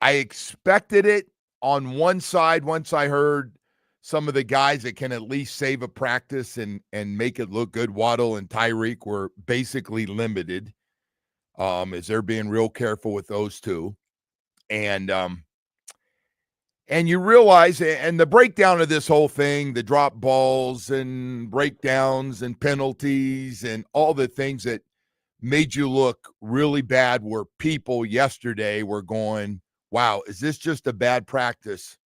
I expected it on one side once I heard some of the guys that can at least save a practice and make it look good. Waddle and Tyreek were basically limited, as they're being real careful with those two. And you realize, and the breakdown of this whole thing, the drop balls and breakdowns and penalties and all the things that made you look really bad, where people yesterday were going, wow, is this just a bad practice?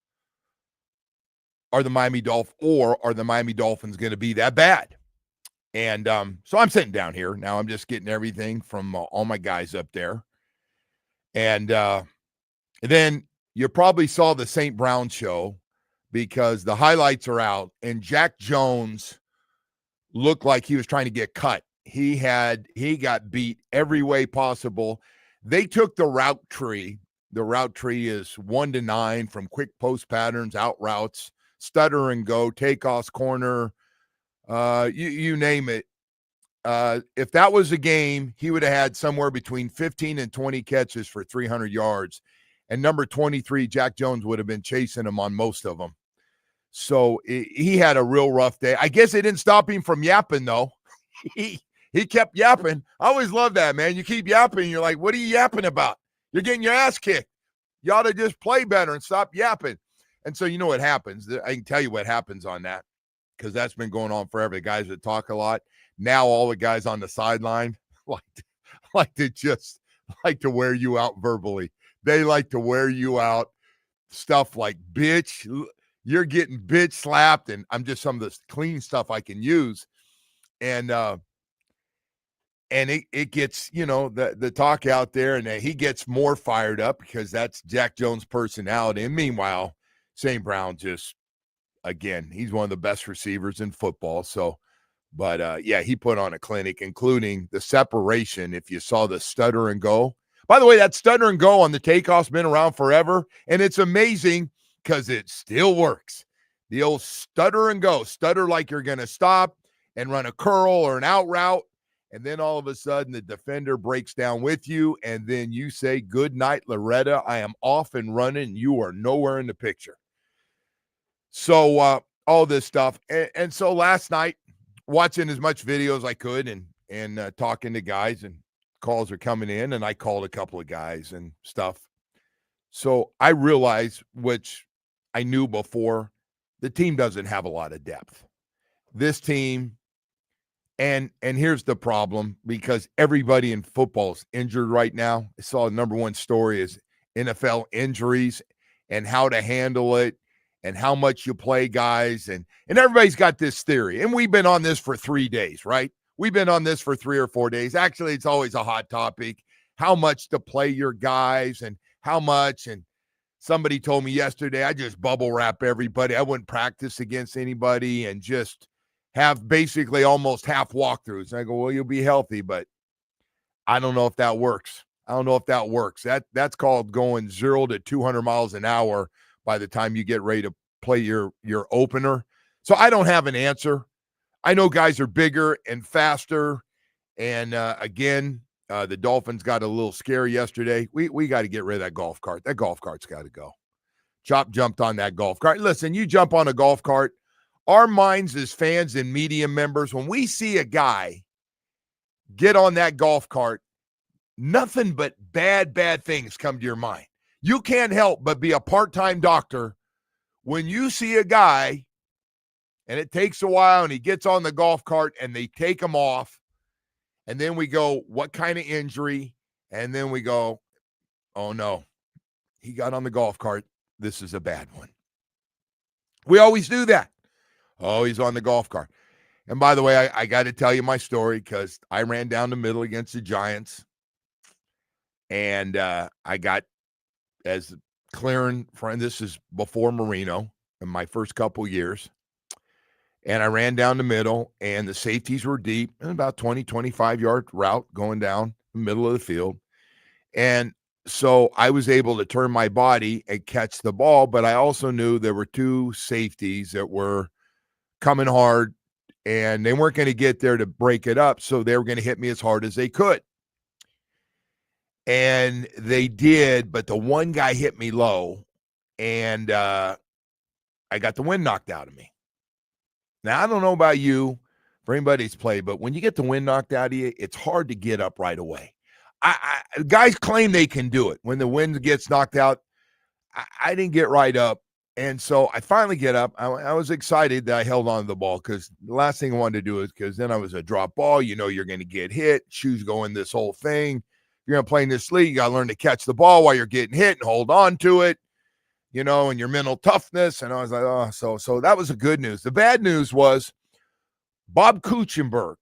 Are the Miami Dolphins going to be that bad? And so I'm sitting down here. Now I'm just getting everything from all my guys up there. And then you probably saw the St. Brown show because the highlights are out, and Jack Jones looked like he was trying to get cut. He got beat every way possible. They took the route tree. The route tree is 1 to 9 from quick post patterns, out routes, stutter and go, takeoffs, corner, you name it. If that was a game, he would have had somewhere between 15 and 20 catches for 300 yards. And number 23, Jack Jones, would have been chasing him on most of them. So he had a real rough day. I guess it didn't stop him from yapping, though. He kept yapping. I always love that, man. You keep yapping, you're like, what are you yapping about? You're getting your ass kicked. You ought to just play better and stop yapping. And so you know what happens. I can tell you what happens on that, because that's been going on forever. The guys that talk a lot. Now all the guys on the sideline like to wear you out verbally. They like to wear you out. Stuff like, bitch, you're getting bitch slapped. And I'm just some of the clean stuff I can use. And it gets, the talk out there, and he gets more fired up because that's Jack Jones' personality. And meanwhile, St. Brown just, again, he's one of the best receivers in football. So, but he put on a clinic, including the separation. If you saw the stutter and go, by the way, that stutter and go on the takeoff's been around forever. And it's amazing because it still works. The old stutter and go, stutter like you're going to stop and run a curl or an out route. And then all of a sudden the defender breaks down with you. And then you say, good night, Loretta. I am off and running. You are nowhere in the picture. So all this stuff. And so last night, watching as much video as I could and talking to guys, and calls are coming in, and I called a couple of guys and stuff. So I realized, which I knew before, the team doesn't have a lot of depth. This team, and here's the problem, because everybody in football is injured right now. I saw the number one story is NFL injuries and how to handle it and how much you play guys. And everybody's got this theory. And we've been on this for 3 days, right? We've been on this for 3 or 4 days. Actually, it's always a hot topic, how much to play your guys and how much. And somebody told me yesterday, I just bubble wrap everybody. I wouldn't practice against anybody and just have basically almost half walkthroughs. And I go, well, you'll be healthy, but I don't know if that works. That's called going 0 to 200 miles an hour by the time you get ready to play your opener. So I don't have an answer. I know guys are bigger and faster. And again, the Dolphins got a little scary yesterday. We got to get rid of that golf cart. That golf cart's got to go. Chop jumped on that golf cart. Listen, you jump on a golf cart. Our minds as fans and media members, when we see a guy get on that golf cart, nothing but bad things come to your mind. You can't help but be a part-time doctor when you see a guy, and it takes a while, and he gets on the golf cart, and they take him off, and then we go, what kind of injury? And then we go, oh, no, he got on the golf cart. This is a bad one. We always do that. Oh, he's on the golf cart. And by the way, I got to tell you my story, because I ran down the middle against the Giants, and I got, as clearing friend, this is before Marino, in my first couple years, and I ran down the middle, and the safeties were deep, and about 20, 25-yard route going down the middle of the field. And so I was able to turn my body and catch the ball, but I also knew there were 2 safeties that were coming hard, and they weren't going to get there to break it up, so they were going to hit me as hard as they could. And they did, but the one guy hit me low, and I got the wind knocked out of me. Now, I don't know about you, for anybody's play, but when you get the wind knocked out of you, it's hard to get up right away. Guys claim they can do it. When the wind gets knocked out, I didn't get right up. And so I finally get up. I was excited that I held on to the ball because the last thing I wanted to do is because then I was a drop ball. You know, you're going to get hit. Shoes go in this whole thing. You're going to play in this league. You got to learn to catch the ball while you're getting hit and hold on to it, you know, and your mental toughness. And I was like, oh, so that was the good news. The bad news was Bob Kuchenberg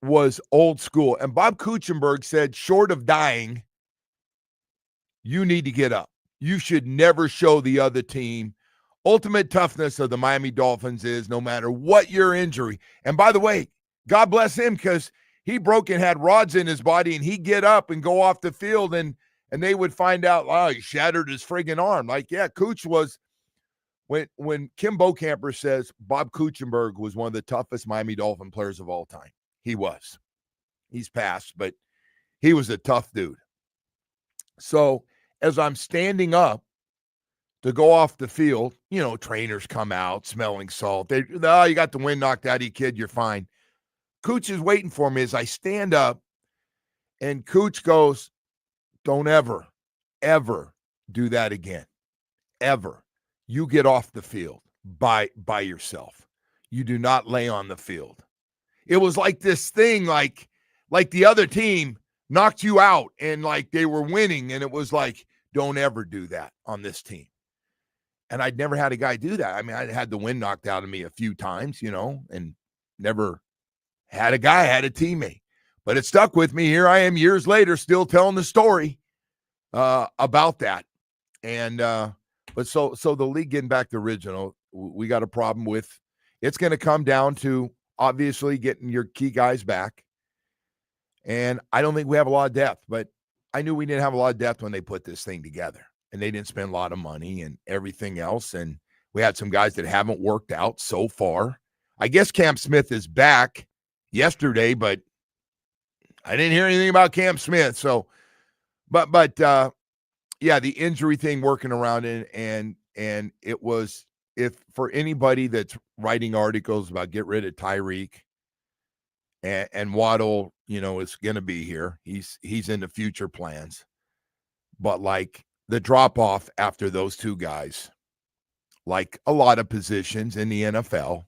was old school. And Bob Kuchenberg said, short of dying, you need to get up. You should never show the other team. Ultimate toughness of the Miami Dolphins is no matter what your injury. And by the way, God bless him because he broke and had rods in his body, and he'd get up and go off the field, and they would find out, oh, he shattered his friggin' arm. Like, yeah, Cooch was, when Kim Bocamper says Bob Kuchenberg was one of the toughest Miami Dolphin players of all time, he was. He's passed, but he was a tough dude. So as I'm standing up to go off the field, you know, trainers come out smelling salt. You got the wind knocked out of you, kid. You're fine. Cooch is waiting for me as I stand up, and Cooch goes, don't ever do that again. Ever. You get off the field by yourself. You do not lay on the field. It was like this thing, like the other team knocked you out and like they were winning, and it was like, don't ever do that on this team. And I'd never had a guy do that. I mean, I'd had the wind knocked out of me a few times, you know, and never had a guy, had a teammate. But it stuck with me. Here I am years later still telling the story about that. And but so the league, getting back to original, we got a problem with, it's going to come down to obviously getting your key guys back. And I don't think we have a lot of depth, but I knew we didn't have a lot of depth when they put this thing together. And they didn't spend a lot of money and everything else. And we had some guys that haven't worked out so far. I guess Cam Smith is back yesterday, but I didn't hear anything about Cam Smith. So, but yeah, the injury thing working around it, and it was, if for anybody that's writing articles about get rid of Tyreek and Waddle, you know, is going to be here. He's in the future plans. But like the drop off after those two guys, like a lot of positions in the NFL,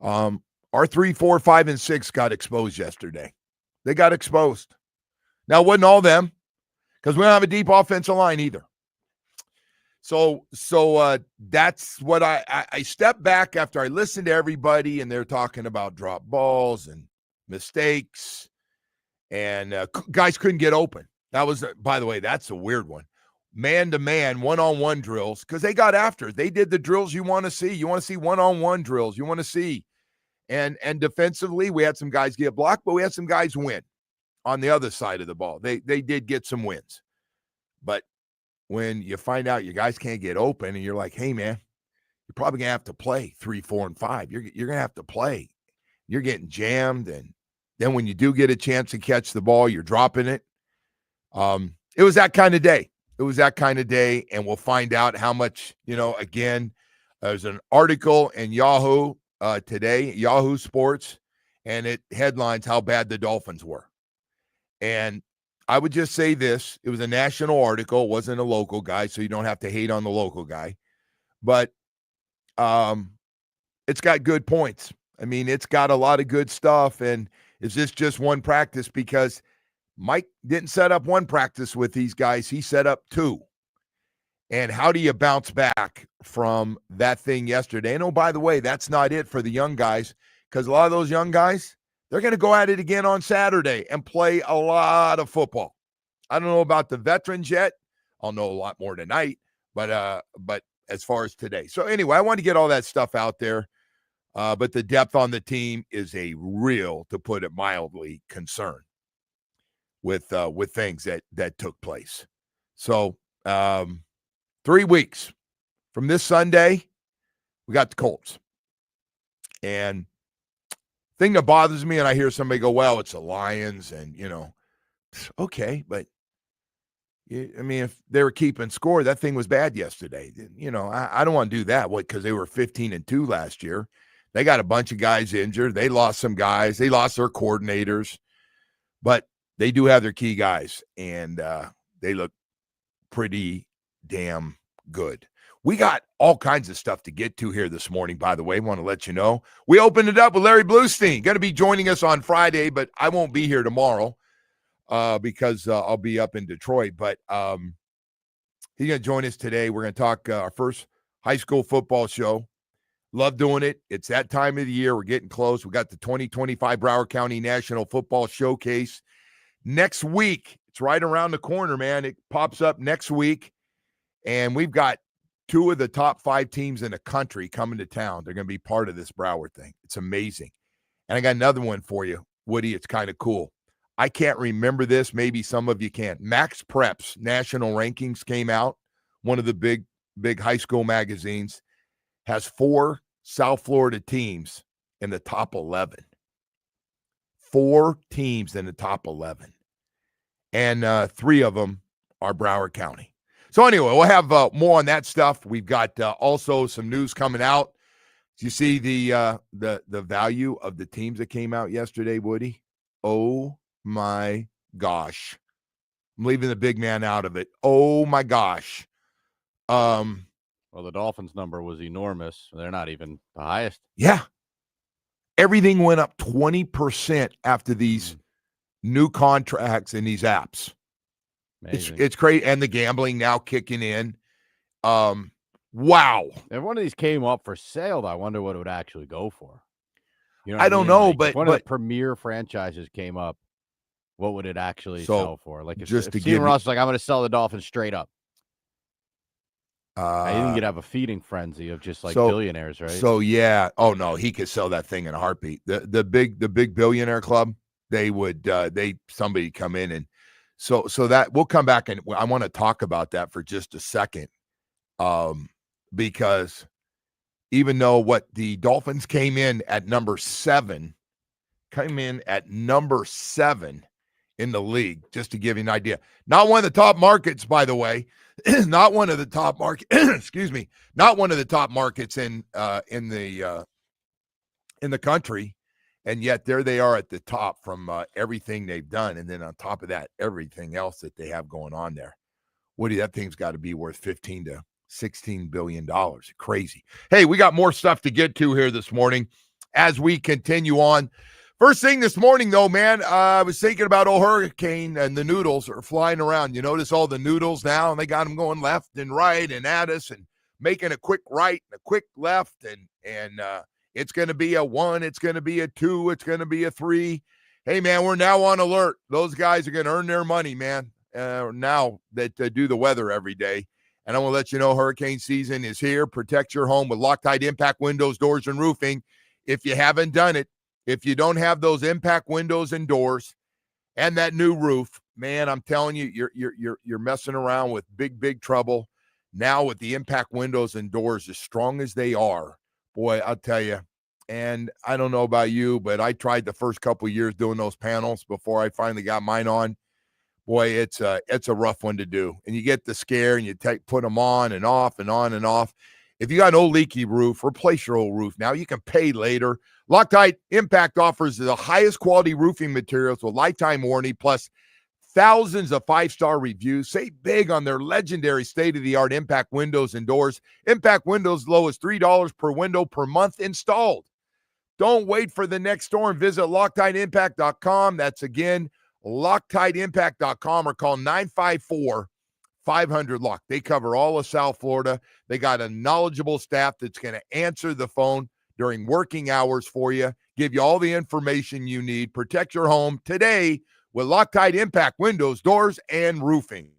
our 3, 4, 5, and 6 got exposed yesterday. They got exposed. Now, it wasn't all them, because we don't have a deep offensive line either. So that's what I stepped back after I listened to everybody, and they're talking about drop balls and mistakes, and guys couldn't get open. That was, by the way, that's a weird one. Man-to-man, one-on-one drills, because they got after it. They did the drills you want to see. You want to see one-on-one drills. You want to see. And defensively, we had some guys get blocked, but we had some guys win on the other side of the ball. They did get some wins. But when you find out your guys can't get open and you're like, hey, man, you're probably going to have to play 3, 4, and 5. You're going to have to play. You're getting jammed. And then when you do get a chance to catch the ball, you're dropping it. It was that kind of day. It was that kind of day. And we'll find out how much, you know, again, there's an article in Yahoo today, Yahoo Sports, and it headlines how bad the Dolphins were. And I would just say this. It was a national article. It wasn't a local guy, so you don't have to hate on the local guy. But it's got good points. I mean, it's got a lot of good stuff. And is this just one practice? Because Mike didn't set up one practice with these guys. He set up 2. And how do you bounce back from that thing yesterday? And, oh, by the way, that's not it for the young guys, because a lot of those young guys, they're going to go at it again on Saturday and play a lot of football. I don't know about the veterans yet. I'll know a lot more tonight, but as far as today. So anyway, I want to get all that stuff out there. But the depth on the team is a real, to put it mildly, concern with things that took place. So 3 weeks from this Sunday, we got the Colts. And thing that bothers me, and I hear somebody go, well, it's the Lions, and, you know, okay, but I mean, if they were keeping score, that thing was bad yesterday. I don't want to do that. What? Because they were 15-2 last year. They got a bunch of guys injured. They lost some guys. They lost their coordinators, but they do have their key guys, and they look pretty damn good. We got all kinds of stuff to get to here this morning, by the way. Want to let you know. We opened it up with Larry Bluestein. Going to be joining us on Friday, but I won't be here tomorrow because I'll be up in Detroit. But he's going to join us today. We're going to talk our first high school football show. Love doing it. It's that time of the year. We're getting close. We got the 2025 Broward County National Football Showcase next week. It's right around the corner, man. It pops up next week. And we've got 2 of the top 5 teams in the country coming to town. They're going to be part of this Broward thing. It's amazing. And I got another one for you, Woody. It's kind of cool. I can't remember this. Maybe some of you can. Max Prep's national rankings came out. One of the big high school magazines has 4 South Florida teams in the top 11. 4 teams in the top 11. And 3 of them are Broward County. So anyway, we'll have more on that stuff. We've got also some news coming out. Do you see the value of the teams that came out yesterday, Woody? Oh my gosh! I'm leaving the big man out of it. Oh my gosh! Well, the Dolphins number was enormous. They're not even the highest. Yeah, everything went up 20% after these new contracts and these apps. It's great, and the gambling now kicking in. Wow! If one of these came up for sale, I wonder what it would actually go for. You know I don't know, like, if one of the premier franchises came up, what would it actually sell for? Like, if Stephen Ross was like, I'm going to sell the Dolphins straight up. I think you'd have a feeding frenzy of just like billionaires, right? So yeah. Oh no, he could sell that thing in a heartbeat. The big billionaire club, they would somebody come in and so that we'll come back and I want to talk about that for just a second. Because even though what the Dolphins came in at number 7 in the league, just to give you an idea. Not one of the top markets, by the way. Not one of the top market. Excuse me. Not one of the top markets in the country, and yet there they are at the top from everything they've done, and then on top of that, everything else that they have going on there. Woody, that thing's got to be worth $15 to $16 billion. Crazy. Hey, we got more stuff to get to here this morning as we continue on. First thing this morning, though, man, I was thinking about old Hurricane and the noodles are flying around. You notice all the noodles now, and they got them going left and right and at us and making a quick right and a quick left. And it's going to be a 1, it's going to be a 2, it's going to be a 3. Hey, man, we're now on alert. Those guys are going to earn their money, man, now that do the weather every day. And I want to let you know hurricane season is here. Protect your home with Loctite Impact Windows, Doors, and Roofing. If you haven't done it, if you don't have those impact windows and doors and that new roof, man, I'm telling you, you're messing around with big trouble. Now with the impact windows and doors as strong as they are, boy, I'll tell you. And I don't know about you, but I tried the first couple of years doing those panels before I finally got mine on. Boy, it's a rough one to do. And you get the scare and you put them on and off and on and off. If you got an old leaky roof, replace your old roof now. You can pay later. Loctite Impact offers the highest quality roofing materials with lifetime warranty, plus thousands of 5-star reviews. Save big on their legendary state-of-the-art impact windows and doors. Impact windows low as $3 per window per month installed. Don't wait for the next storm. Visit LoctiteImpact.com. That's, again, LoctiteImpact.com, or call 954-500-LOCK. They cover all of South Florida. They got a knowledgeable staff that's going to answer the phone during working hours for you, give you all the information you need. Protect your home today with Loctite Impact Windows, Doors, and Roofing.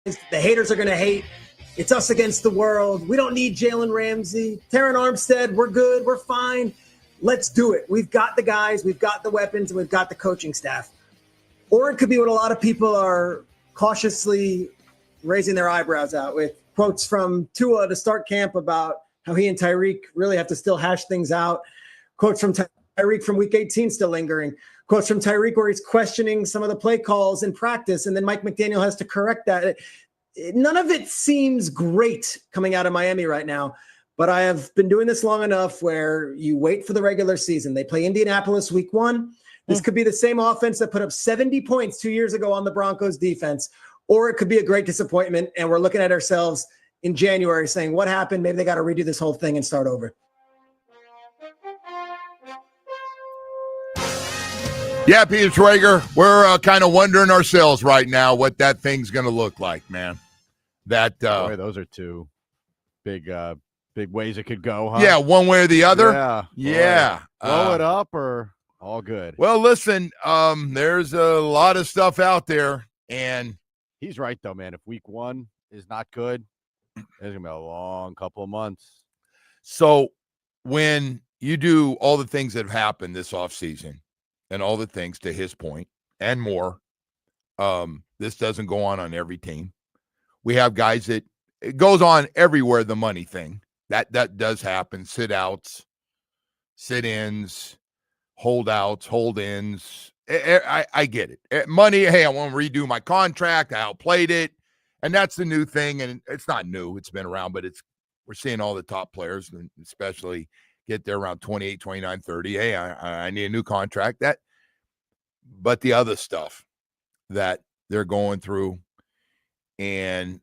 The haters are going to hate. It's us against the world. We don't need Jalen Ramsey. Terran Armstead, we're good. We're fine. Let's do it. We've got the guys. We've got the weapons. And we've got the coaching staff. Or it could be what a lot of people are cautiously raising their eyebrows at, with quotes from Tua to start camp about how he and Tyreek really have to still hash things out. Quotes from Tyreek from week 18 still lingering. Quotes from Tyreek where he's questioning some of the play calls in practice, and then Mike McDaniel has to correct that. None of it seems great coming out of Miami right now, but I have been doing this long enough where you wait for the regular season. They play Indianapolis week 1. This could be the same offense that put up 70 points 2 years ago on the Broncos defense, or it could be a great disappointment, and we're looking at ourselves in January saying, what happened? Maybe they got to redo this whole thing and start over. Yeah, Peter Schrager, we're kind of wondering ourselves right now what that thing's going to look like, man. That boy, those are two big ways it could go, huh? Yeah, one way or the other. Yeah. Blow it up or all good. Well, listen, there's a lot of stuff out there, and he's right though, man. If week 1 is not good, there's gonna be a long couple of months. So when you do all the things that have happened this offseason and all the things, to his point, and more, this doesn't go on every team. We have guys that it goes on everywhere, the money thing. That does happen. Sit-outs, sit-ins, holdouts, hold-ins. I get it. Money, hey, I want to redo my contract. I outplayed it. And that's the new thing. And it's not new. It's been around, but we're seeing all the top players, and especially get there around 28, 29, 30. Hey, I need a new contract. But the other stuff that they're going through, and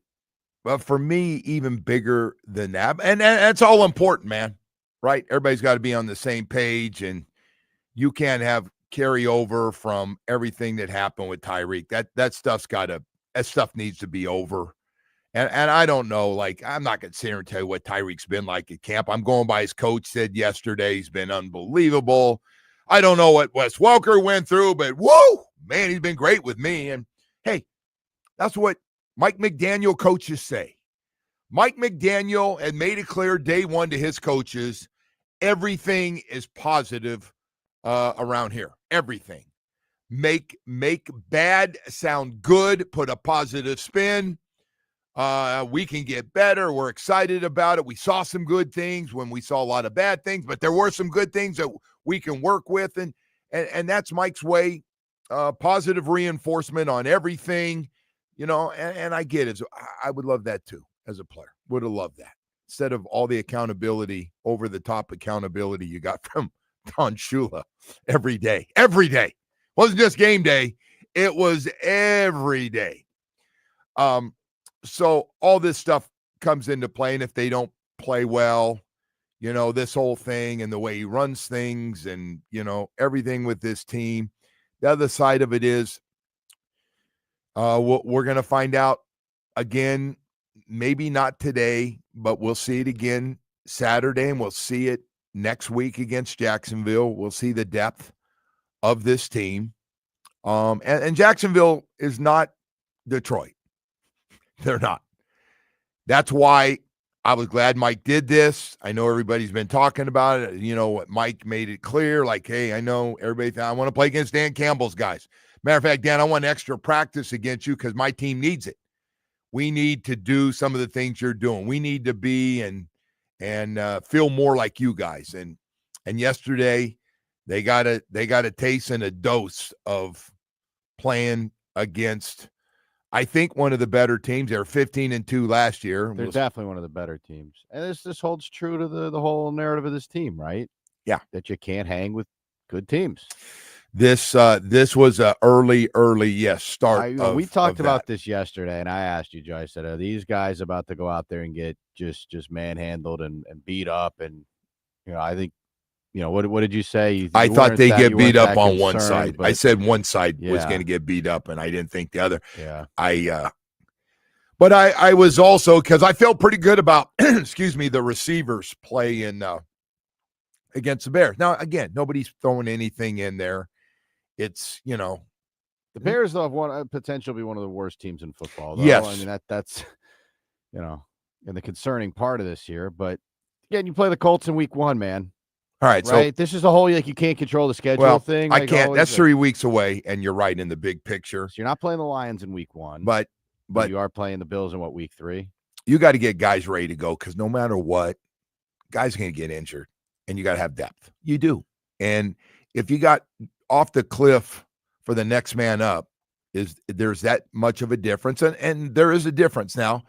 well, for me, even bigger than that, and that's all important, man, right? Everybody's got to be on the same page, and you can't have carryover from everything that happened with Tyreek. That stuff needs to be over. And I don't know, like, I'm not going to sit here and tell you what Tyreek's been like at camp. I'm going by his coach said yesterday. He's been unbelievable. I don't know what Wes Welker went through, but whoa, man, he's been great with me. And hey, that's what Mike McDaniel coaches say. Mike McDaniel had made it clear day one to his coaches, everything is positive around here. Everything. Make bad sound good, put a positive spin. We can get better. We're excited about it. We saw some good things when we saw a lot of bad things, but there were some good things that we can work with. And that's Mike's way. Positive reinforcement on everything, and I get it. I would love that too as a player. Would have loved that. Instead of all the accountability, over the top accountability you got from Don Shula every day. Wasn't just game day. It was every day. So all this stuff comes into play, and if they don't play well, this whole thing and the way he runs things and, everything with this team, the other side of it is we're going to find out again, maybe not today, but we'll see it again Saturday, and we'll see it next week against Jacksonville. We'll see the depth of this team. And Jacksonville is not Detroit. They're not. That's why I was glad Mike did this. I know everybody's been talking about it. What Mike made it clear, like, hey, I know everybody, I want to play against Dan Campbell's guys. Matter of fact, Dan, I want extra practice against you because my team needs it. We need to do some of the things you're doing. We need to be and feel more like you guys. And yesterday they got a taste and a dose of playing against, I think, one of the better teams. They were 15-2 last year. They're definitely one of the better teams. And this holds true to the whole narrative of this team, right? Yeah. That you can't hang with good teams. This was a early start. We talked about this yesterday, and I asked you, Joe, I said, are these guys about to go out there and get just manhandled and beat up? And, I think, what did you say? I thought they get beat up on one side. I said one side was going to get beat up, and I didn't think the other. Yeah. But I was also, because I felt pretty good about, the receivers play against the Bears. Now, again, nobody's throwing anything in there. It's, The Bears, though, have one potential to be one of the worst teams in football. Though. Yes. I mean, that's, and the concerning part of this year. But, again, you play the Colts in week 1, man. All right. Right? So this is the whole, you can't control the schedule thing. I can't. That's 3 weeks away, and you're right in the big picture. So you're not playing the Lions in week 1. But you are playing the Bills in, week 3? You got to get guys ready to go because no matter what, guys are going to get injured, and you got to have depth. You do. And if you got off the cliff for the next man up, there's that much of a difference. And there is a difference now.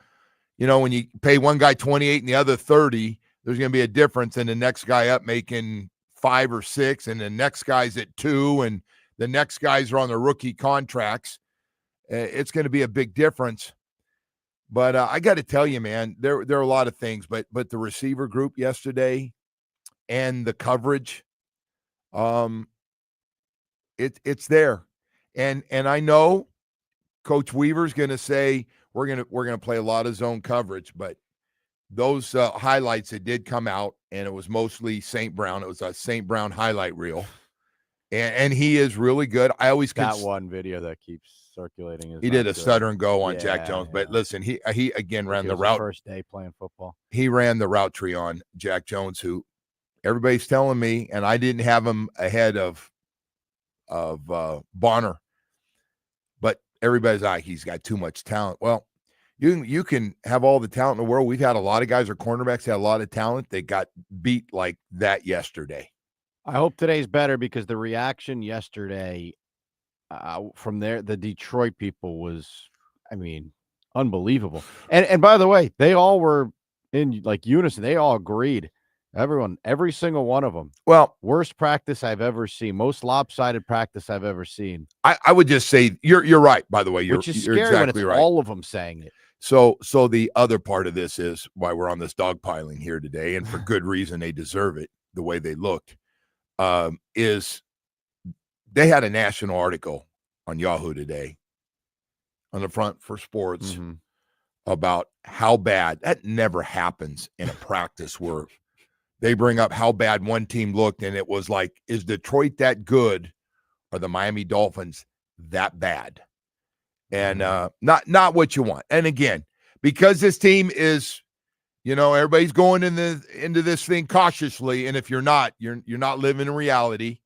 When you pay one guy 28 and the other 30, there's going to be a difference in the next guy up making 5 or 6, and the next guy's at 2, and the next guys are on the rookie contracts. It's going to be a big difference. But I got to tell you, man, there are a lot of things, but the receiver group yesterday and the coverage, it's there. And I know Coach Weaver's going to say we're going to play a lot of zone coverage, but those highlights that did come out, and it was mostly St. Brown. It was a St. Brown highlight reel, and he is really good. I always that one video that keeps circulating. He did a stutter and go on Jack Jones, but listen, he again ran the route. First day playing football, he ran the route tree on Jack Jones, who everybody's telling me, and I didn't have him ahead of Bonner, but everybody's like, he's got too much talent. Well, you can have all the talent in the world. We've had a lot of guys or cornerbacks had a lot of talent. They got beat like that yesterday. I hope today's better because the reaction yesterday from the Detroit people was, unbelievable. And by the way, they all were in unison. They all agreed. Every single one of them. Well, worst practice I've ever seen. Most lopsided practice I've ever seen. I would just say you're right. By the way, Which is you're scary exactly when it's right. all of them saying it. So the other part of this is why we're on this dogpiling here today, and for good reason. They deserve it. The way they looked is they had a national article on Yahoo today on the front for sports about how bad that never happens in a practice where they bring up how bad one team looked, and it was like, is Detroit that good, or the Miami Dolphins that bad? And not what you want. And again, because this team is, everybody's going into this thing cautiously, and if you're not, you're not living in reality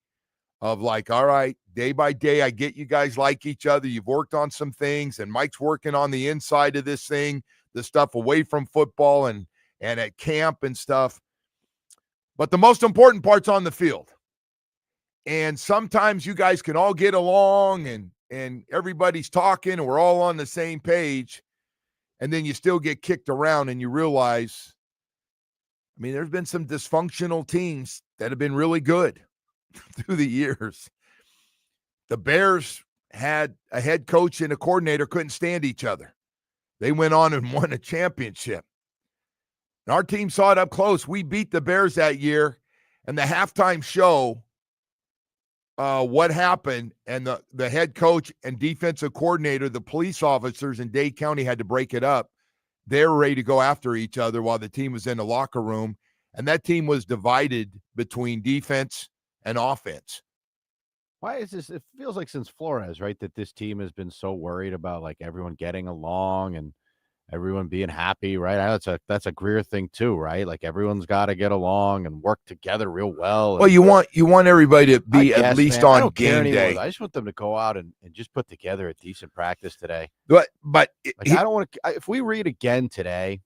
of like, all right, day by day, I get you guys like each other. You've worked on some things, and Mike's working on the inside of this thing, the stuff away from football and at camp and stuff. But the most important part's on the field. And sometimes you guys can all get along and everybody's talking and we're all on the same page. And then you still get kicked around and you realize, there's been some dysfunctional teams that have been really good through the years. The Bears had a head coach and a coordinator couldn't stand each other. They went on and won a championship. And our team saw it up close. We beat the Bears that year. And the halftime show, what happened, and the head coach and defensive coordinator, the police officers in Dade County had to break it up. They were ready to go after each other while the team was in the locker room. And that team was divided between defense and offense. Why is this? It feels like since Flores, right, that this team has been so worried about everyone getting along and everyone being happy, right? I know that's a Greer thing too, right? Everyone's got to get along and work together real well. Well, you want everybody to be at least on game day. I just want them to go out and just put together a decent practice today. But I don't want to. If we read again today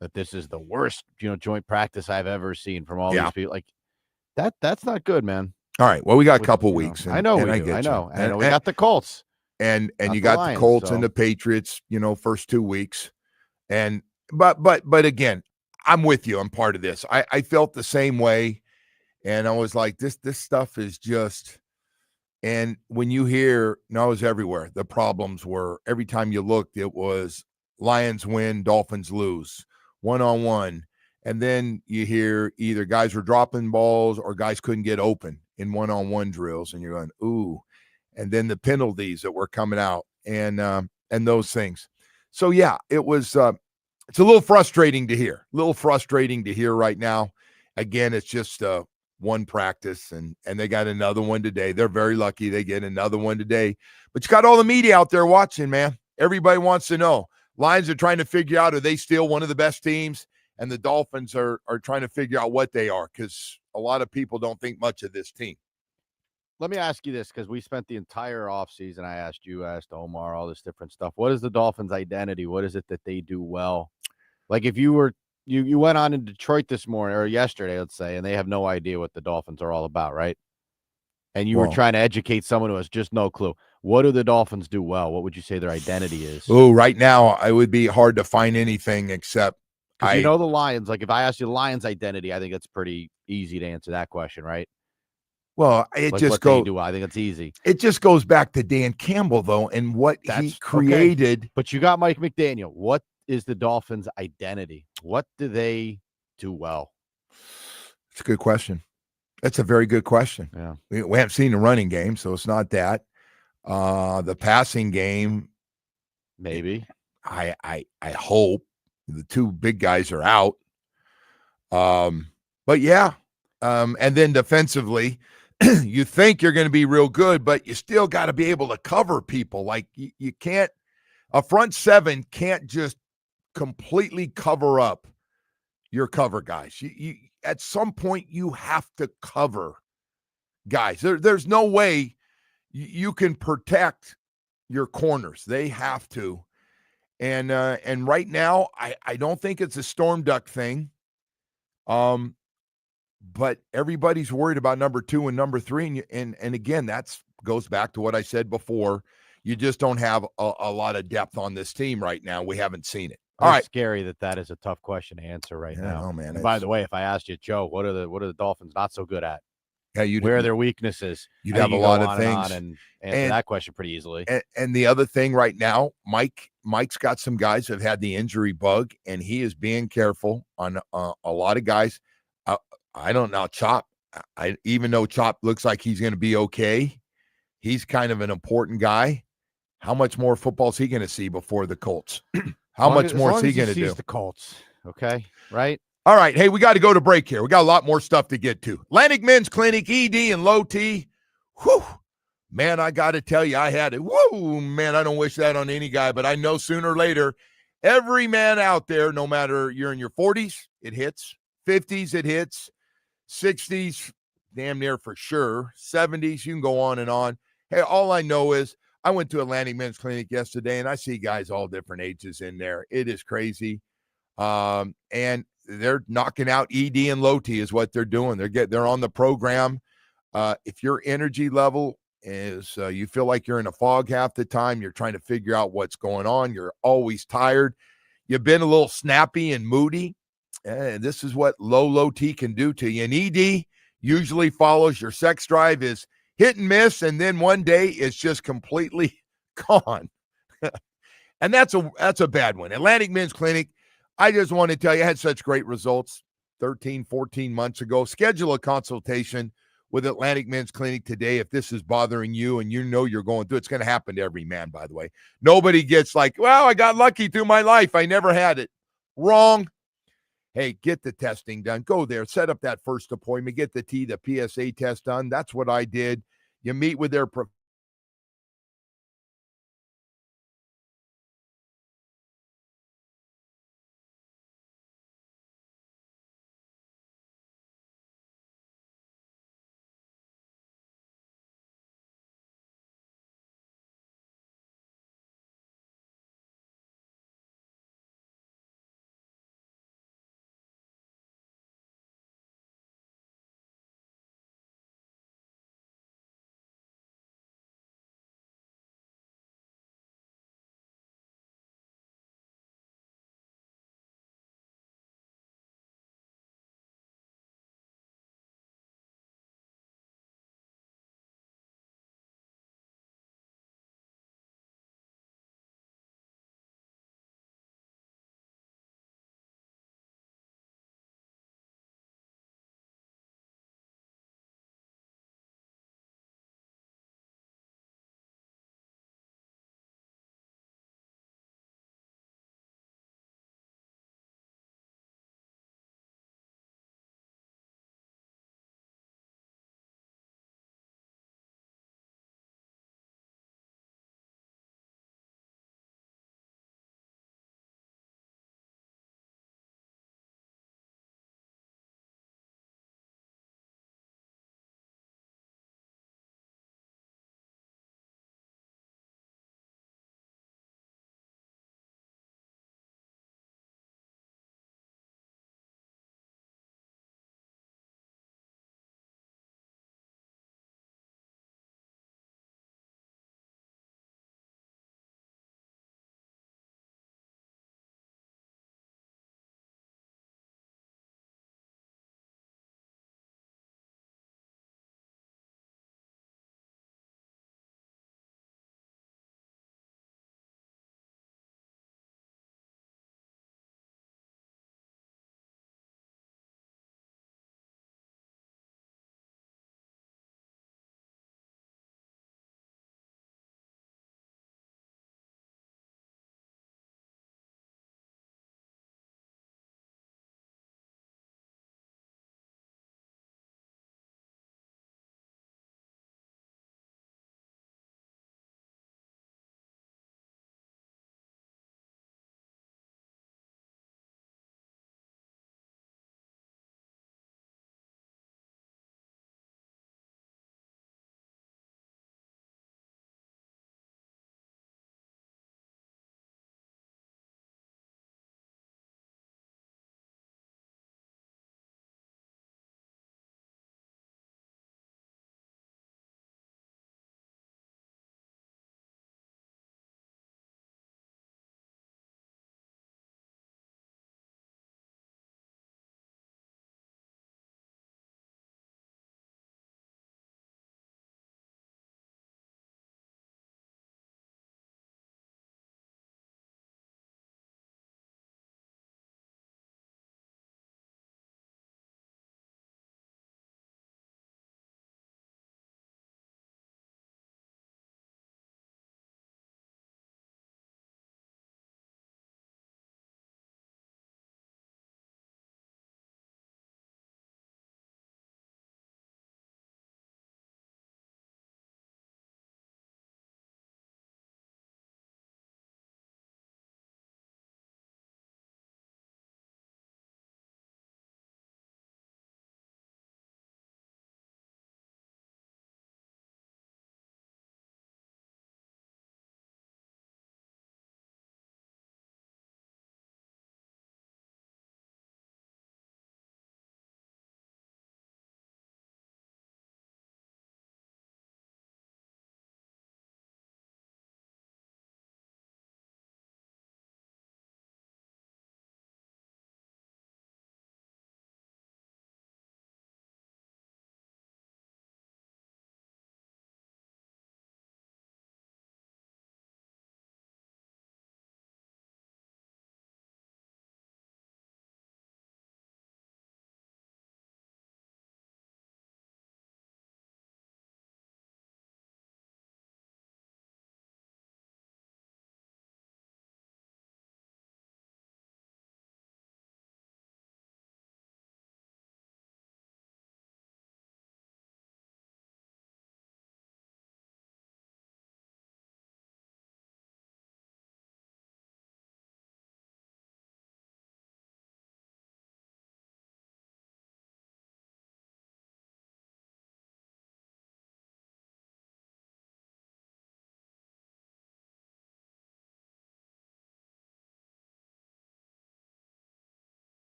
that this is the worst, joint practice I've ever seen from all these people, that's not good, man. All right. Well, we got a couple weeks. I know we do. I know. We got the Colts. And you got Lions, the Colts and the Patriots, first 2 weeks. And but again, I'm with you. I'm part of this. I felt the same way. And I was like, this stuff is just, and when you hear, I was everywhere. The problems were every time you looked, it was Lions win, Dolphins lose, 1-on-1. And then you hear either guys were dropping balls or guys couldn't get open in 1-on-1 drills. And you're going, ooh. And then the penalties that were coming out and those things. So, yeah, it was it's a little frustrating to hear right now. Again, it's just one practice, and they got another one today. They're very lucky they get another one today. But you got all the media out there watching, man. Everybody wants to know. Lions are trying to figure out, are they still one of the best teams? And the Dolphins are trying to figure out what they are, because a lot of people don't think much of this team. Let me ask you this, because we spent the entire offseason, I asked you, asked Omar, all this different stuff. What is the Dolphins' identity? What is it that they do well? Like if you were you went on in Detroit this morning or yesterday, let's say, and they have no idea what the Dolphins are all about, right? And you were trying to educate someone who has just no clue. What do the Dolphins do well? What would you say their identity is? Oh, right now, it would be hard to find anything except you know the Lions. Like if I ask you the Lions' identity, I think it's pretty easy to answer that question, right? Well, it like just goes. I think it's easy. It just goes back to Dan Campbell, though, and what he created. Okay. But you got Mike McDaniel. What is the Dolphins' identity? What do they do well? It's a good question. That's a very good question. Yeah, we haven't seen the running game, so it's not that. The passing game, maybe. I hope the two big guys are out. But yeah, and then defensively, you think you're going to be real good, but you still got to be able to cover people. Like you can't, a front seven can't just completely cover up your cover guys. You at some point you have to cover guys. There's no way you can protect your corners. They have to. And right now, I don't think it's a storm duck thing. But everybody's worried about number 2 and number 3. And again, that's goes back to what I said before. You just don't have a lot of depth on this team right now. We haven't seen it. All right. Scary that is a tough question to answer right now. Oh, man. And by the way, if I asked you, Joe, what are the Dolphins not so good at? Yeah, where are their weaknesses? You'd have a lot of things. And answer that question pretty easily. And the other thing right now, Mike's got some guys that have had the injury bug, and he is being careful on a lot of guys. I don't know, Chop. Even though Chop looks like he's going to be okay, he's kind of an important guy. How much more football is he going to see before the Colts? How much more is he going to do? The Colts, okay, right? All right, hey, we got to go to break here. We got a lot more stuff to get to. Atlantic Men's Clinic, ED and Low T. Whew, man, I got to tell you, I had it. Whoa, man, I don't wish that on any guy, but I know sooner or later, every man out there, no matter you're in your 40s, it hits. 50s, it hits. 60s, damn near for sure. 70s, you can go on and on. Hey, all I know is I went to Atlantic Men's Clinic yesterday, and I see guys all different ages in there. It is crazy. And they're knocking out ED and Low T is what they're doing. They're on the program. If your energy level is you feel like you're in a fog half the time, you're trying to figure out what's going on, you're always tired, you've been a little snappy and moody, and this is what low T can do to you. And ED usually follows your sex drive is hit and miss, and then one day it's just completely gone. And that's a bad one. Atlantic Men's Clinic, I just want to tell you, I had such great results 13, 14 months ago. Schedule a consultation with Atlantic Men's Clinic today if this is bothering you and you know you're going through. It's going to happen to every man, by the way. Nobody gets like, well, I got lucky through my life. I never had it. Wrong. Hey, get the testing done. Go there. Set up that first appointment. Get the PSA test done. That's what I did. You meet with their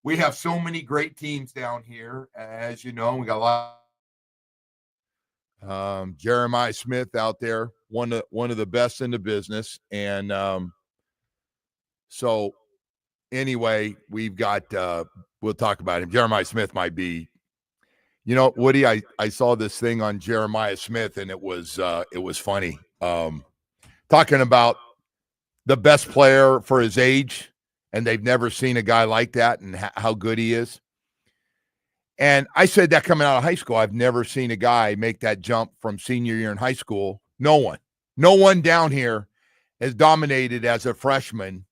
we have so many great teams down here. As you know, we got a lot. Jeremiah Smith out there, one of the best in the business. And so anyway, we've got we'll talk about him. Jeremiah Smith might be, Woody, I saw this thing on Jeremiah Smith, and it was funny. Talking about the best player for his age, and they've never seen a guy like that and how good he is. And I said that coming out of high school, I've never seen a guy make that jump from senior year in high school. No one down here has dominated as a freshman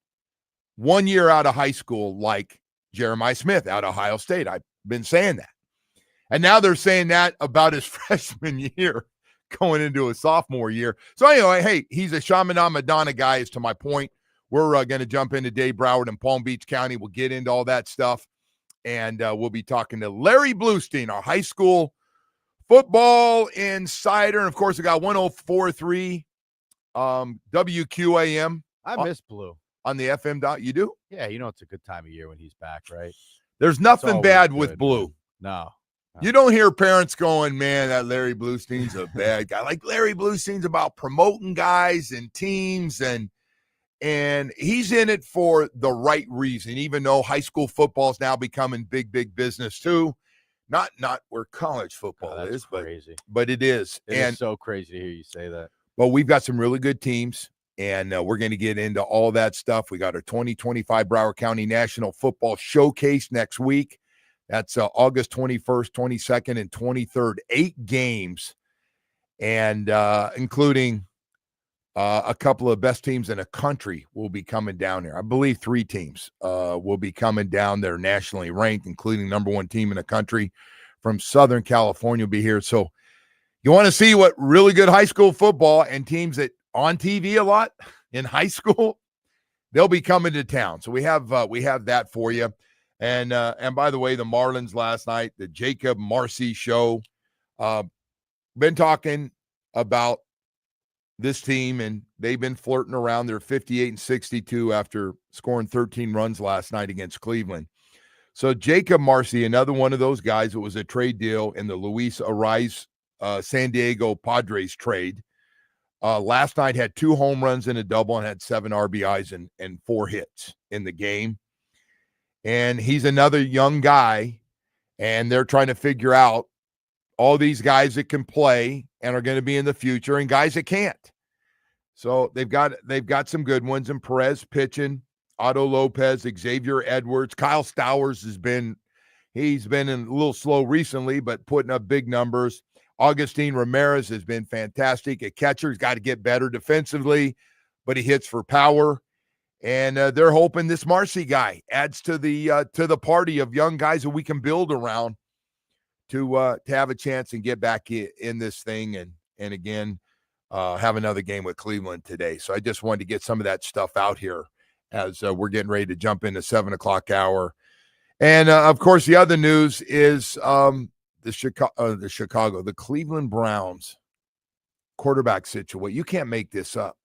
1 year out of high school like Jeremiah Smith out of Ohio State. I've been saying that. And now they're saying that about his freshman year going into a sophomore year. So anyway, hey, he's a Chaminade Madonna guy, is to my point. We're going to jump into Dave Broward and Palm Beach County. We'll get into all that stuff. And we'll be talking to Larry Bluestein, our high school football insider. And, of course, we got 104.3 WQAM. I miss Blue. On the FM dot. You do? Yeah, it's a good time of year when he's back, right? There's nothing bad with Blue. No. You don't hear parents going, man, that Larry Bluestein's a bad guy. Like, Larry Bluestein's about promoting guys and teams, and he's in it for the right reason, even though high school football is now becoming big business too. Not where college football is, crazy. But it is. It is so crazy to hear you say that. Well, we've got some really good teams, and we're going to get into all that stuff. We got our 2025 Broward County National Football Showcase next week. That's August 21st, 22nd, and 23rd, 8 games, and including a couple of best teams in the country will be coming down there. I believe 3 teams will be coming down there nationally ranked, including number 1 team in the country from Southern California will be here. So you want to see what really good high school football and teams that on TV a lot in high school, they'll be coming to town. So we have that for you. And by the way, the Marlins last night, the Jacob Marcy show, been talking about this team, and they've been flirting around. They're 58-62 after scoring 13 runs last night against Cleveland. So Jacob Marcy, another one of those guys, it was a trade deal in the Luis Ariz San Diego Padres trade. Last night had 2 home runs and a double and had 7 RBIs and 4 hits in the game. And he's another young guy, and they're trying to figure out all these guys that can play and are going to be in the future and guys that can't. So they've got some good ones. And Perez pitching, Otto Lopez, Xavier Edwards, Kyle Stowers he's been a little slow recently, but putting up big numbers. Augustine Ramirez has been fantastic at catcher. He's got to get better defensively, but he hits for power. And they're hoping this Marcy guy adds to the party of young guys that we can build around to have a chance and get back in this thing and again have another game with Cleveland today. So I just wanted to get some of that stuff out here as we're getting ready to jump into 7 o'clock hour. And of course, the other news is the Cleveland Browns quarterback situation. You can't make this up.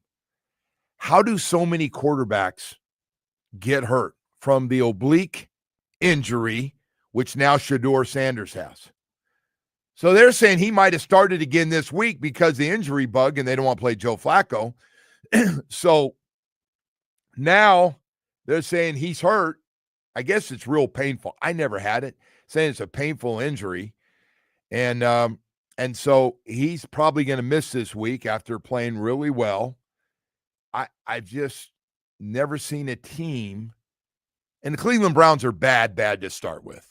How do so many quarterbacks get hurt from the oblique injury, which now Shedeur Sanders has? So they're saying he might have started again this week because the injury bug, and they don't want to play Joe Flacco. So now they're saying he's hurt. I guess it's real painful. I never had it. Saying it's a painful injury. And so he's probably going to miss this week after playing really well. I've just never seen a team, and the Cleveland Browns are bad to start with.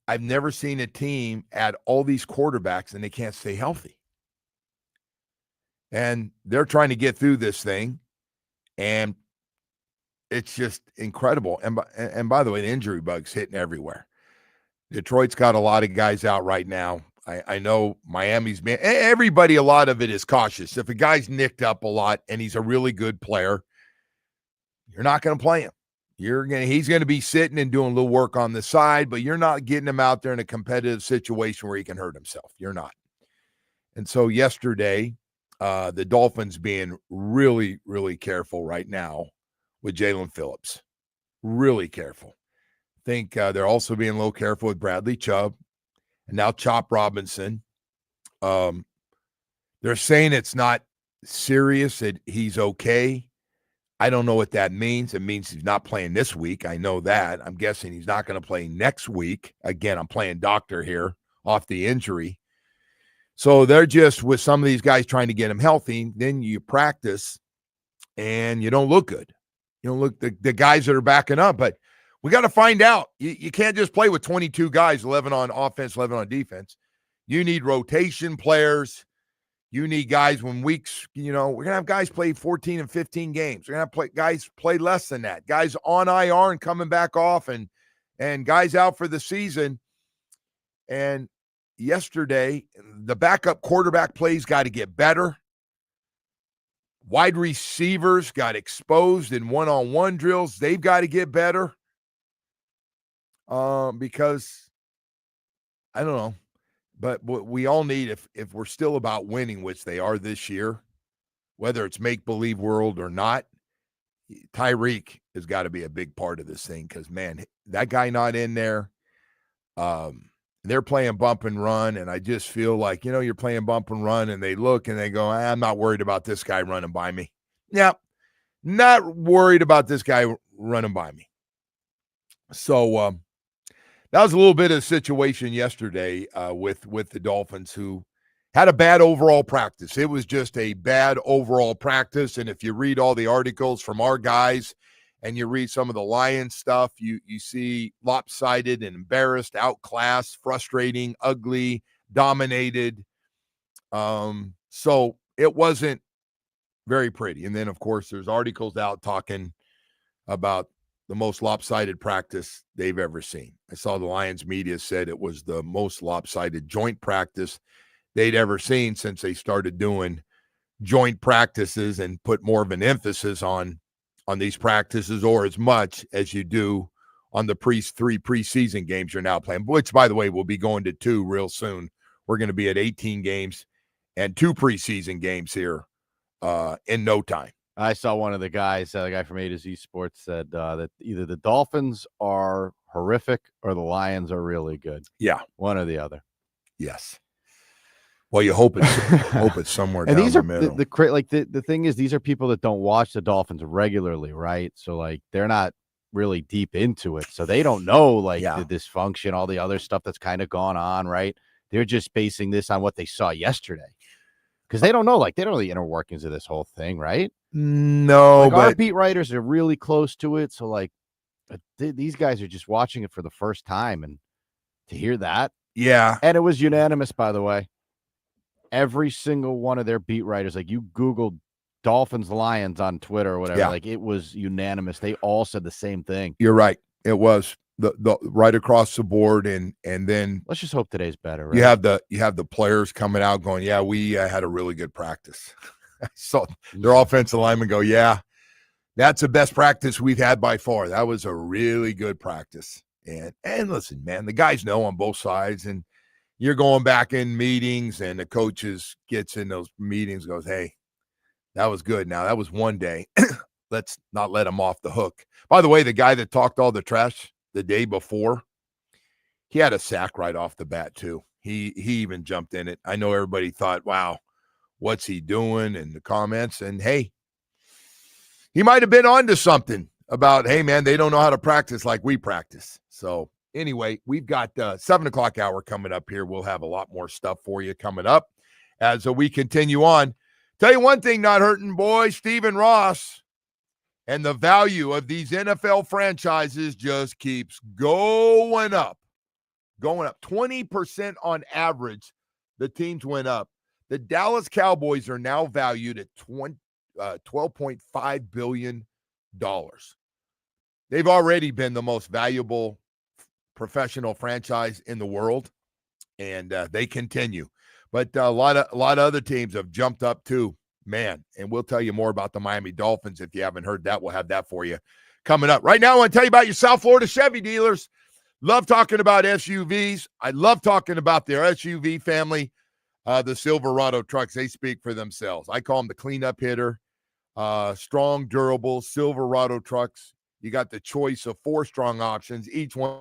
I've never seen a team add all these quarterbacks and they can't stay healthy. And they're trying to get through this thing, and it's just incredible. And by the way, the injury bug's hitting everywhere. Detroit's got a lot of guys out right now. I know Miami's been, everybody, a lot of it is cautious. If a guy's nicked up a lot and he's a really good player, you're not going to play him. He's going to be sitting and doing a little work on the side, but you're not getting him out there in a competitive situation where he can hurt himself. You're not. And so yesterday, the Dolphins being really, really careful right now with Jalen Phillips. Really careful. think they're also being a little careful with Bradley Chubb and now Chop Robinson. They're saying it's not serious, that he's okay. I don't know what that means. It means he's not playing this week. I know that. I'm guessing he's not going to play next week. Again, I'm playing doctor here off the injury. So they're just, with some of these guys, trying to get him healthy. Then you practice and you don't look good. You don't look the guys that are backing up. But we got to find out. You can't just play with 22 guys, 11 on offense, 11 on defense. You need rotation players. You need guys when weeks, we're going to have guys play 14 and 15 games. We're going to have guys play less than that. Guys on IR and coming back off, and guys out for the season. And yesterday, the backup quarterback plays got to get better. Wide receivers got exposed in one-on-one drills. They've got to get better. Because, I don't know. But what we all need, if we're still about winning, which they are this year, whether it's make-believe world or not, Tyreek has got to be a big part of this thing, because, man, that guy not in there, they're playing bump and run, and I just feel like, you're playing bump and run, and they look and they go, I'm not worried about this guy running by me. Yeah, not worried about this guy running by me. So, that was a little bit of a situation yesterday with the Dolphins, who had a bad overall practice. It was just a bad overall practice. And if you read all the articles from our guys and you read some of the Lions stuff, you see lopsided and embarrassed, outclassed, frustrating, ugly, dominated. So it wasn't very pretty. And then, of course, there's articles out talking about the most lopsided practice they've ever seen. I saw the Lions media said it was the most lopsided joint practice they'd ever seen since they started doing joint practices and put more of an emphasis on these practices, or as much as you do on the 3 preseason games you're now playing, which, by the way, we'll be going to 2 real soon. We're going to be at 18 games and 2 preseason games here in no time. I saw one of the guys, the guy from A to Z Sports, said that either the Dolphins are horrific or the Lions are really good. Yeah. One or the other. Yes. Well, you hope it's somewhere and down these the are middle. The thing is, these are people that don't watch the Dolphins regularly, right? So, like, they're not really deep into it. So they don't know, the dysfunction, all the other stuff that's kind of gone on, right? They're just basing this on what they saw yesterday. Because they don't know, they don't know the inner workings of this whole thing, right? No, but our beat writers are really close to it. So, these guys are just watching it for the first time, and to hear that. Yeah. And it was unanimous, by the way. Every single one of their beat writers, you Googled Dolphins Lions on Twitter or whatever, it was unanimous. They all said the same thing. You're right. It was the right across the board, and then let's just hope today's better. Right? You have the players coming out going, yeah, we had a really good practice. So their offensive linemen go, yeah, that's the best practice we've had by far. That was a really good practice. And listen, man, the guys know on both sides, and you're going back in meetings, and the coaches gets in those meetings, goes, hey, that was good. Now, that was one day. Let's not let him off the hook. By the way, the guy that talked all the trash the day before, he had a sack right off the bat too. He even jumped in it. I know everybody thought, wow, what's he doing? And the comments, and hey, he might have been onto something about, hey, man, they don't know how to practice like we practice. So anyway, we've got 7 o'clock hour coming up here. We'll have a lot more stuff for you coming up as we continue on. Tell you one thing not hurting, boy, Stephen Ross, and the value of these NFL franchises just keeps going up. 20% on average, the teams went up. The Dallas Cowboys are now valued at $12.5 billion. They've already been the most valuable professional franchise in the world, and they continue. But a lot of other teams have jumped up too, man. And we'll tell you more about the Miami Dolphins. If you haven't heard that, we'll have that for you coming up. Right now, I want to tell you about your South Florida Chevy dealers. Love talking about SUVs. I love talking about their SUV family, the Silverado trucks. They speak for themselves. I call them the cleanup hitter. Strong, durable Silverado trucks. You got the choice of 4 strong options, each one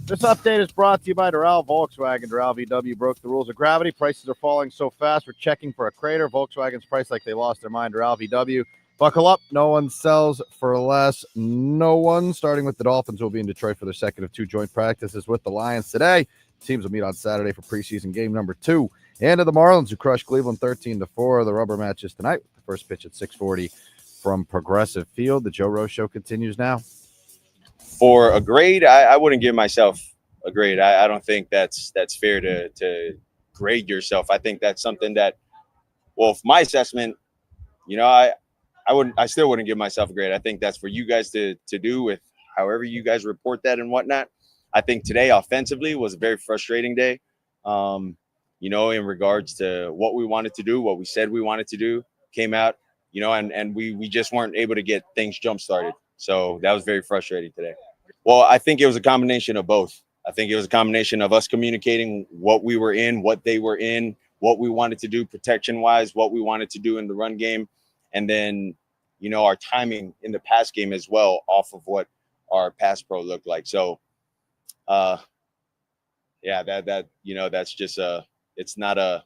This update is brought to you by Doral Volkswagen. Doral VW broke the rules of gravity. Prices are falling so fast, we're checking for a crater. Volkswagen's priced like they lost their mind. Doral VW. Buckle up. No one sells for less. No one. Starting with the Dolphins, will be in Detroit for their second of 2 joint practices with the Lions today. Teams will meet on Saturday for preseason game number 2. And to the Marlins, who crushed Cleveland 13-4. The rubber matches tonight. The first pitch at 6:40 from Progressive Field. The Joe Rose Show continues now. For a grade, I wouldn't give myself a grade. I don't think that's fair to grade yourself. I think that's something that, well, for my assessment, I still wouldn't give myself a grade. I think that's for you guys to do with however you guys report that and whatnot. I think today offensively was a very frustrating day. In regards to what we wanted to do, what we said we wanted to do, came out, and we just weren't able to get things jump started. So that was very frustrating today. Well, I think it was a combination of both. I think it was a combination of us communicating what we were in, what they were in, what we wanted to do protection-wise, what we wanted to do in the run game, and then, our timing in the pass game as well off of what our pass pro looked like. So, that's just it's not a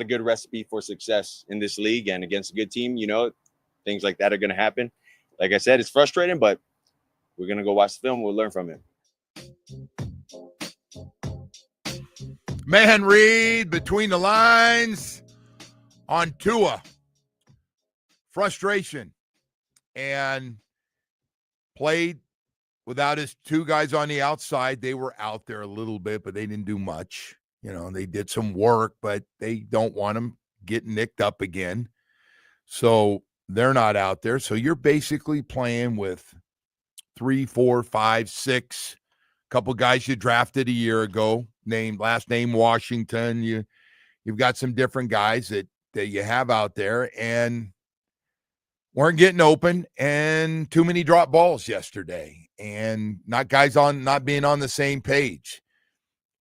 good recipe for success in this league and against a good team. Things like that are going to happen. Like I said, it's frustrating, but we're going to go watch the film. We'll learn from it. Man, read between the lines on Tua. Frustration. And played without his 2 guys on the outside. They were out there a little bit, but they didn't do much. They did some work, but they don't want them getting nicked up again. So they're not out there. So you're basically playing with 3, 4, 5, 6, couple guys you drafted a year ago, last name Washington. You've got some different guys that you have out there and weren't getting open, and too many drop balls yesterday, and not being on the same page,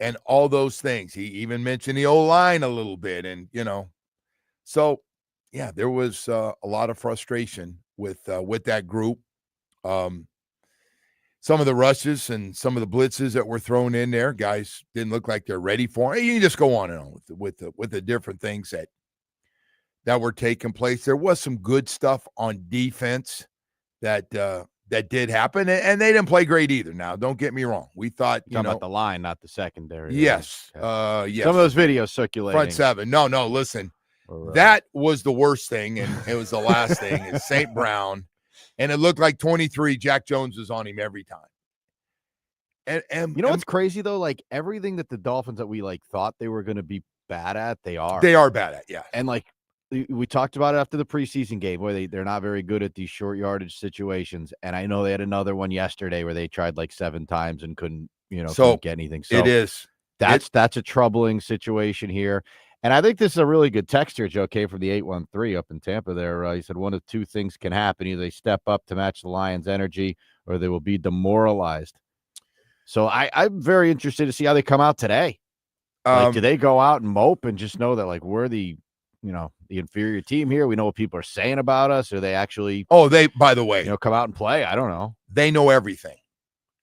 and all those things. He even mentioned the O-line a little bit, and so yeah, there was a lot of frustration with that group. Some of the rushes and some of the blitzes that were thrown in there, guys didn't look like they're ready for it. You can just go on and on with the different things that were taking place. There was some good stuff on defense that did happen, and they didn't play great either. Now, don't get me wrong. We thought, about the line, not the secondary. Yes. Okay. Yes. Some of those videos circulating. Front 7. No, listen. That was the worst thing, and it was the last thing. It's St. Brown, and it looked like 23. Jack Jones was on him every time. And what's crazy though? Like everything that the Dolphins that we thought they were going to be bad at, they are. They are bad at, yeah. And we talked about it after the preseason game where they're not very good at these short yardage situations. And I know they had another one yesterday where they tried 7 times and couldn't get anything. So it is. That's a troubling situation here. And I think this is a really good text here, Joe K, from the 813 up in Tampa there. He said one of 2 things can happen. Either they step up to match the Lions' energy or they will be demoralized. So I'm very interested to see how they come out today. Do they go out and mope and just know that we're the inferior team here? We know what people are saying about us, or they actually by the way, come out and play? I don't know. They know everything.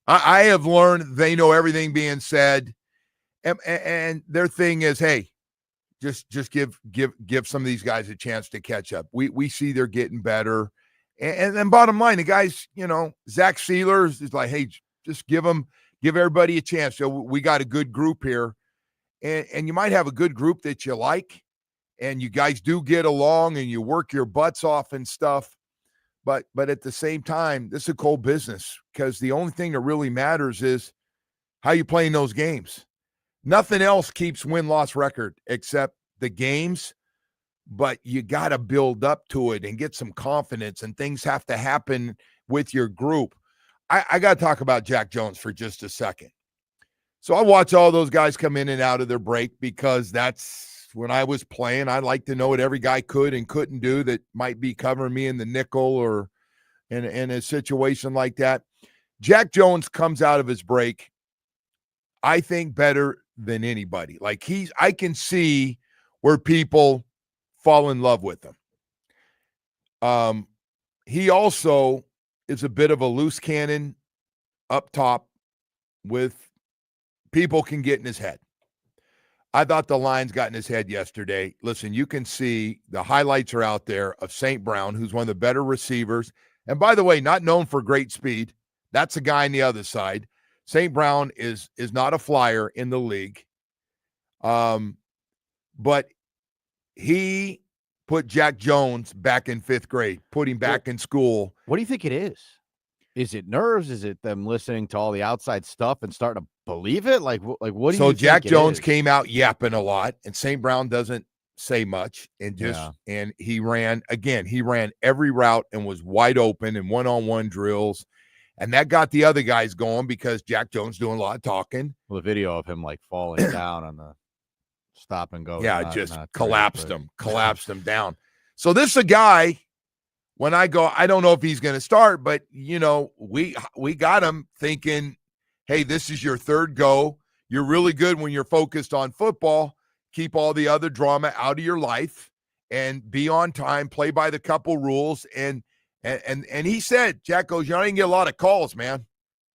I have learned they know everything being said. And their thing is, hey, just give some of these guys a chance to catch up. We see they're getting better. And then bottom line, the guys, Zach Sealer is like, hey, just give everybody a chance. So we got a good group here. And you might have a good group that you like, and you guys do get along and you work your butts off and stuff. But at the same time, this is a cold business, because the only thing that really matters is how you playing those games. Nothing else keeps win-loss record except the games, but you got to build up to it and get some confidence, and things have to happen with your group. I got to talk about Jack Jones for just a second. So I watch all those guys come in and out of their break, because that's when I was playing. I like to know what every guy could and couldn't do that might be covering me in the nickel or in a situation like that. Jack Jones comes out of his break, I think, better than anybody. I can see where people fall in love with him. He also is a bit of a loose cannon up top with people can get in his head. I thought the Lions got in his head yesterday. Listen, you can see the highlights are out there of St. Brown, who's one of the better receivers. And by the way, not known for great speed. That's a guy on the other side. St. Brown is not a flyer in the league. But he put Jack Jones back in 5th grade, put him back in school. What do you think it is? Is it nerves? Is it them listening to all the outside stuff and starting to believe it? Like what do you think? So Jack Jones came out yapping a lot, and St. Brown doesn't say much, and and he ran every route and was wide open in one-on-one drills. And that got the other guys going because Jack Jones doing a lot of talking. Well, the video of him like falling down on the stop and go. Yeah, collapsed him down. So this is a guy, when I go, I don't know if he's going to start, but, we got him thinking, hey, this is your 3rd go. You're really good when you're focused on football. Keep all the other drama out of your life and be on time, play by the couple rules. And he said, Jack goes, I didn't get a lot of calls, man.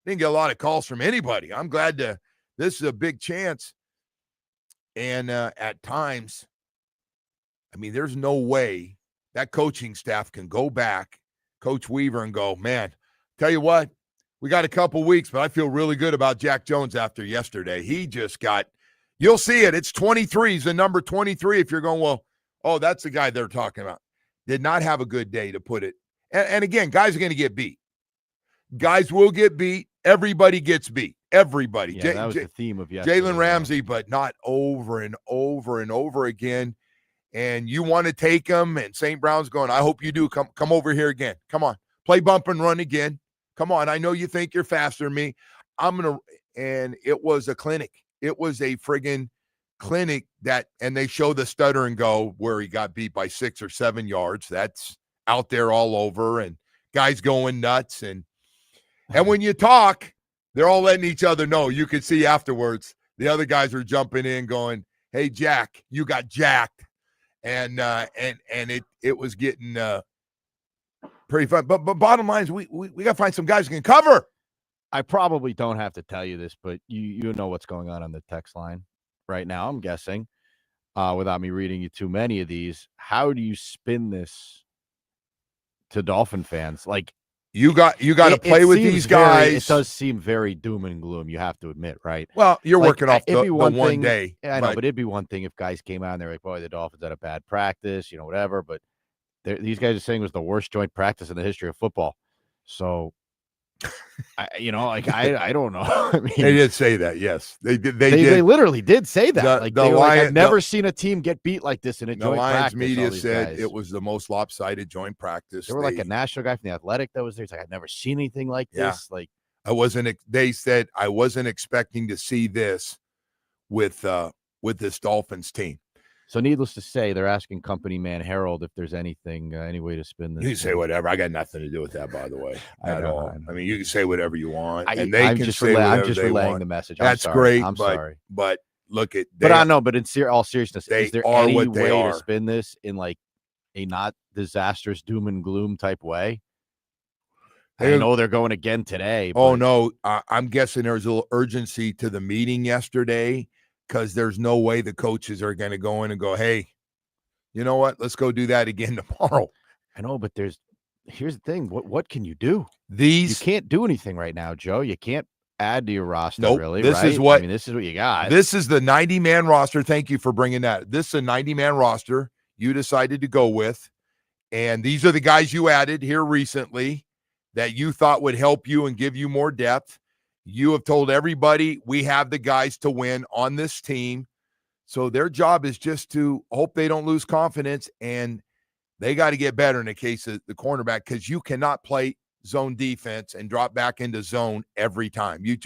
Didn't get a lot of calls from anybody. I'm glad this is a big chance. And at times, I mean, there's no way that coaching staff can go back, Coach Weaver, and go, man, tell you what, we got a couple weeks, but I feel really good about Jack Jones after yesterday. He just got, you'll see it. It's 23. He's the number 23. If you're going, well, oh, that's the guy they're talking about. Did not have a good day, to put it. And again, guys are going to get beat. Guys will get beat. Everybody gets beat. Everybody. Yeah, that was the theme of yesterday. Jalen Ramsey, but not over and over and over again. And you want to take him, and St. Brown's going, I hope you do. Come over here again. Come on. Play bump and run again. Come on. I know you think you're faster than me. And it was a clinic. It was a friggin' clinic and they show the stutter and go where he got beat by 6 or 7 yards. That's out there all over, and guys going nuts. And when you talk, they're all letting each other know. You can see afterwards, the other guys are jumping in going, hey, Jack, you got jacked. And it was getting pretty fun. But bottom line is we got to find some guys who can cover. I probably don't have to tell you this, but you know what's going on the text line right now, I'm guessing, without me reading you too many of these. How do you spin this to Dolphin fans? Like, you got to play with these guys. It does seem very doom and gloom, you have to admit, right? Well, you're working off the one day. Yeah, I know, but it'd be one thing if guys came out and they're like, boy, the Dolphins had a bad practice, whatever. But these guys are saying it was the worst joint practice in the history of football. So, I don't know. I mean, they did say that, yes. They did. They literally did say that. I've never seen a team get beat like this in a joint practice. The Lions media said it was the most lopsided joint practice. There were like a national guy from the Athletic that was there. It's like, I've never seen anything like this. Like, they said I wasn't expecting to see this with this Dolphins team. So needless to say, they're asking company man Harold if there's anything, any way to spin this. You can say whatever. I got nothing to do with that, by the way, at all. I mean, you can say whatever you want, and I'm just relaying the message. That's great. I'm sorry, but look at. But I know. But in all seriousness, is there any way to spin this in like a not disastrous doom and gloom type way? I know they're going again today. Oh no, I'm guessing there's a little urgency to the meeting yesterday. Because there's no way the coaches are going to go in and go, hey, you know what? Let's go do that again tomorrow. I know, but here's the thing. What can you do? You can't do anything right now, Joe. You can't add to your roster, really. This is what you got. This is the 90-man roster. Thank you for bringing that. This is a 90-man roster you decided to go with. And these are the guys you added here recently that you thought would help you and give you more depth. You have told everybody we have the guys to win on this team. So their job is just to hope they don't lose confidence, and they got to get better in the case of the cornerback, because you cannot play zone defense and drop back into zone every time. You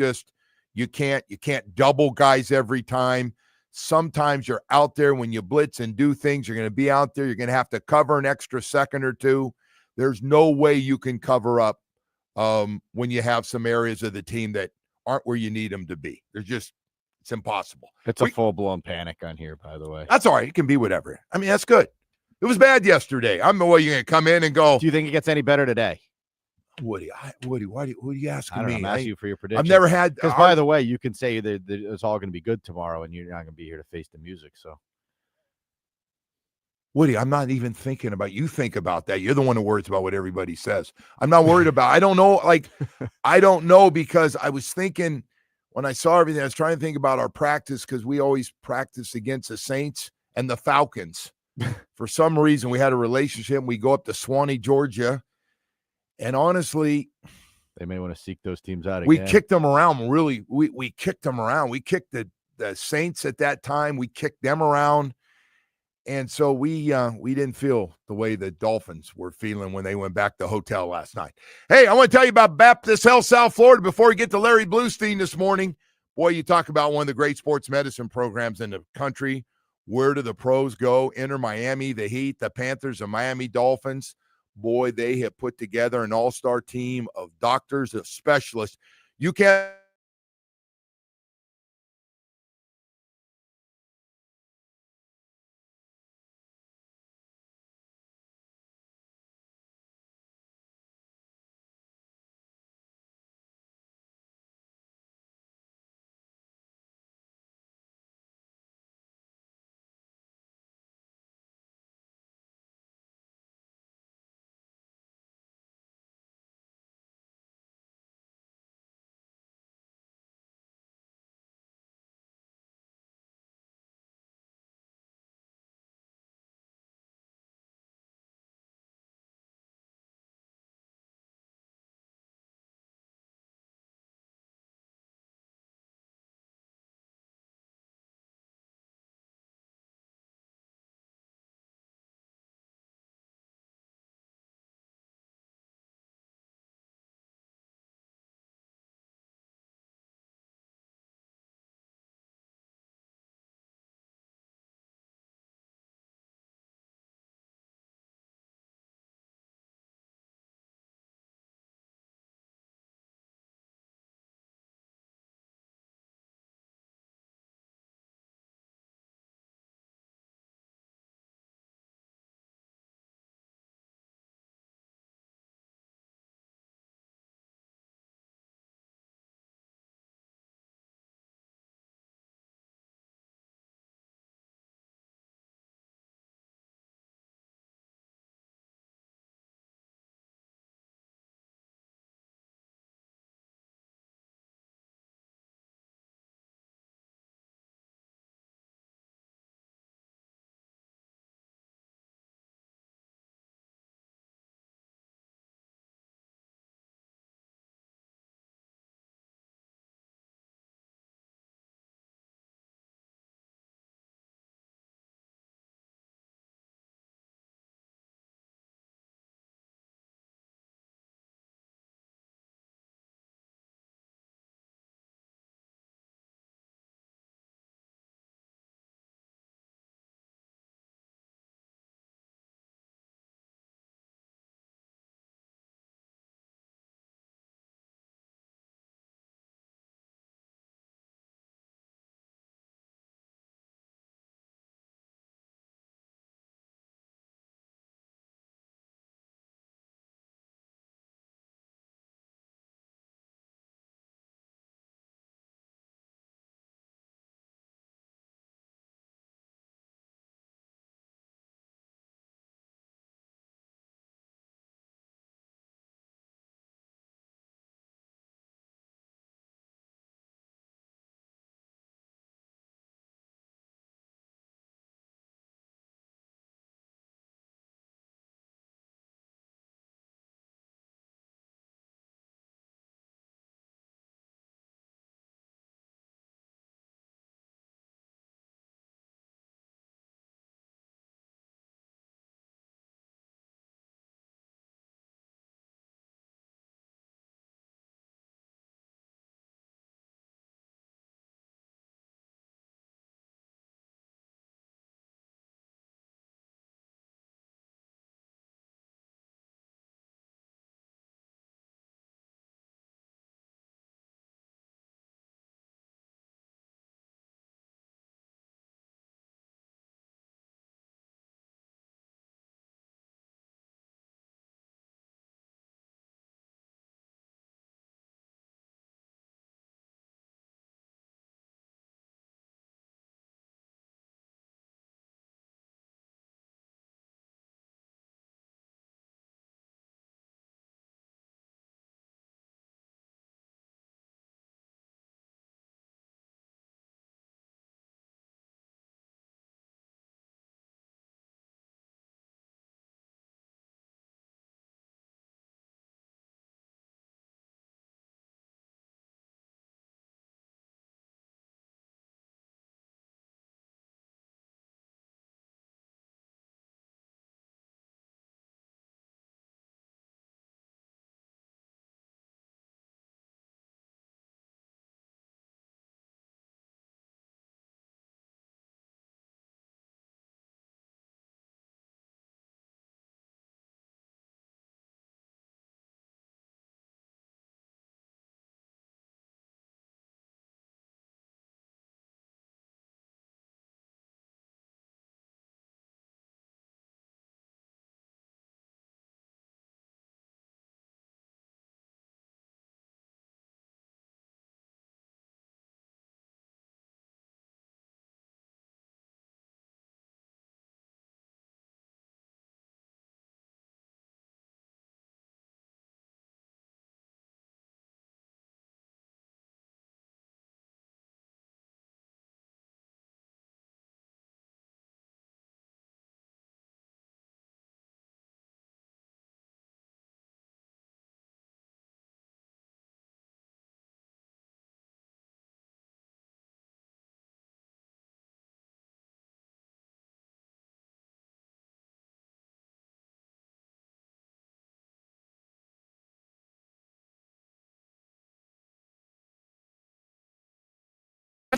can't double guys every time. Sometimes you're out there when you blitz and do things, you're going to be out there. You're going to have to cover an extra second or two. There's no way you can cover up when you have some areas of the team that aren't where you need them to be. It's impossible. It's a full-blown panic on here, by the way. That's all right. It can be whatever. I mean, that's good. It was bad yesterday. I'm the way you're going to come in and go. Do you think it gets any better today? Woody, why do you asking I don't know. me? I'm asking you for your prediction. I've never had. Because, by the way, you can say that it's all going to be good tomorrow, and you're not going to be here to face the music. So, Woody, I'm not even thinking about you. Think about that. You're the one who worries about what everybody says. I'm not worried about. I don't know. Like, I don't know because I was thinking when I saw everything. I was trying to think about our practice because we always practice against the Saints and the Falcons. For some reason, we had a relationship. We go up to Swanee, Georgia, and honestly, they may want to seek those teams out we again. kicked them around. Really, we kicked them around. We kicked the Saints at that time. We kicked them around. And so we didn't feel the way the Dolphins were feeling when they went back to the hotel last night. Hey, I want to tell you about Baptist Health South Florida before we get to Larry Bluestein this morning. Boy, you talk about one of the great sports medicine programs in the country. Where do the pros go? Enter Miami, the Heat, the Panthers, the Miami Dolphins. Boy, they have put together an all-star team of doctors, of specialists. You can't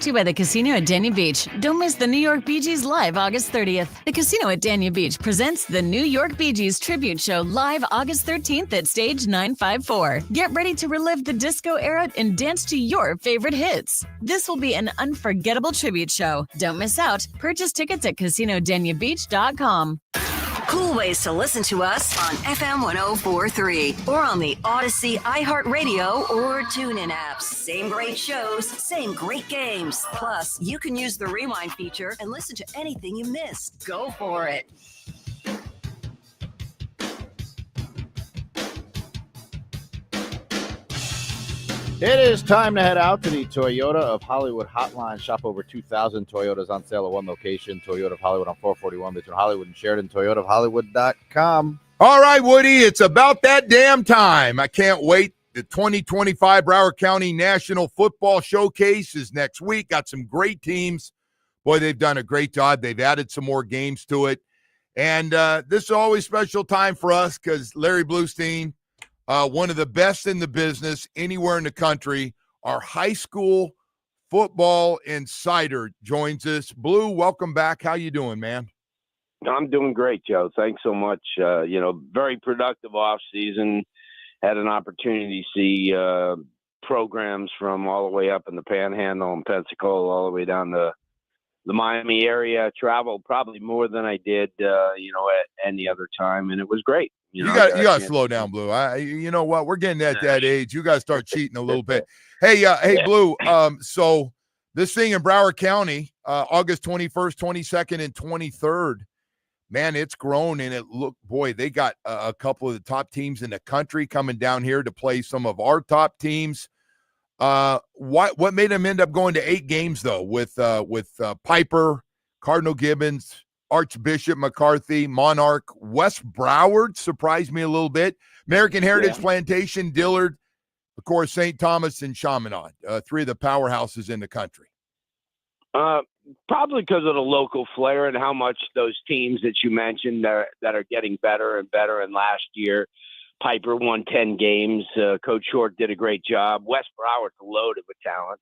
Brought to you by the Casino at Dania Beach. Don't miss the New York Bee Gees live August 30th. The Casino at Dania Beach presents the New York Bee Gees tribute show live August 13th at Stage 954. Get ready to relive the disco era and dance to your favorite hits. This will be an unforgettable tribute show. Don't miss out. Purchase tickets at CasinoDaniaBeach.com. Cool ways to listen to us on FM 1043 or on the Odyssey, iHeartRadio, or TuneIn apps. Same great shows, same great games. Plus, you can use the rewind feature and listen to anything you missed. Go for it. It is time to head out to the Toyota of Hollywood hotline. Shop over 2,000 Toyotas on sale at one location. Toyota of Hollywood on 441 between Hollywood and Sheridan. ToyotaofHollywood.com. All right, Woody, it's about that damn time. I can't wait. The 2025 Broward County National Football Showcase is next week. Got some great teams. Boy, they've done a great job. They've added some more games to it. And this is always a special time for us because Larry Bluestein, one of the best in the business anywhere in the country, our high school football insider, joins us. Blue, welcome back. How you doing, man? I'm doing great, Joe. Thanks so much. Very productive off season. Had an opportunity to see programs from all the way up in the Panhandle and Pensacola, all the way down to the Miami area. Traveled probably more than I did, at any other time, and it was great. You got to slow down, Blue. You know what? We're getting at that age. You got to start cheating a little bit. Hey, Blue. So this thing in Broward County, August 21st, 22nd, and 23rd. Man, it's grown, and they got a couple of the top teams in the country coming down here to play some of our top teams. What made them end up going to 8 games though? With Piper, Cardinal Gibbons, Archbishop McCarthy, Monarch, West Broward surprised me a little bit. American Heritage Plantation, Dillard, of course, St. Thomas, and Chaminade, 3 of the powerhouses in the country. Probably because of the local flair and how much those teams that you mentioned that are getting better and better. And last year, Piper won 10 games. Coach Short did a great job. West Broward's loaded with talent.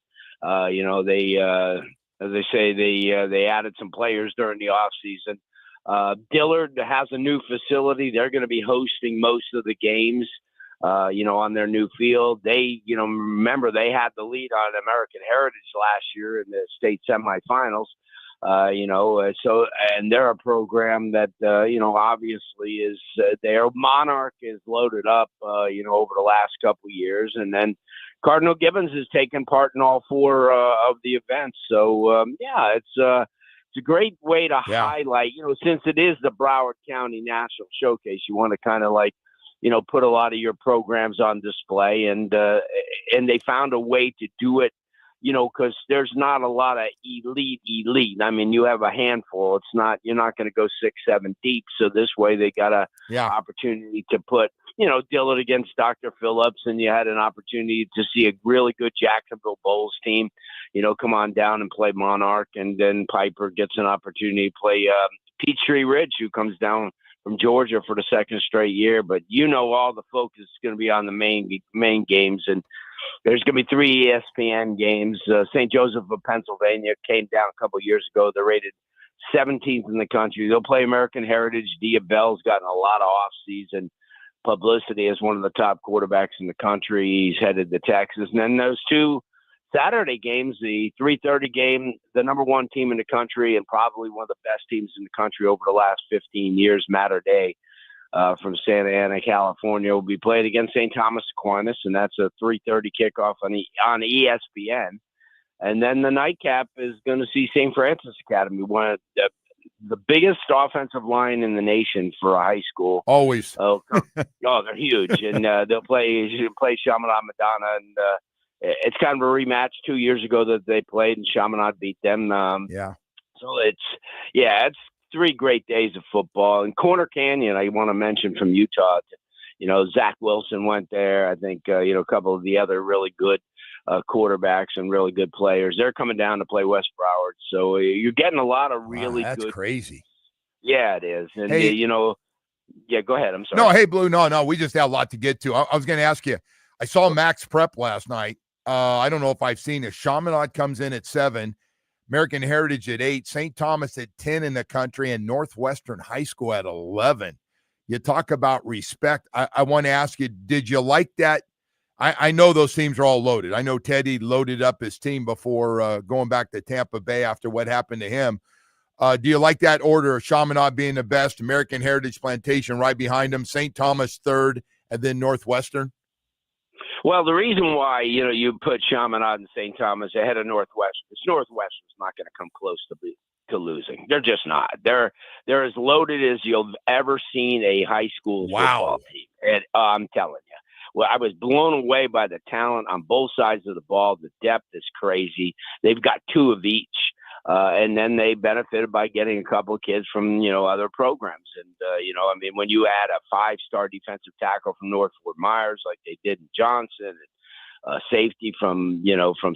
As they say, they added some players during the offseason. Dillard has a new facility. They're going to be hosting most of the games, on their new field. They, remember they had the lead on American Heritage last year in the state semifinals. And they're a program that, obviously is their Monarch is loaded up, over the last couple of years. And then Cardinal Gibbons has taken part in all 4 of the events. So, it's a great way to highlight, since it is the Broward County National Showcase, you want to kind of put a lot of your programs on display, and they found a way to do it, because there's not a lot of elite. I mean, you have a handful. You're not going to go 6-7 deep. So this way they got a opportunity to put, Dillard against Dr. Phillips, and you had an opportunity to see a really good Jacksonville Bulls team, come on down and play Monarch, and then Piper gets an opportunity to play Peachtree Ridge, who comes down from Georgia for the 2nd straight year. But all the focus is going to be on the main games, and there's going to be 3 ESPN games. St. Joseph of Pennsylvania came down a couple of years ago. They're rated 17th in the country. They'll play American Heritage. Dia Bell's gotten a lot of off-season publicity as one of the top quarterbacks in the country. He's headed to Texas. And then those 2 Saturday games, the 3:30 game, the number 1 team in the country and probably one of the best teams in the country over the last 15 years, Mater Dei, from Santa Ana, California, will be played against St. Thomas Aquinas, and that's a 3:30 kickoff on ESPN. And then the nightcap is going to see St. Francis Academy, one of the biggest offensive line in the nation for a high school. Always. They're huge, and they'll play Chaminade Madonna, and it's kind of a rematch 2 years ago that they played, and Chaminade beat them. So it's 3 great days of football. And Corner Canyon, I want to mention from Utah, Zach Wilson went there. I think, a couple of the other really good quarterbacks and really good players. They're coming down to play West Broward. So you're getting a lot of really that's good. Crazy. Yeah, it is. And, hey, go ahead. I'm sorry. No, hey, Blue. No, we just have a lot to get to. I was going to ask you, I saw Max Prep last night. I don't know if I've seen it. Chaminade comes in at 7, American Heritage at 8, St. Thomas at 10 in the country, and Northwestern High School at 11. You talk about respect. I want to ask you, did you like that? I know those teams are all loaded. I know Teddy loaded up his team before going back to Tampa Bay after what happened to him. Do you like that order of Chaminade being the best, American Heritage Plantation right behind them, St. Thomas third, and then Northwestern? Well, the reason why, you put Chaminade and St. Thomas ahead of Northwestern is Northwestern's not going to come close to losing. They're just not. They're as loaded as you've ever seen a high school football team. And I'm telling you. Well, I was blown away by the talent on both sides of the ball. The depth is crazy. They've got 2 of each. And then they benefited by getting a couple of kids from, other programs. And, when you add a 5-star defensive tackle from North Fort Myers, like they did in Johnson, and safety from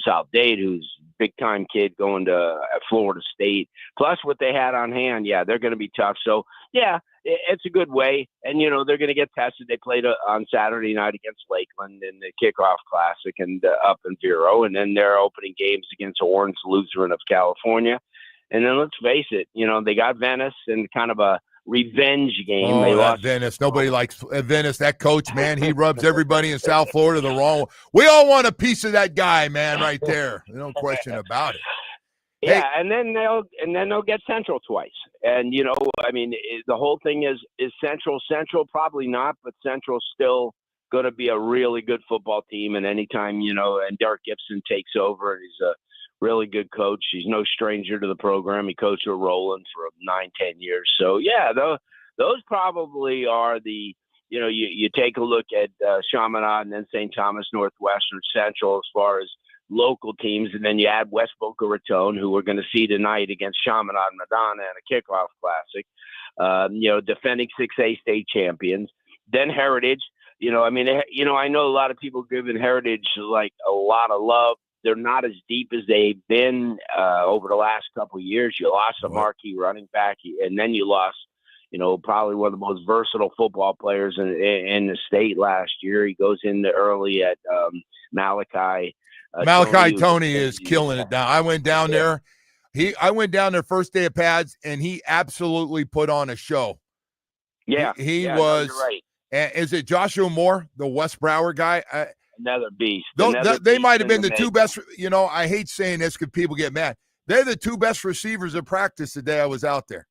South Dade, who's a big-time kid going to Florida State, plus what they had on hand, they're going to be tough. So, it's a good way. And, they're going to get tested. They played on Saturday night against Lakeland in the kickoff classic and up in Vero. And then they're opening games against Orange Lutheran of California. And then let's face it, they got Venice in kind of a revenge game. Oh, they lost. Venice. Nobody likes Venice. That coach, man, he rubs everybody in South Florida the wrong way. We all want a piece of that guy, man, right there. No question about it. Yeah, hey. and then they'll get Central twice. And, the whole thing is Central? Probably not, but Central's still going to be a really good football team. And anytime, and Derek Gibson takes over, and he's a really good coach. He's no stranger to the program. He coached at Roland for 9-10 years. So, those probably are the, you take a look at Chaminade and then St. Thomas, Northwestern, Central as far as local teams, and then you add West Boca Raton, who we're going to see tonight against Chaminade Madonna in a kickoff classic, defending 6A state champions. Then Heritage, I know a lot of people giving Heritage like a lot of love. They're not as deep as they've been over the last couple of years. You lost a marquee running back, and then you lost, probably one of the most versatile football players in the state last year. He goes in early at Malachi. Tony is killing it now. I went down there. I went down there first day of pads, and he absolutely put on a show. Yeah, he was. No, you're right. Is it Joshua Moore, the West Broward guy? Another beast. They might have been the 2 best. I hate saying this because people get mad. They're the 2 best receivers in practice the day I was out there.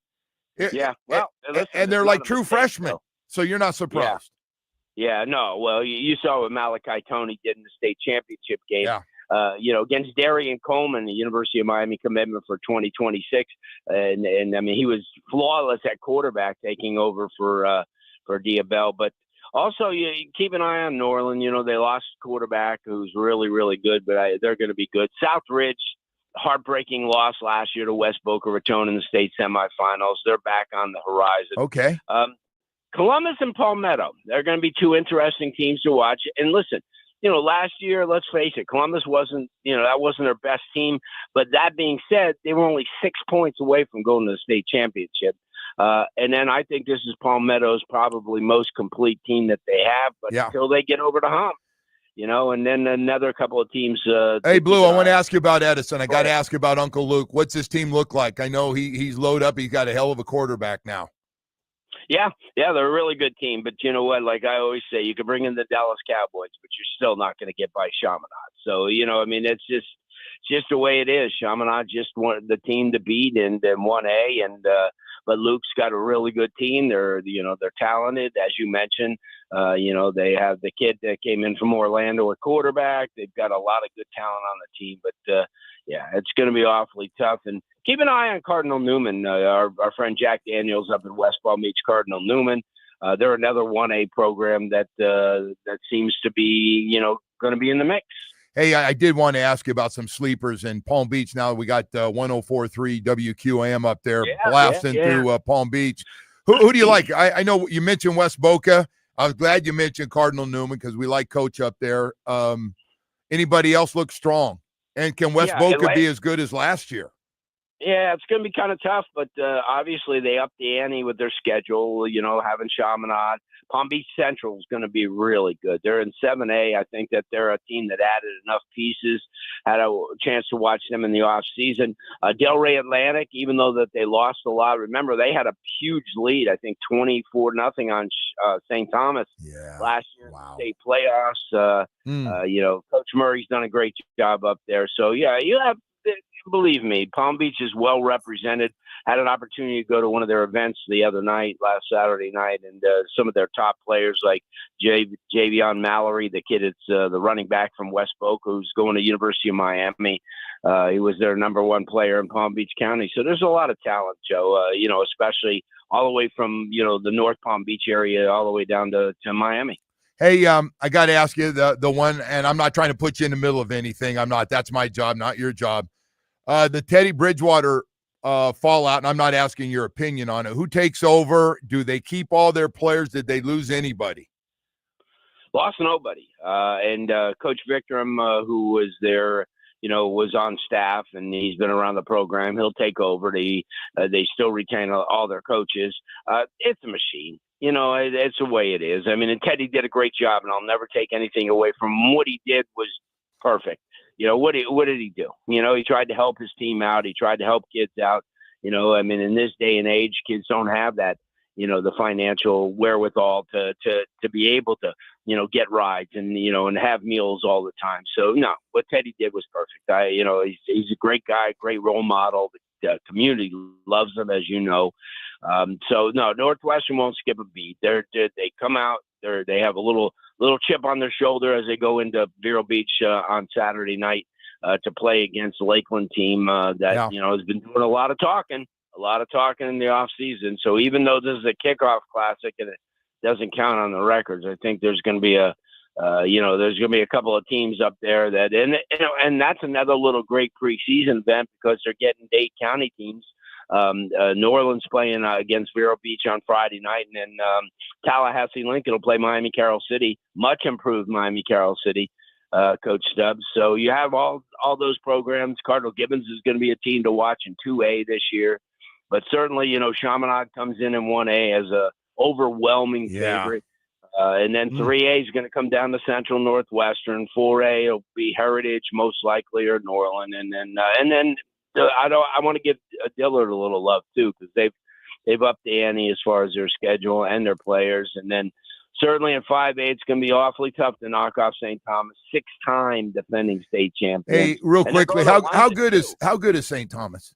And they're like true freshmen, so you're not surprised. Yeah, no. Well, you saw what Malachi Tony did in the state championship game. Yeah. Against Darian Coleman, the University of Miami commitment for 2026, and he was flawless at quarterback, taking over for Diabel. But also, you keep an eye on Norland. They lost quarterback who's really, really good, but they're going to be good. Southridge, heartbreaking loss last year to West Boca Raton in the state semifinals. They're back on the horizon. Okay. Columbus and Palmetto, they're going to be 2 interesting teams to watch. And listen, last year, let's face it, Columbus wasn't, that wasn't their best team. But that being said, they were only 6 points away from going to the state championship. And then I think this is Palmetto's probably most complete team that they have. But until they get over the hump, and then another couple of teams. Hey, Blue, I want to ask you about Edison. I got to ask you about Uncle Luke. What's his team look like? I know he's loaded up. He's got a hell of a quarterback now. Yeah, they're a really good team. But you know what? Like I always say, you can bring in the Dallas Cowboys, but you're still not going to get by Chaminade. So, it's just the way it is. Chaminade just wanted the team to beat in 1A, and but Luke's got a really good team. They're talented, as you mentioned. They have the kid that came in from Orlando at quarterback. They've got a lot of good talent on the team, but it's going to be awfully tough. And keep an eye on Cardinal Newman. Our friend Jack Daniels up in West Palm Beach, Cardinal Newman. They're another 1A program that seems to be, going to be in the mix. Hey, I did want to ask you about some sleepers in Palm Beach. Now we got 104.3 WQAM up there blasting through Palm Beach. Who do you like? I know you mentioned West Boca. I was glad you mentioned Cardinal Newman because we like Coach up there. Anybody else look strong? And can West Boca be as good as last year? Yeah, it's going to be kind of tough, but obviously they upped the ante with their schedule, having Chaminade. Palm Beach Central is going to be really good. They're in 7A. I think that they're a team that added enough pieces, had a chance to watch them in the offseason. Delray Atlantic, even though that they lost a lot, remember they had a huge lead, I think 24-0 on St. Thomas last year in the state playoffs. Coach Murray's done a great job up there. So, yeah, believe me, Palm Beach is well represented. Had an opportunity to go to one of their events last Saturday night, and some of their top players like Javion Mallory, the kid that's the running back from West Boca, who's going to University of Miami. He was their number one player in Palm Beach County. So there's a lot of talent, Joe, especially all the way from, the North Palm Beach area all the way down to Miami. Hey, I got to ask you the one, and I'm not trying to put you in the middle of anything. I'm not. That's my job, not your job. The Teddy Bridgewater fallout, and I'm not asking your opinion on it. Who takes over? Do they keep all their players? Did they lose anybody? Lost nobody. And Coach Victorm, who was there, was on staff, and he's been around the program. He'll take over. They still retain all their coaches. It's a machine. It's the way it is. I mean, and Teddy did a great job, and I'll never take anything away from him. What he did was perfect. What did he do? He tried to help his team out. He tried to help kids out. In this day and age, kids don't have that, the financial wherewithal to be able to, get rides and, and have meals all the time. So, no, what Teddy did was perfect. He's a great guy, great role model. The community loves him, as you know. So, no, Northwestern won't skip a beat. They come out. They have a little chip on their shoulder as they go into Vero Beach on Saturday night to play against the Lakeland team that has been doing a lot of talking in the off season. So even though this is a kickoff classic and it doesn't count on the records, I think there's going to be a couple of teams up there that and that's another little great preseason event because they're getting Dade County teams. New Orleans playing against Vero Beach on Friday night, and then Tallahassee Lincoln will play Miami Carroll City, much improved Miami Carroll City, Coach Stubbs. So you have all those programs. Cardinal Gibbons is going to be a team to watch in 2A this year, but certainly Chaminade comes in 1A as a overwhelming favorite. And then 3A is going to come down to Central Northwestern. 4A will be Heritage, most likely, or Norland, and then. I want to give Dillard a little love too because they've upped the ante as far as their schedule and their players, and then certainly in 5A it's going to be awfully tough to knock off St. Thomas, 6-time defending state champion. Hey, real quickly, how good is St. Thomas?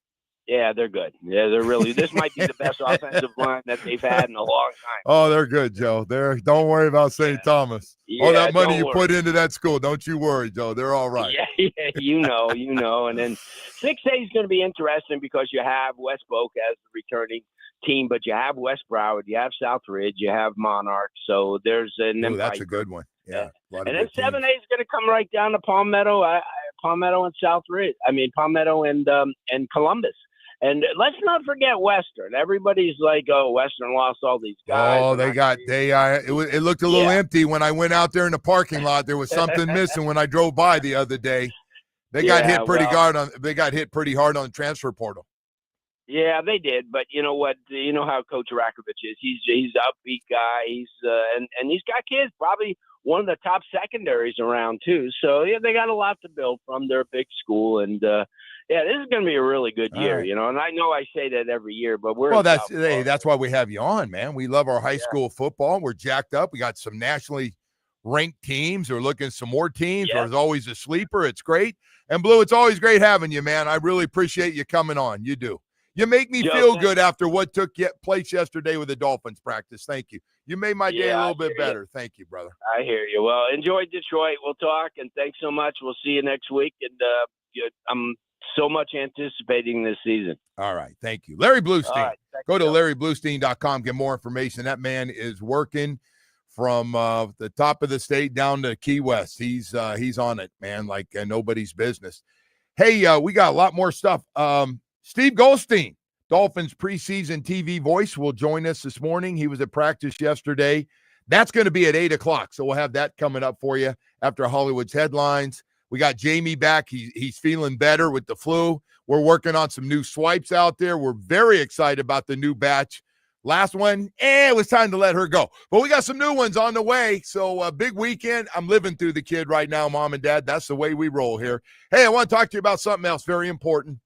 Yeah, they're good. Yeah, they're really. This might be the best offensive line that they've had in a long time. Oh, they're good, Joe. Don't worry about St. Thomas. All that money you put into that school, don't you worry, Joe. They're all right. Yeah, you know. And then 6A is going to be interesting because you have West Boca as the returning team, but you have West Broward, you have South Ridge, you have Monarch. So there's that's a good one. Yeah. And then 7A is going to come right down to Palmetto and South Ridge. Palmetto and Columbus. And let's not forget Western. Everybody's like, "Oh, Western lost all these guys." Oh, it looked a little empty when I went out there in the parking lot. There was something missing when I drove by the other day. They got hit pretty hard on the transfer portal. Yeah, they did. But you know what? You know how Coach Rakovich is. He's an upbeat guy. He's and he's got kids, probably one of the top secondaries around too. So yeah, they got a lot to build from. They're a big school, and yeah, this is going to be a really good year, right. And I know I say that every year, but that's why we have you on, man. We love our high school football. We're jacked up. We got some nationally ranked teams. We're looking at some more teams. There's always a sleeper. It's great. And Blue, it's always great having you, man. I really appreciate you coming on. You do. You make me feel good after what took place yesterday with the Dolphins practice. Thank you. You made my day a little bit better. Thank you, brother. I hear you. Well, enjoy Detroit. We'll talk, and thanks so much. We'll see you next week. And I'm so much anticipating this season. All right. Thank you. Larry Bluestein. Right, go to LarryBluestein.com. Get more information. That man is working from the top of the state down to Key West. He's on it, man, like nobody's business. Hey, we got a lot more stuff. Steve Goldstein, Dolphins preseason TV voice, will join us this morning. He was at practice yesterday. That's going to be at 8 o'clock. So we'll have that coming up for you after Hollywood's headlines. We got Jamie back. He's feeling better with the flu. We're working on some new swipes out there. We're very excited about the new batch. Last one, it was time to let her go. But we got some new ones on the way. So a big weekend. I'm living through the kid right now, Mom and Dad. That's the way we roll here. Hey, I want to talk to you about something else very important.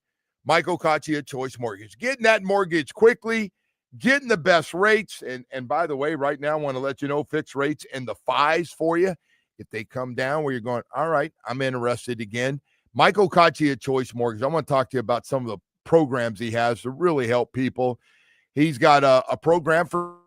Michael Kachi at Choice Mortgage. Getting that mortgage quickly, getting the best rates. And by the way, right now I want to let you know fixed rates in the 5s for you. If they come down where you're going, all right, I'm interested again. Michael Kachi at Choice Mortgage. I want to talk to you about some of the programs he has to really help people. He's got a program for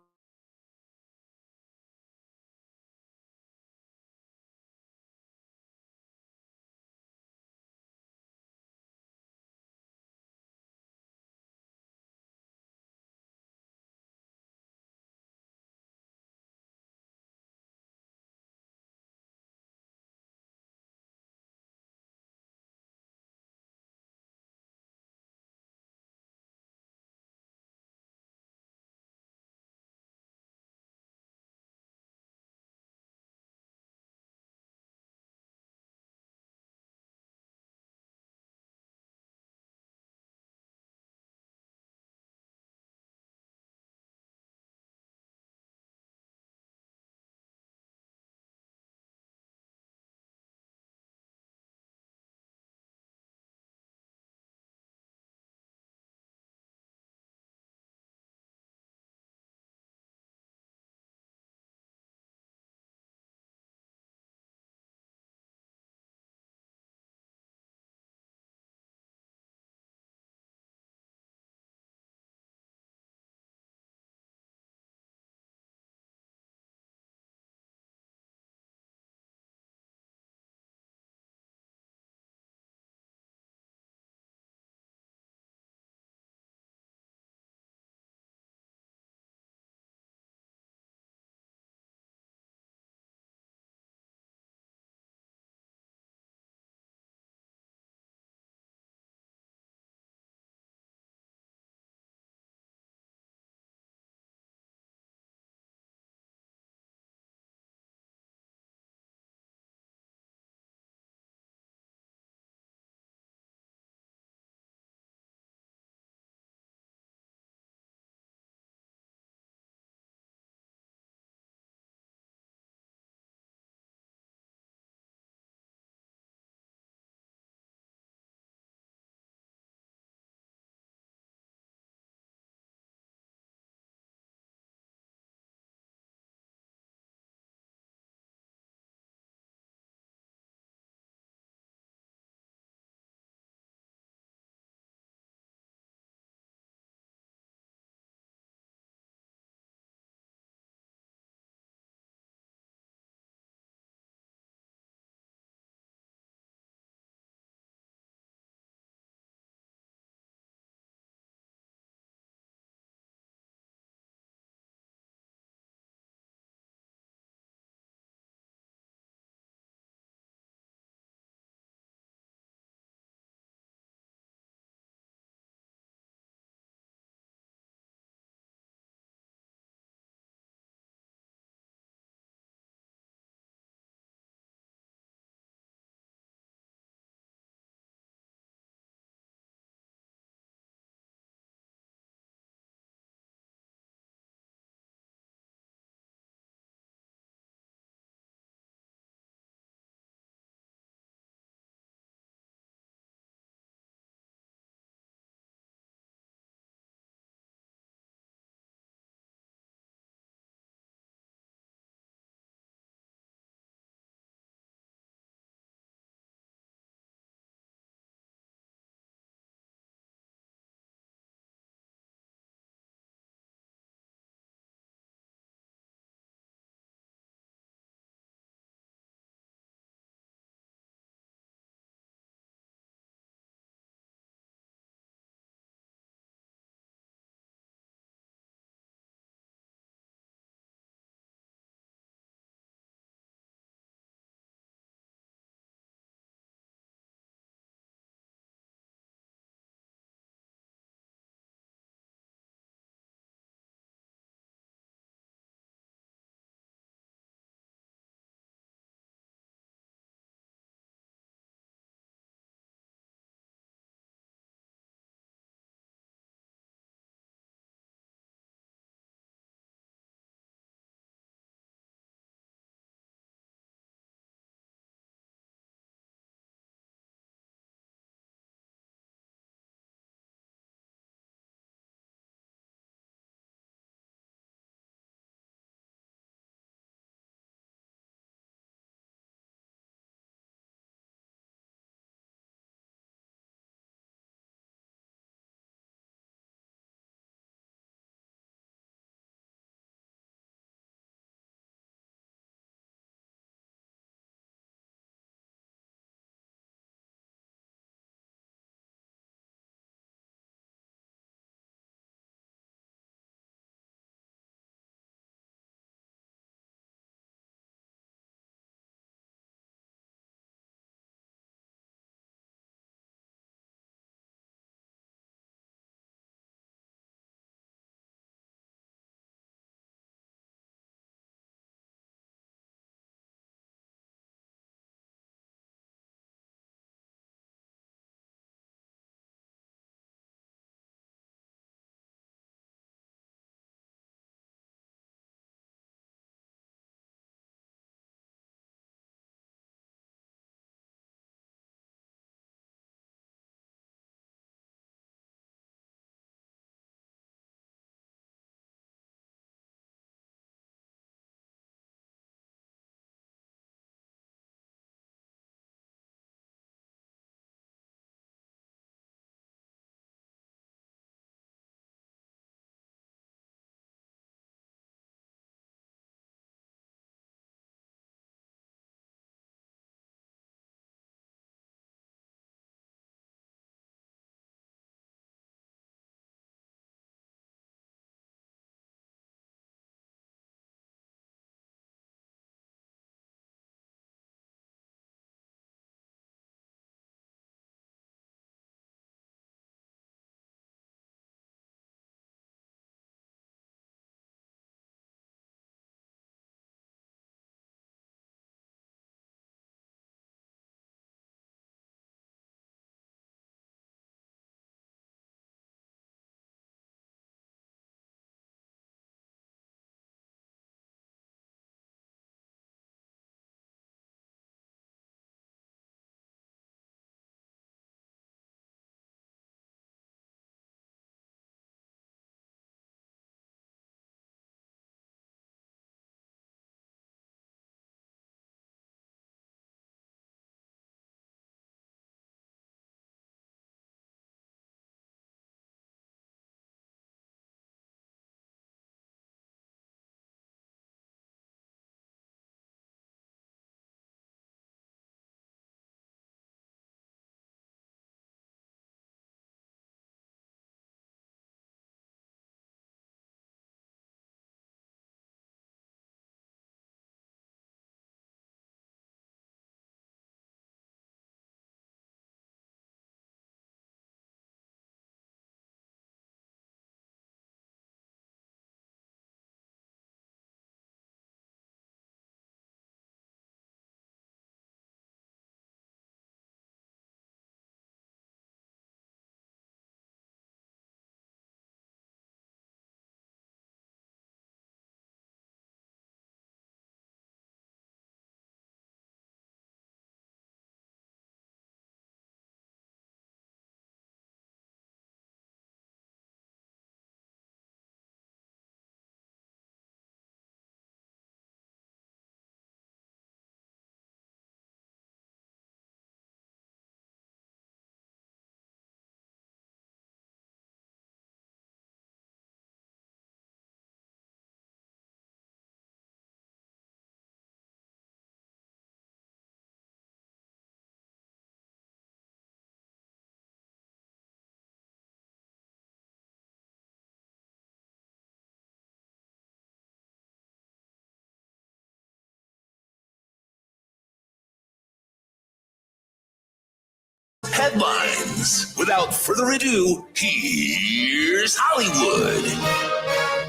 headlines. Without further ado, here's Hollywood.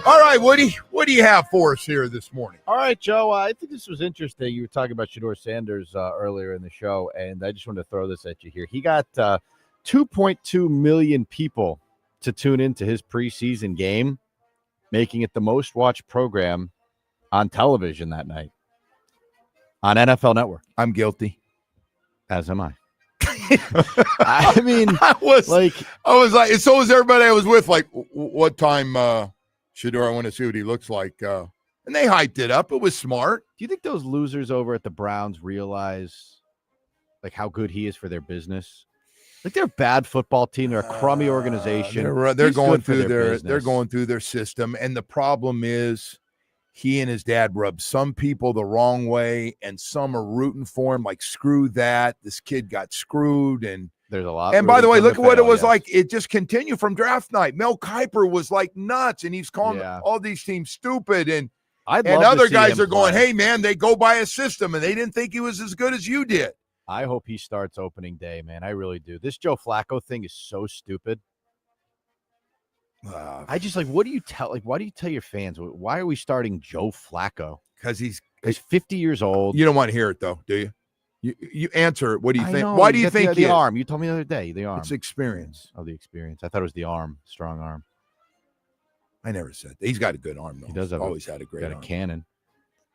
All right, Woody, what do you have for us here this morning? All right, Joe, I think this was interesting. You were talking about Shedeur Sanders earlier in the show, and I just wanted to throw this at you here. He got 2.2 million people to tune into his preseason game, making it the most watched program on television that night on NFL Network. I'm guilty. As am I. I mean, I was like, so was everybody I was with. Like, what time, Shedeur? I want to see what he looks like. And they hyped it up. It was smart. Do you think those losers over at the Browns realize, like, how good he is for their business? Like, they're a bad football team. They're a crummy organization. They're going through their system, and the problem is, he and his dad rubbed some people the wrong way, and some are rooting for him. Like, screw that. This kid got screwed. And there's a lot. And by the way, look at what it was like. It just continued from draft night. Mel Kiper was like nuts, and he's calling all these teams stupid. And other guys are going, hey, man, they go by a system, and they didn't think he was as good as you did. I hope he starts opening day, man. I really do. This Joe Flacco thing is so stupid. I just why do you tell your fans, why are we starting Joe Flacco? Because he's 50 years old. You don't want to hear it, though, do you? You answer it. What do you think? Know, why do you think the arm? You told me the other day, the arm. It's experience. Oh, the experience. I thought it was the arm, strong arm. I never said that. He's got a good arm, though. He does have always had a great arm. Got a cannon.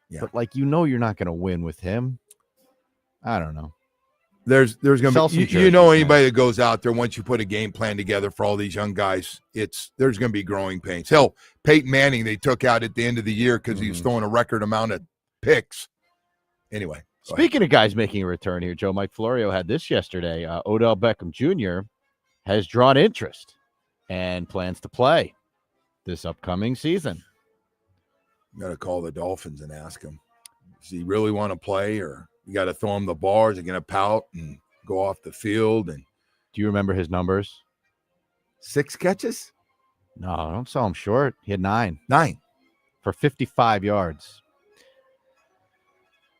Yeah. But, you're not going to win with him. I don't know. There's going to be, anybody that goes out there, once you put a game plan together for all these young guys, there's going to be growing pains. Hell, Peyton Manning, they took out at the end of the year because he was throwing a record amount of picks. Anyway. Speaking of guys making a return here, Joe, Mike Florio had this yesterday. Odell Beckham Jr. has drawn interest and plans to play this upcoming season. You got to call the Dolphins and ask him, does he really want to play, or you got to throw him the bars and going to pout and go off the field? And do you remember his numbers? 6 catches? No, don't sell him short. He had 9 for 55 yards.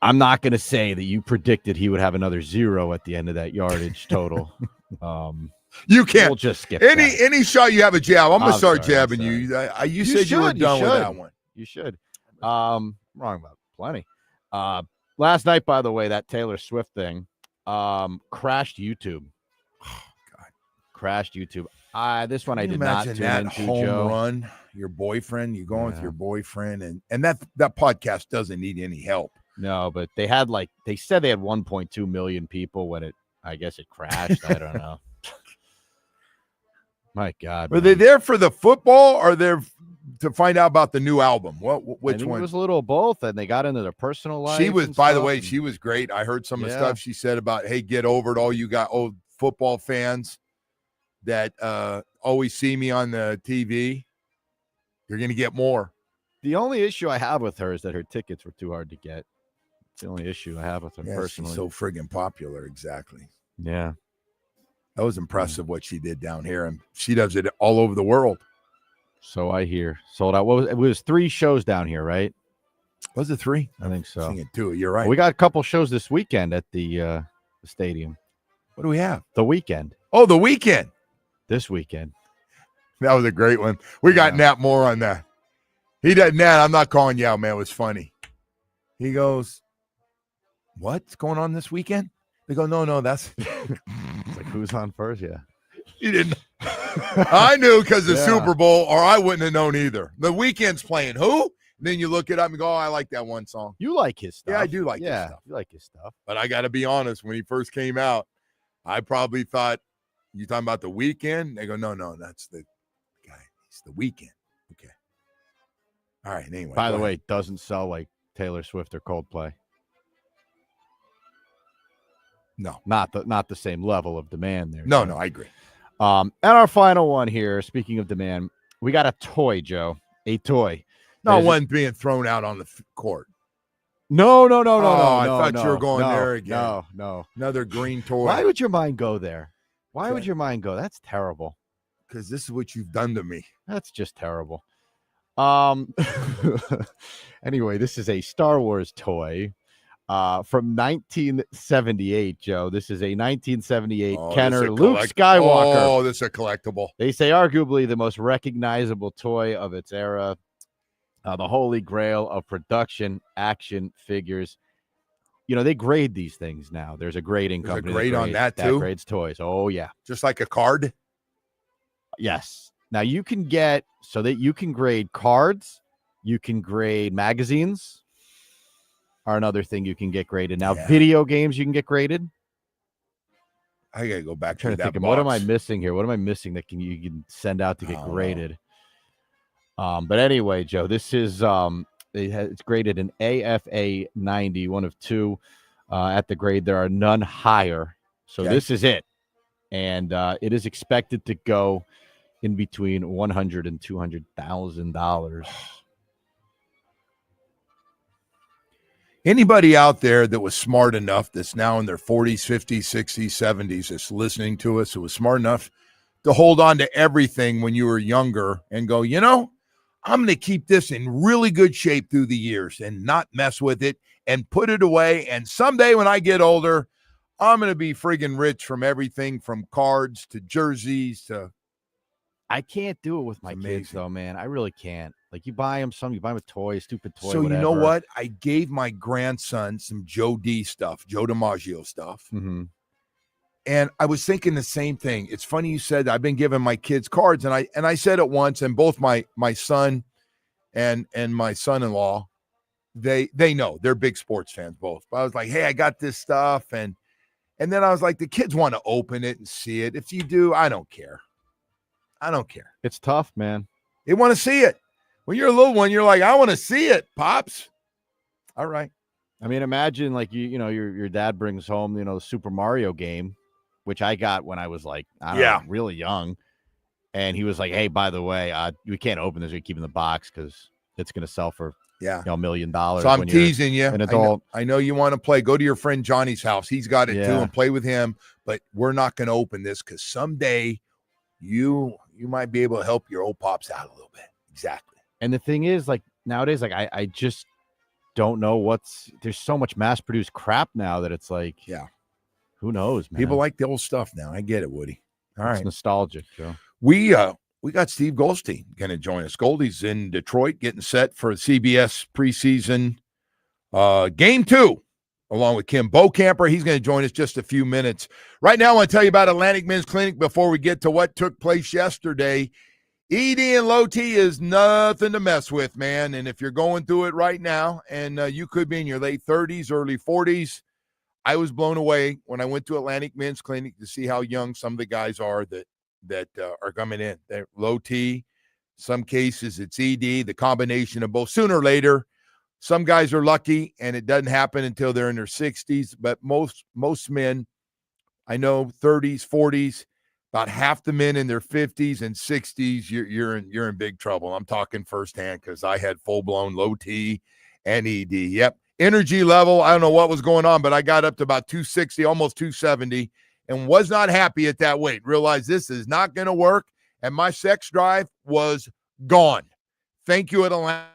I'm not going to say that you predicted he would have another 0 at the end of that yardage total. You can't. We'll just skip any shot you have a jab. I'm going to start jabbing you. You said you were done with that one. You should. Wrong about plenty. Last night, by the way, that Taylor Swift thing crashed YouTube. Oh, God. Crashed YouTube. This one I did not tune that into, home Joe. Run, your boyfriend, you going with your boyfriend, and that podcast doesn't need any help. No, but they said they had 1.2 million people when I guess it crashed. I don't know. My God. Were they there for the football, or there to find out about the new album? Which one? It was a little of both, and they got into their personal life. She was, by the way, she was great. I heard some of the stuff she said about, hey, get over it, all you got old football fans that always see me on the TV. You're going to get more. The only issue I have with her is that her tickets were too hard to get. It's the only issue I have with her personally. She's so friggin' popular, exactly. Yeah. That was impressive what she did down here, and she does it all over the world. So I hear. Sold out. It was 3 shows down here, right? Was it 3? I think so. I think it 2. You're right. We got a couple shows this weekend at the stadium. What do we have? The weekend. Oh, the weekend. This weekend. That was a great one. We got Nat Moore on that. He does. Nat, I'm not calling you out, man. It was funny. He goes, what's going on this weekend? They go, no, that's it's like, who's on first? Yeah. You didn't. I knew because of Super Bowl, or I wouldn't have known either. The weekend's playing who? And then you look it up and go, oh, I like that one song. You like his stuff. Yeah, I do like his stuff. You like his stuff. But I got to be honest, when he first came out, I probably thought, you talking about the weekend? They go, no, that's the guy. It's the weekend. Okay. All right, anyway. By the way, doesn't sell like Taylor Swift or Coldplay. No. Not the same level of demand there. No, I agree. And our final one here, speaking of demand, we got a toy, Joe. A toy. Not one being thrown out on the court. No. I thought you were going there again. No. Another green toy. Why would your mind go there? Why would your mind go? That's terrible. Because this is what you've done to me. That's just terrible. Anyway, this is a Star Wars toy. from 1978, Joe. This is a 1978 Oh, Kenner this is a Luke Skywalker. Oh, this is a collectible. They say arguably the most recognizable toy of its era. The holy grail of production action figures. You know, they grade these things now. There's a grading There's a company grade on that too? grades toys. Oh, yeah. Just like a card? Yes. Now you can get so that you can grade cards, you can grade magazines are another thing you can get graded. Now video games you can get graded. I gotta go back I'm trying to to that think of box. what am I missing here? What am I missing that you can send out to get graded? But anyway, Joe, this is it's graded an AFA 90, one of two at the grade. There are none higher. So this is it. And it is expected to go in between $100,000 and $200,000. Anybody out there that was smart enough that's now in their 40s, 50s, 60s, 70s that's listening to us, who was smart enough to hold on to everything when you were younger and go, you know, I'm going to keep this in really good shape through the years and not mess with it and put it away. And someday when I get older, I'm going to be friggin' rich from everything from cards to jerseys to. I can't do it with my kids, though, man. I really can't. Like, you buy them a toy, stupid toy, So whatever. you know what? I gave my grandson some Joe D stuff, Joe DiMaggio stuff. Mm-hmm. And I was thinking the same thing. It's funny you said I've been giving my kids cards, and I said it once, and both my son and my son-in-law, they know they're big sports fans both. But I was like, hey, I got this stuff, and then I was like, the kids want to open it and see it. If you do, I don't care. I don't care. It's tough, man. They want to see it. When you're a little one, you're like, I want to see it, Pops. All right. I mean, imagine like you know, your dad brings home, you know, the Super Mario game, which I got when I was like, I don't know, really young. And he was like, hey, by the way, we can't open this. We keep in the box because it's going to sell for $1 million. So I'm teasing you. An adult. I know you want to play. Go to your friend Johnny's house. He's got it too, and play with him. But we're not going to open this because someday you might be able to help your old pops out a little bit. Exactly. And the thing is, like nowadays, like I just don't know there's so much mass-produced crap now that it's like, who knows, man? People like the old stuff now. I get it, Woody. All right. It's nostalgic, Joe. We got Steve Goldstein going to join us. Goldie's in Detroit getting set for CBS preseason game 2, along with Kim Bocamper. He's going to join us just a few minutes. Right now, I want to tell you about Atlantic Men's Clinic before we get to what took place yesterday. ED and low T is nothing to mess with, man. And if you're going through it right now, and you could be in your late 30s, early 40s, I was blown away when I went to Atlantic Men's Clinic to see how young some of the guys are that are coming in. They're low T. Some cases it's ED, the combination of both. Sooner or later, some guys are lucky, and it doesn't happen until they're in their 60s. But most men, I know 30s, 40s, about half the men in their 50s and 60s, you're in big trouble. I'm talking firsthand because I had full-blown low T and ED. Yep. Energy level, I don't know what was going on, but I got up to about 260, almost 270, and was not happy at that weight. Realized this is not going to work, and my sex drive was gone. Thank you, Atlanta.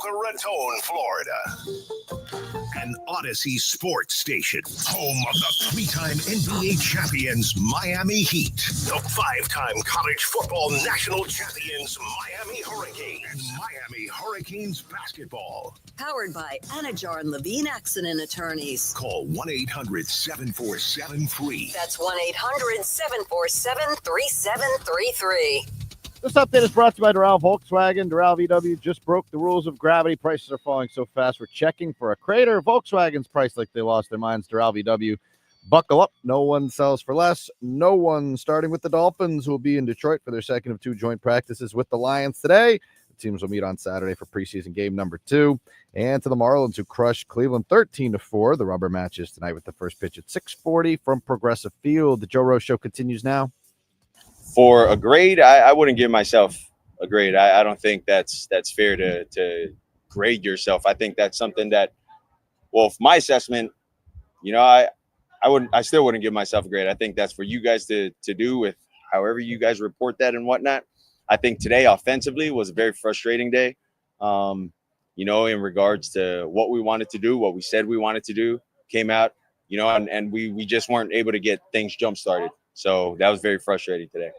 Boca Raton, Florida. An Odyssey sports station, home of the 3-time NBA champions Miami Heat, the 5-time college football national champions Miami Hurricanes, and Miami Hurricanes basketball. Powered by Anajar and Levine Accident Attorneys. Call 1-800-747-FREE. That's 1-800-747-3733. This update is brought to you by Doral Volkswagen. Doral VW just broke the rules of gravity. Prices are falling so fast, we're checking for a crater. Volkswagen's priced like they lost their minds. Doral VW, buckle up. No one sells for less. No one, starting with the Dolphins, who will be in Detroit for their second of 2 joint practices with the Lions today. The teams will meet on Saturday for preseason game number 2. And to the Marlins, who crushed Cleveland 13-4. The rubber matches tonight with the first pitch at 6:40 from Progressive Field. The Joe Rose Show continues now. For a grade, I wouldn't give myself a grade. I don't think that's fair to grade yourself. I think that's something that, well, for my assessment, I still wouldn't give myself a grade. I think that's for you guys to do with however you guys report that and whatnot. I think today offensively was a very frustrating day. In regards to what we wanted to do, what we said we wanted to do, came out, and we just weren't able to get things jump started. So that was very frustrating today.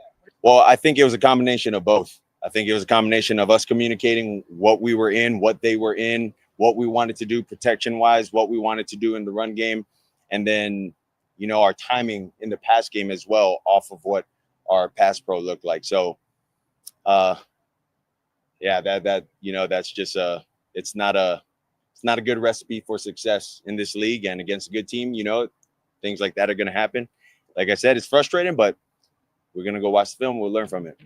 Well, I think it was a combination of both. I think it was a combination of us communicating what we were in, what they were in, what we wanted to do protection-wise, what we wanted to do in the run game, and then, our timing in the pass game as well off of what our pass pro looked like. So, that's just it's not a good recipe for success in this league and against a good team. Things like that are going to happen. Like I said, it's frustrating, but we're going to go watch the film. We'll learn from it.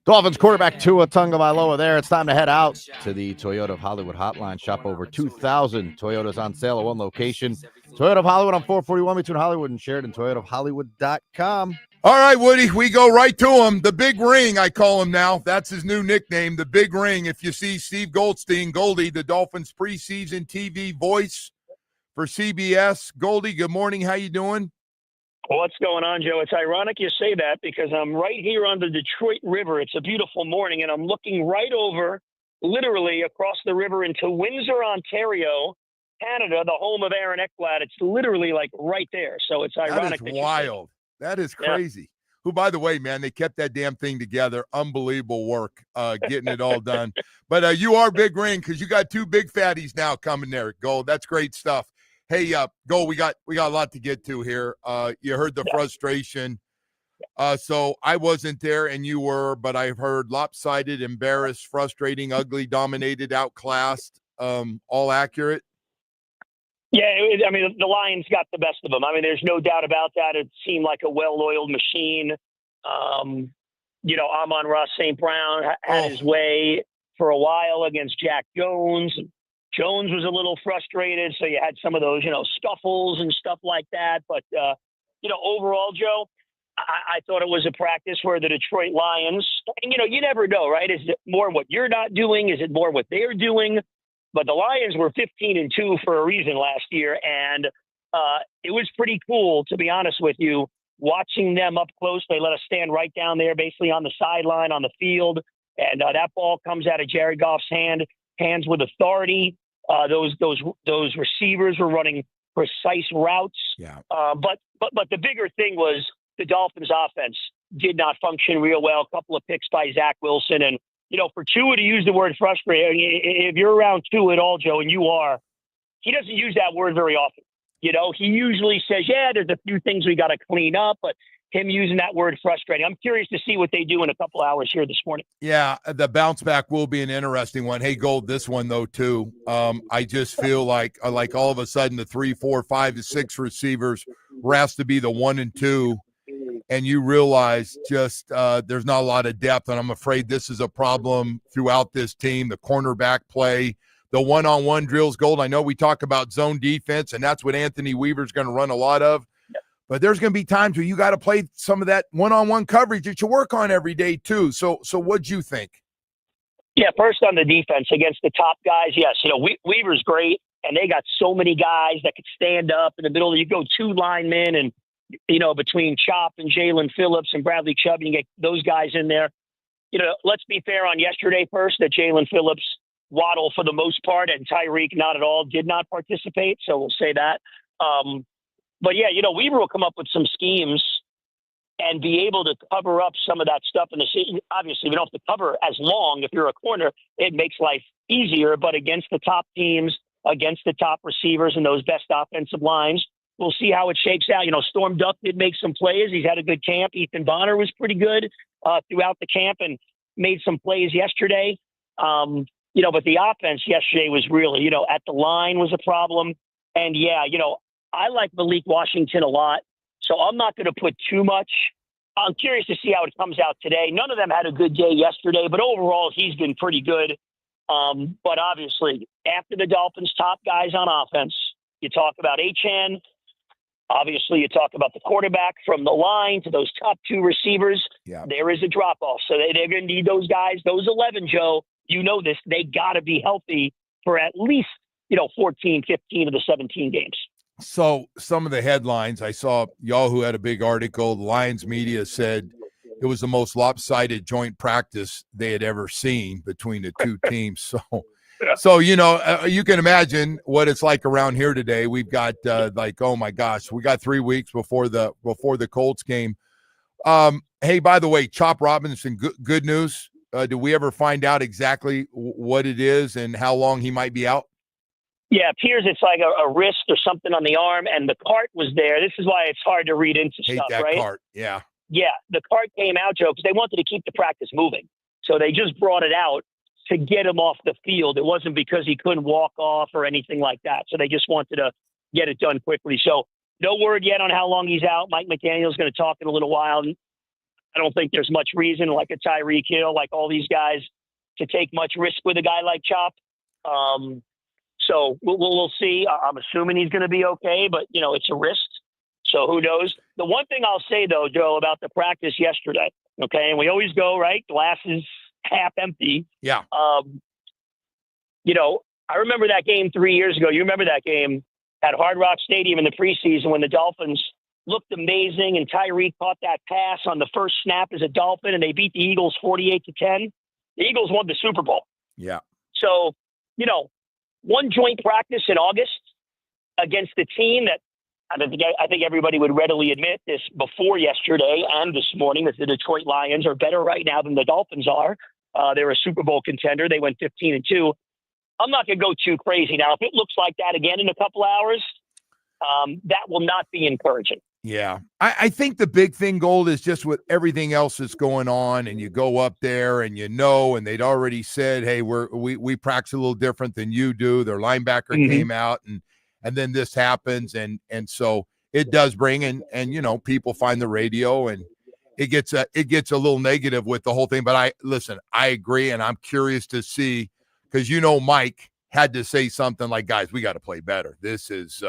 Dolphins quarterback Tua Tagovailoa there. It's time to head out to the Toyota of Hollywood hotline. Shop over 2,000 Toyotas on sale at one location. Toyota of Hollywood on 441 between Hollywood and Sheridan. ToyotaofHollywood.com. All right, Woody, we go right to him. The Big Ring, I call him now. That's his new nickname, the Big Ring. If you see Steve Goldstein, Goldie, the Dolphins preseason TV voice for CBS. Goldie, good morning. How you doing? What's going on, Joe? It's ironic you say that because I'm right here on the Detroit River. It's a beautiful morning, and I'm looking right over, literally across the river into Windsor, Ontario, Canada, the home of Aaron Ekblad. It's literally like right there. So it's ironic. That is wild. That is crazy. Yeah. Who, by the way, man, they kept that damn thing together. Unbelievable work getting it all done. But you are Big Ring because you got 2 big fatties now coming there. Gold, that's great stuff. Hey, Gold, we got a lot to get to here. You heard the frustration. So I wasn't there and you were, but I've heard lopsided, embarrassed, frustrating, ugly, dominated, outclassed, all accurate. Yeah, the Lions got the best of them. There's no doubt about that. It seemed like a well-oiled machine. Amon-Ra St. Brown had his way for a while against Jack Jones. Jones was a little frustrated, so you had some of those, scuffles and stuff like that. But, overall, Joe, I thought it was a practice where the Detroit Lions, and, you never know, right? Is it more what you're not doing? Is it more what they're doing? But the Lions were 15-2 for a reason last year, and it was pretty cool, to be honest with you, watching them up close. They let us stand right down there, basically on the sideline, on the field, and that ball comes out of Jared Goff's hands with authority. Those receivers were running precise routes. Yeah. But the bigger thing was the Dolphins' offense did not function real well. A couple of picks by Zach Wilson, and for Tua to use the word frustrating, if you're around Tua at all, Joe, and you are, he doesn't use that word very often. He usually says, yeah, there's a few things we got to clean up, but him using that word frustrating. I'm curious to see what they do in a couple hours here this morning. Yeah, the bounce back will be an interesting one. Hey, Gold, this one, though, too. I just feel like all of a sudden the 3, 4, 5, 6 receivers has to be the 1 and 2. And you realize just there's not a lot of depth, and I'm afraid this is a problem throughout this team. The cornerback play, the one-on-one drills, Gold. I know we talk about zone defense, and that's what Anthony Weaver's going to run a lot of. But there's going to be times where you got to play some of that one-on-one coverage that you work on every day too. So what'd you think? Yeah, first on the defense against the top guys, yes. Weaver's great, and they got so many guys that could stand up in the middle. You go 2 linemen and, between Chop and Jalen Phillips and Bradley Chubb, you get those guys in there. let's be fair on yesterday first, that Jalen Phillips, Waddle for the most part, and Tyreek not at all, did not participate. So we'll say that. But yeah, Weaver will come up with some schemes and be able to cover up some of that stuff in the season. Obviously, we don't have to cover as long. If you're a corner, it makes life easier. But against the top teams, against the top receivers and those best offensive lines, we'll see how it shakes out. Storm Duck did make some plays. He's had a good camp. Ethan Bonner was pretty good throughout the camp and made some plays yesterday. But the offense yesterday was really, at the line was a problem. And yeah, I like Malik Washington a lot. So I'm not going to put too much. I'm curious to see how it comes out today. None of them had a good day yesterday, but overall he's been pretty good. But obviously, after the Dolphins' top guys on offense, you talk about Achane. Obviously, you talk about the quarterback from the line to those top two receivers. Yeah. There is a drop-off. So they're going to need those guys. Those 11, Joe, this. They got to be healthy for at least, 14, 15 of the 17 games. So some of the headlines, I saw Yahoo had a big article. The Lions media said it was the most lopsided joint practice they had ever seen between the two teams. So you can imagine what it's like around here today. We've got oh my gosh, we got 3 weeks before the Colts game. Hey, by the way, Chop Robinson, good news. Do we ever find out exactly what it is and how long he might be out? Yeah, it appears it's like a wrist or something on the arm, and the cart was there. This is why it's hard to read into Hate stuff, that right? Cart, yeah. Yeah, the cart came out, Joe, because they wanted to keep the practice moving. So they just brought it out to get him off the field. It wasn't because he couldn't walk off or anything like that. So they just wanted to get it done quickly. So no word yet on how long he's out. Mike McDaniel's going to talk in a little while. I don't think there's much reason, like a Tyreek Hill, like all these guys, to take much risk with a guy like Chop. So we'll see. I'm assuming he's going to be okay, but, it's a risk. So who knows? The one thing I'll say, though, Joe, about the practice yesterday, okay, and we always go, right, glass is half empty. Yeah. I remember that game 3 years ago. You remember that game at Hard Rock Stadium in the preseason when the Dolphins looked amazing and Tyreek caught that pass on the first snap as a Dolphin and they beat the Eagles 48-10. The Eagles won the Super Bowl. Yeah. So, one joint practice in August against the team that I think everybody would readily admit this before yesterday and this morning that the Detroit Lions are better right now than the Dolphins are. They're a Super Bowl contender. They went 15-2. I'm not going to go too crazy now. If it looks like that again in a couple hours, that will not be encouraging. Yeah. I think the big thing, Gold, is just with everything else that's going on and you go up there and and they'd already said, hey, we practice a little different than you do. Their linebacker came out and then this happens. And so it does bring and people find the radio and it gets a little negative with the whole thing. But I agree. And I'm curious to see, because, Mike had to say something like, guys, we got to play better. This is,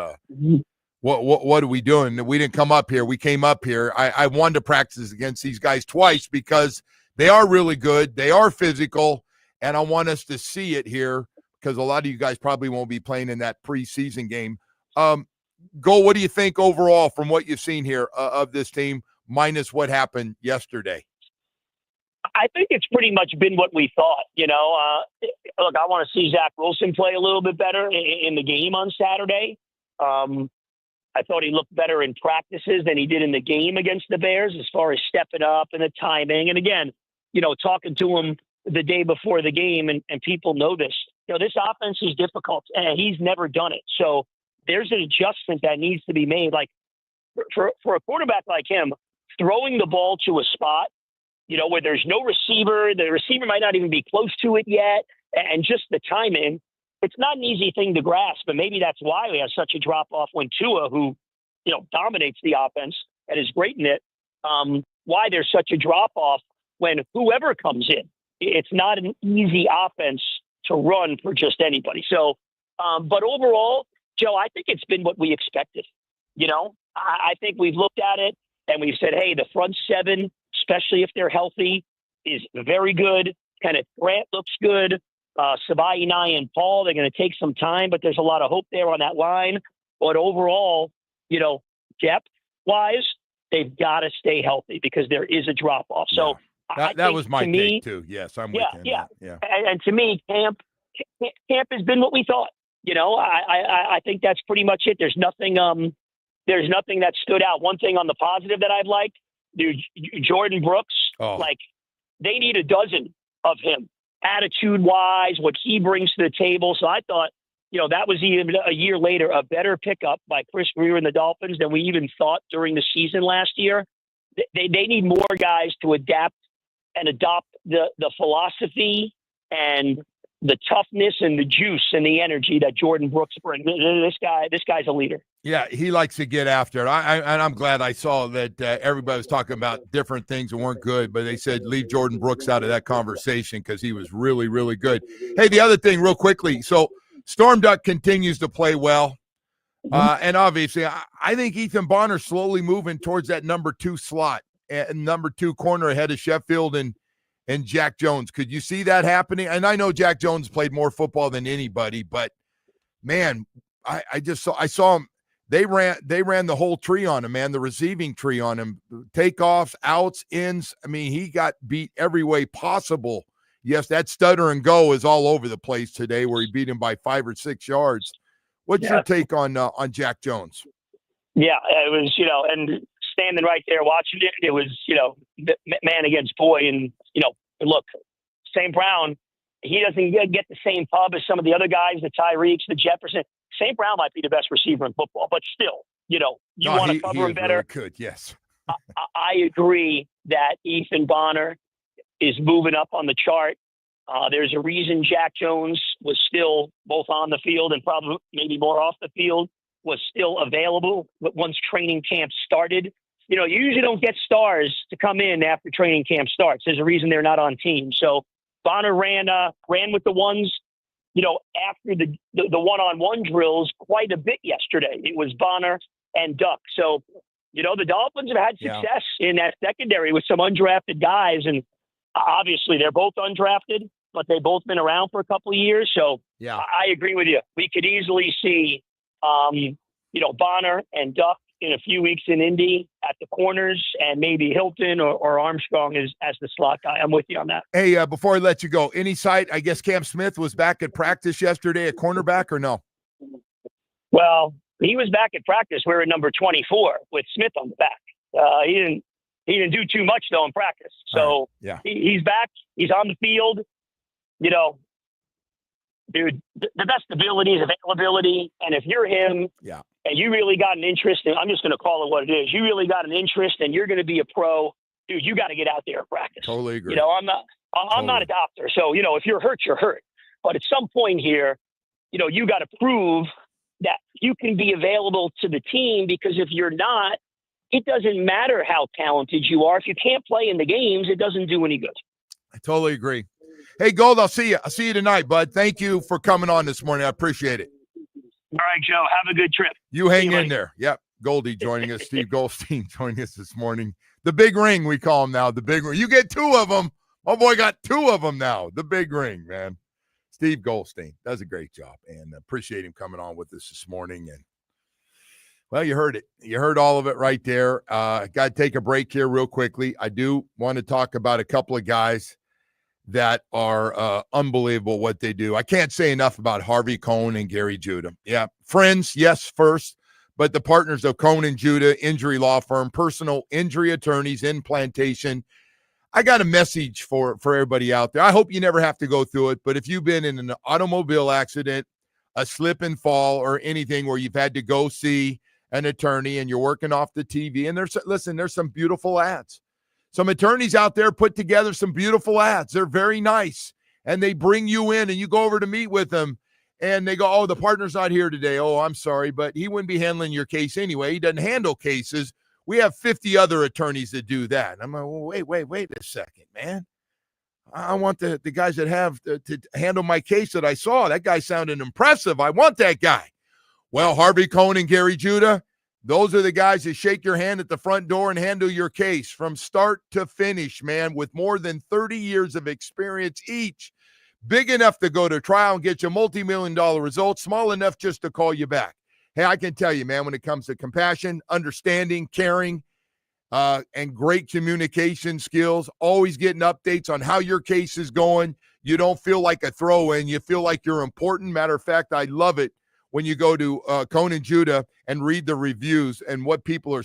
What are we doing? We didn't come up here. We came up here. I wanted to practice against these guys twice because they are really good. They are physical, and I want us to see it here because a lot of you guys probably won't be playing in that preseason game. What do you think overall from what you've seen here of this team minus what happened yesterday? I think it's pretty much been what we thought. Look, I want to see Zach Wilson play a little bit better in the game on Saturday. I thought he looked better in practices than he did in the game against the Bears as far as stepping up and the timing. And again, talking to him the day before the game, and people know this. This offense is difficult, and he's never done it. So there's an adjustment that needs to be made. Like for a quarterback like him, throwing the ball to a spot, where there's no receiver, the receiver might not even be close to it yet, and just the timing. It's not an easy thing to grasp, but maybe that's why we have such a drop-off when Tua, who, dominates the offense and is great in it, why there's such a drop-off when whoever comes in. It's not an easy offense to run for just anybody. So, but overall, Joe, I think it's been what we expected. I think we've looked at it and we've said, hey, the front seven, especially if they're healthy, is very good. Kenneth Grant looks good. Sabai, Nye, and Paul, they're going to take some time, but there's a lot of hope there on that line. But overall, depth-wise, they've got to stay healthy because there is a drop-off. So That was my take too. Yes, I'm with you. Yeah. Yeah. And to me, camp has been what we thought. I think that's pretty much it. There's nothing that stood out. One thing on the positive that I'd like, dude, Jordan Brooks, they need a dozen of him, attitude-wise, what he brings to the table. So I thought, that was even a year later, a better pickup by Chris Greer and the Dolphins than we even thought during the season last year. They need more guys to adapt and adopt the philosophy and the toughness and the juice and the energy that Jordan Brooks brings. This guy's a leader. Yeah, he likes to get after it. And I'm glad I saw that everybody was talking about different things that weren't good, but they said leave Jordan Brooks out of that conversation because he was really, really good. Hey, the other thing real quickly. So Storm Duck continues to play well. And obviously, I think Ethan Bonner's slowly moving towards that number 2 slot and number 2 corner ahead of Sheffield and Jack Jones. Could you see that happening? And I know Jack Jones played more football than anybody, but man, I saw him. They ran the whole tree on him, man, the receiving tree on him, takeoffs, outs, ins. I mean, he got beat every way possible. Yes, that stutter and go is all over the place today where he beat him by 5 or 6 yards. What's your take on Jack Jones? Yeah, it was, and standing right there watching it, it was, man against boy. And, look, St. Brown, he doesn't get the same pub as some of the other guys, the Tyreeks, the Jefferson. St. Brown might be the best receiver in football, but still, you want to cover him better. Really good, yes. I agree that Ethan Bonner is moving up on the chart. There's a reason Jack Jones was still both on the field and probably maybe more off the field, was still available once training camp started. You usually don't get stars to come in after training camp starts. There's a reason they're not on teams. So Bonner ran with the ones, after the one-on-one drills quite a bit yesterday. It was Bonner and Duck. So, the Dolphins have had success in that secondary with some undrafted guys. And obviously they're both undrafted, but they've both been around for a couple of years. So I agree with you. We could easily see, Bonner and Duck in a few weeks in Indy at the corners, and maybe Hilton or Armstrong as the slot guy. I'm with you on that. Hey, before I let you go, any sight? I guess Cam Smith was back at practice yesterday at cornerback, or no? Well, he was back at practice. We're at number 24 with Smith on the back. He didn't do too much though in practice. So he's back. He's on the field. Dude, the best ability is availability. And if you're him, and you really got an interest, and I'm just going to call it what it is. You really got an interest, and you're going to be a pro, dude. You got to get out there and practice. Totally agree. I'm not a doctor, so if you're hurt, you're hurt. But at some point here, you got to prove that you can be available to the team, because if you're not, it doesn't matter how talented you are. If you can't play in the games, it doesn't do any good. I totally agree. Hey, Gold, I'll see you. I'll see you tonight, bud. Thank you for coming on this morning. I appreciate it. All right, Joe. Have a good trip. You hang in there. Yep. Goldie joining us. Steve Goldstein joining us this morning. The big ring, we call him now. The big ring. You get 2 of them. My boy got 2 of them now. The big ring, man. Steve Goldstein does a great job, and appreciate him coming on with us this morning. And well, you heard it. You heard all of it right there. Got to take a break here real quickly. I do want to talk about a couple of guys that are unbelievable what they do. I can't say enough about Harvey Cohn and Gary Judah. Yeah, friends, yes, first, but the partners of Cohn and Judah Injury Law Firm, personal injury attorneys in Plantation. I got a message for everybody out there. I hope you never have to go through it, but if you've been in an automobile accident, a slip and fall, or anything where you've had to go see an attorney and you're working off the TV, and there's some beautiful ads. Some attorneys out there put together some beautiful ads. They're very nice, and they bring you in, and you go over to meet with them, and they go, oh, the partner's not here today. Oh, I'm sorry, but he wouldn't be handling your case anyway. He doesn't handle cases. We have 50 other attorneys that do that. And I'm like, well, wait a second, man. I want the guys that have to handle my case that I saw. That guy sounded impressive. I want that guy. Well, Harvey Cohn and Gary Judah, those are the guys that shake your hand at the front door and handle your case from start to finish, man, with more than 30 years of experience each. Big enough to go to trial and get you multi-million-dollar results, small enough just to call you back. Hey, I can tell you, man, when it comes to compassion, understanding, caring, and great communication skills, always getting updates on how your case is going. You don't feel like a throw-in. You feel like you're important. Matter of fact, I love it when you go to Conan Judah and read the reviews and what people are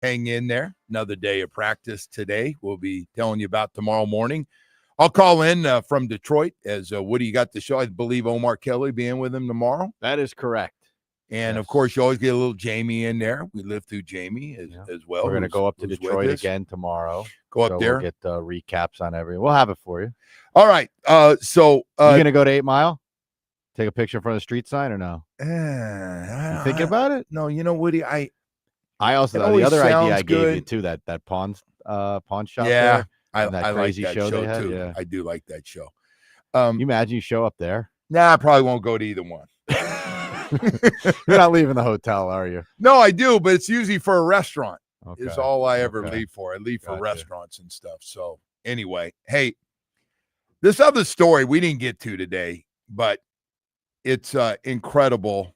hang in there. Another day of practice today. We'll be telling you about tomorrow morning. I'll call in from Detroit as Woody got the show. I believe Omar Kelly being with him tomorrow. That is correct. And, Yes. of course, you always get a little Jamie in there. We live through Jamie as well. We're going to go up to Detroit again tomorrow. Go up there. We'll get recaps on everything. We'll have it for you. All right. So you going to go to 8 Mile? Take a picture in front of the street sign or no? You thinking about it? No, you know, Woody, I also, the other idea I gave you, too, that pawn shop there. I that crazy like that show show they had, too. yeah. I do like that show. You imagine you show up there? Nah, I probably won't go to either one. You're not leaving the hotel, are you? No, I do, but it's usually for a restaurant. Okay. Is all I ever leave for. I leave for restaurants and stuff. So anyway, hey, this other story we didn't get to today, but it's incredible.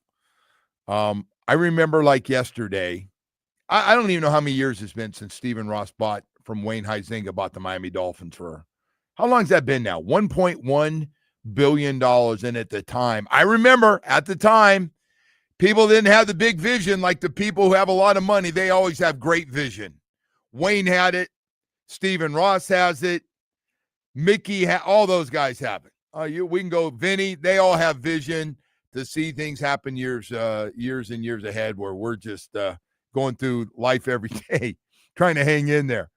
I remember like yesterday, I don't even know how many years it's been since Stephen Ross bought from Wayne Huizenga bought the Miami Dolphins for, how long has that been now? $1.1 billion. And at the time, I remember at the time, people didn't have the big vision like the people who have a lot of money. They always have great vision. Wayne had it. Stephen Ross has it. Mickey, all those guys have it. We can go Vinny. They all have vision to see things happen years and years ahead, where we're just going through life every day, trying to hang in there.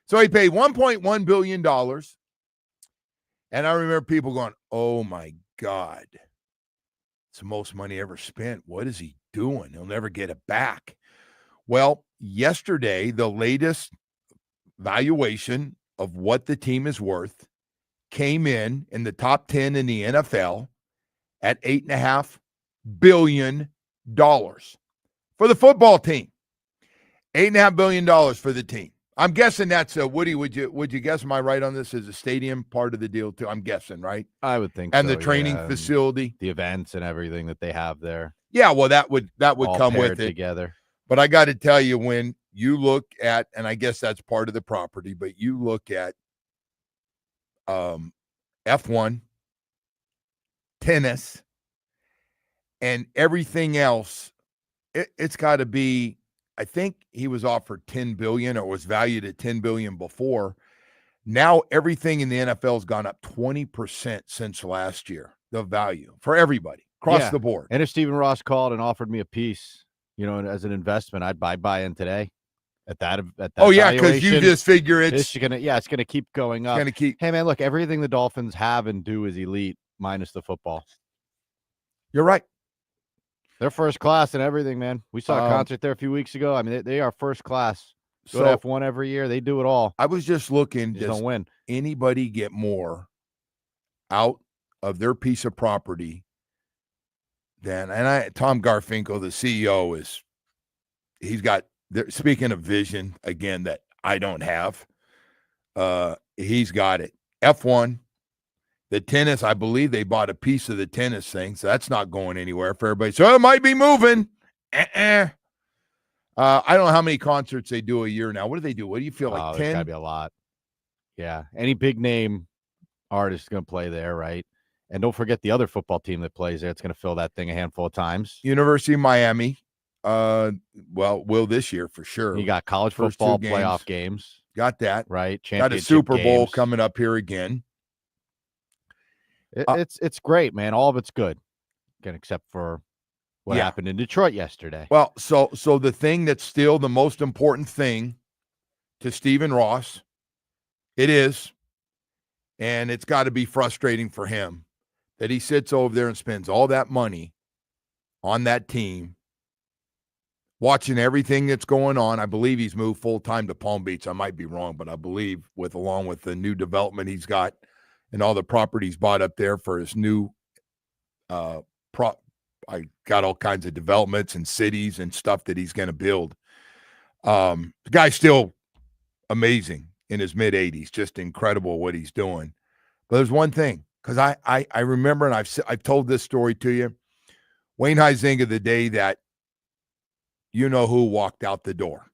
So he paid $1.1 billion. And I remember people going, oh, my God. It's the most money ever spent. What is he doing? He'll never get it back. Well, yesterday, the latest valuation of what the team is worth came in the top 10 in the NFL at $8.5 billion for the football team. $8.5 billion for the team. I'm guessing that's Woody. Would you guess? Am I right on this? Is a stadium part of the deal too? I'm guessing, right? I would think. And so, the training facility, the events, and everything that they have there. Yeah, well, that would all come with it together. But I got to tell you, when you look at, and I guess that's part of the property, but you look at F1, tennis, and everything else, it's got to be. I think he was offered $10 billion, or was valued at $10 billion before. Now everything in the NFL has gone up 20% since last year. The value for everybody across the board. And if Stephen Ross called and offered me a piece, as an investment, I'd buy in today. At that. Oh yeah, because you just figure it's gonna keep going up. Hey man, look, everything the Dolphins have and do is elite, minus the football. You're right. They're first class and everything, man. We saw a concert there a few weeks ago. I mean, they are first class. Go to F1 every year. They do it all. I was just looking. Just don't win. Anybody get more out of their piece of property than, Tom Garfinkel, the CEO, he's got, speaking of vision, again, that I don't have, he's got it. F1. The tennis, I believe they bought a piece of the tennis thing, so that's not going anywhere for everybody. So it might be moving. I don't know how many concerts they do a year now. What do they do? What do you feel like, 10? There's got to be a lot. Yeah. Any big name artist is going to play there, right? And don't forget the other football team that plays there. It's going to fill that thing a handful of times. University of Miami. Will this year for sure. You got college football playoff games. Got that. Right. Got a Super Bowl coming up here again. It's great, man. All of it's good. Again, except for what happened in Detroit yesterday. Well, so the thing that's still the most important thing to Stephen Ross, it is, and it's got to be frustrating for him that he sits over there and spends all that money on that team, watching everything that's going on. I believe he's moved full-time to Palm Beach. I might be wrong, but I believe along with the new development he's got and all the properties bought up there for his new I got all kinds of developments and cities and stuff that he's going to build. The guy's still amazing in his mid-80s, just incredible what he's doing. But there's one thing, because I remember, and I've told this story to you, Wayne Huizenga, the day that who walked out the door.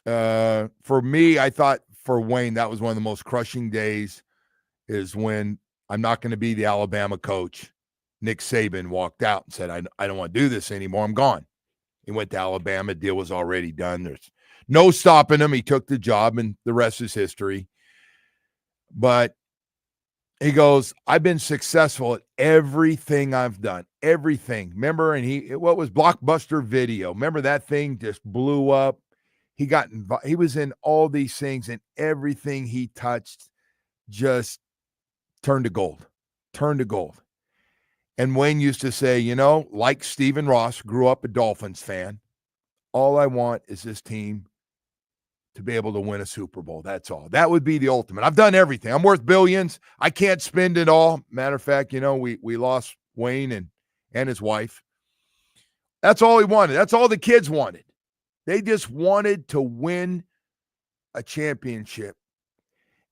For me, I thought for Wayne, that was one of the most crushing days, is when I'm not going to be the Alabama coach. Nick Saban walked out and said, I don't want to do this anymore. I'm gone. He went to Alabama. Deal was already done. There's no stopping him. He took the job, and the rest is history. But he goes, I've been successful at everything I've done. Everything. Remember, and what was Blockbuster Video? Remember that thing just blew up? He was in all these things, and everything he touched just turned to gold. And Wayne used to say, like Stephen Ross, grew up a Dolphins fan, all I want is this team to be able to win a Super Bowl. That's all. That would be the ultimate. I've done everything. I'm worth billions. I can't spend it all. Matter of fact, we lost Wayne and his wife. That's all he wanted. That's all the kids wanted. They just wanted to win a championship.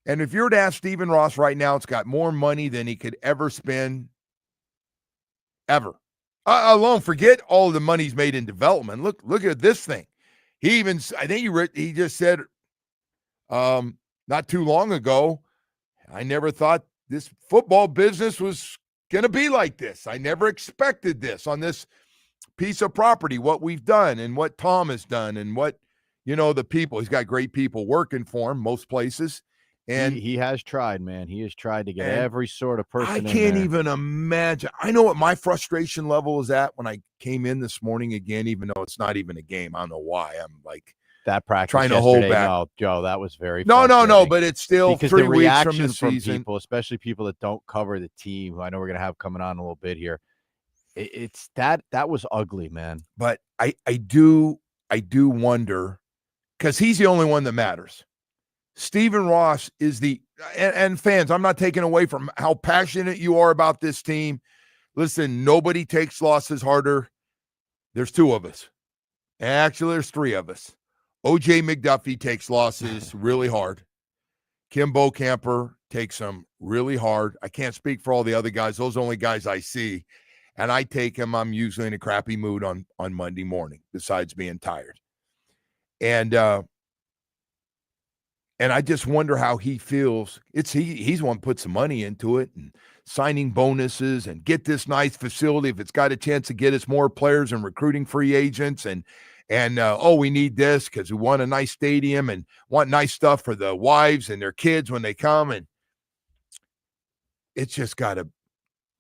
And if you were to ask Stephen Ross right now, it's got more money than he could ever spend, ever. Alone, forget all the money he's made in development. Look at this thing. He just said not too long ago, I never thought this football business was going to be like this. I never expected this on this piece of property, what we've done and what Tom has done and what, the people. He's got great people working for him most places. And he has tried, man. He has tried to get every sort of person. I can't even imagine. I know what my frustration level is at when I came in this morning again, even though it's not even a game. I don't know why. I'm like that practice trying to hold back. No, Joe, that was very no. But it's still because 3 the weeks reaction from the season. People, especially people that don't cover the team, who I know we're gonna have coming on a little bit here. It's that was ugly, man. But I do wonder, because he's the only one that matters. Stephen Ross is and fans, I'm not taking away from how passionate you are about this team. Listen, nobody takes losses harder. There's 2 of us. Actually, there's 3 of us. O.J. McDuffie takes losses really hard. Kim Bocamper takes them really hard. I can't speak for all the other guys. Those are the only guys I see. And I take them. I'm usually in a crappy mood on Monday morning, besides being tired. And I just wonder how he feels. He's the one who put some money into it and signing bonuses and get this nice facility if it's got a chance to get us more players and recruiting free agents and we need this because we want a nice stadium and want nice stuff for the wives and their kids when they come. And it's just got to.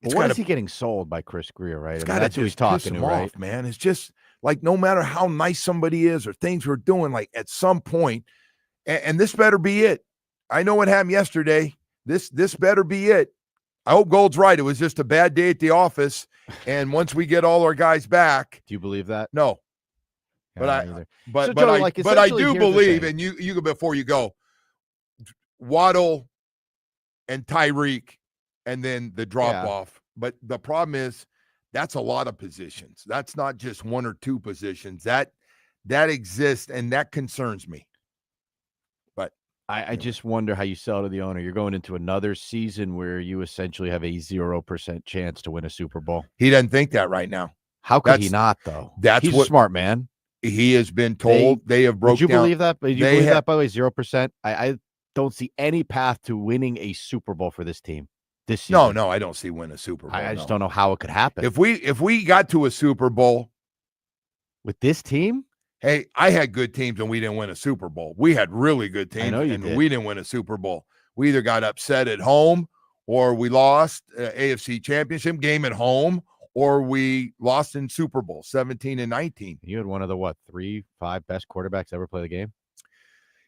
What is he getting sold by Chris Greer, right? That's who he's talking to, right? Man, it's just like no matter how nice somebody is or things we're doing, like at some point. And this better be it. I know what happened yesterday. This better be it. I hope Gold's right. It was just a bad day at the office. And once we get all our guys back. Do you believe that? No. Yeah, but I do believe, and you go before you go, Waddle and Tyreek and then the drop off. But the problem is that's a lot of positions. That's not just 1 or 2 positions. That exists, and that concerns me. I just wonder how you sell to the owner. You're going into another season where you essentially have a 0% chance to win a Super Bowl. He doesn't think that right now. How could he not, though? He's a smart man. He has been told they have broken down. Would you believe that? Would you believe that, by the way, 0%? I don't see any path to winning a Super Bowl for this team this season. No, I don't see winning a Super Bowl. I just don't know how it could happen. If we got to a Super Bowl with this team, hey, I had good teams and we didn't win a Super Bowl. We had really good teams and we didn't win a Super Bowl. We either got upset at home or we lost AFC Championship game at home or we lost in Super Bowl 17 and 19. You had one of the 3-5 best quarterbacks ever play the game?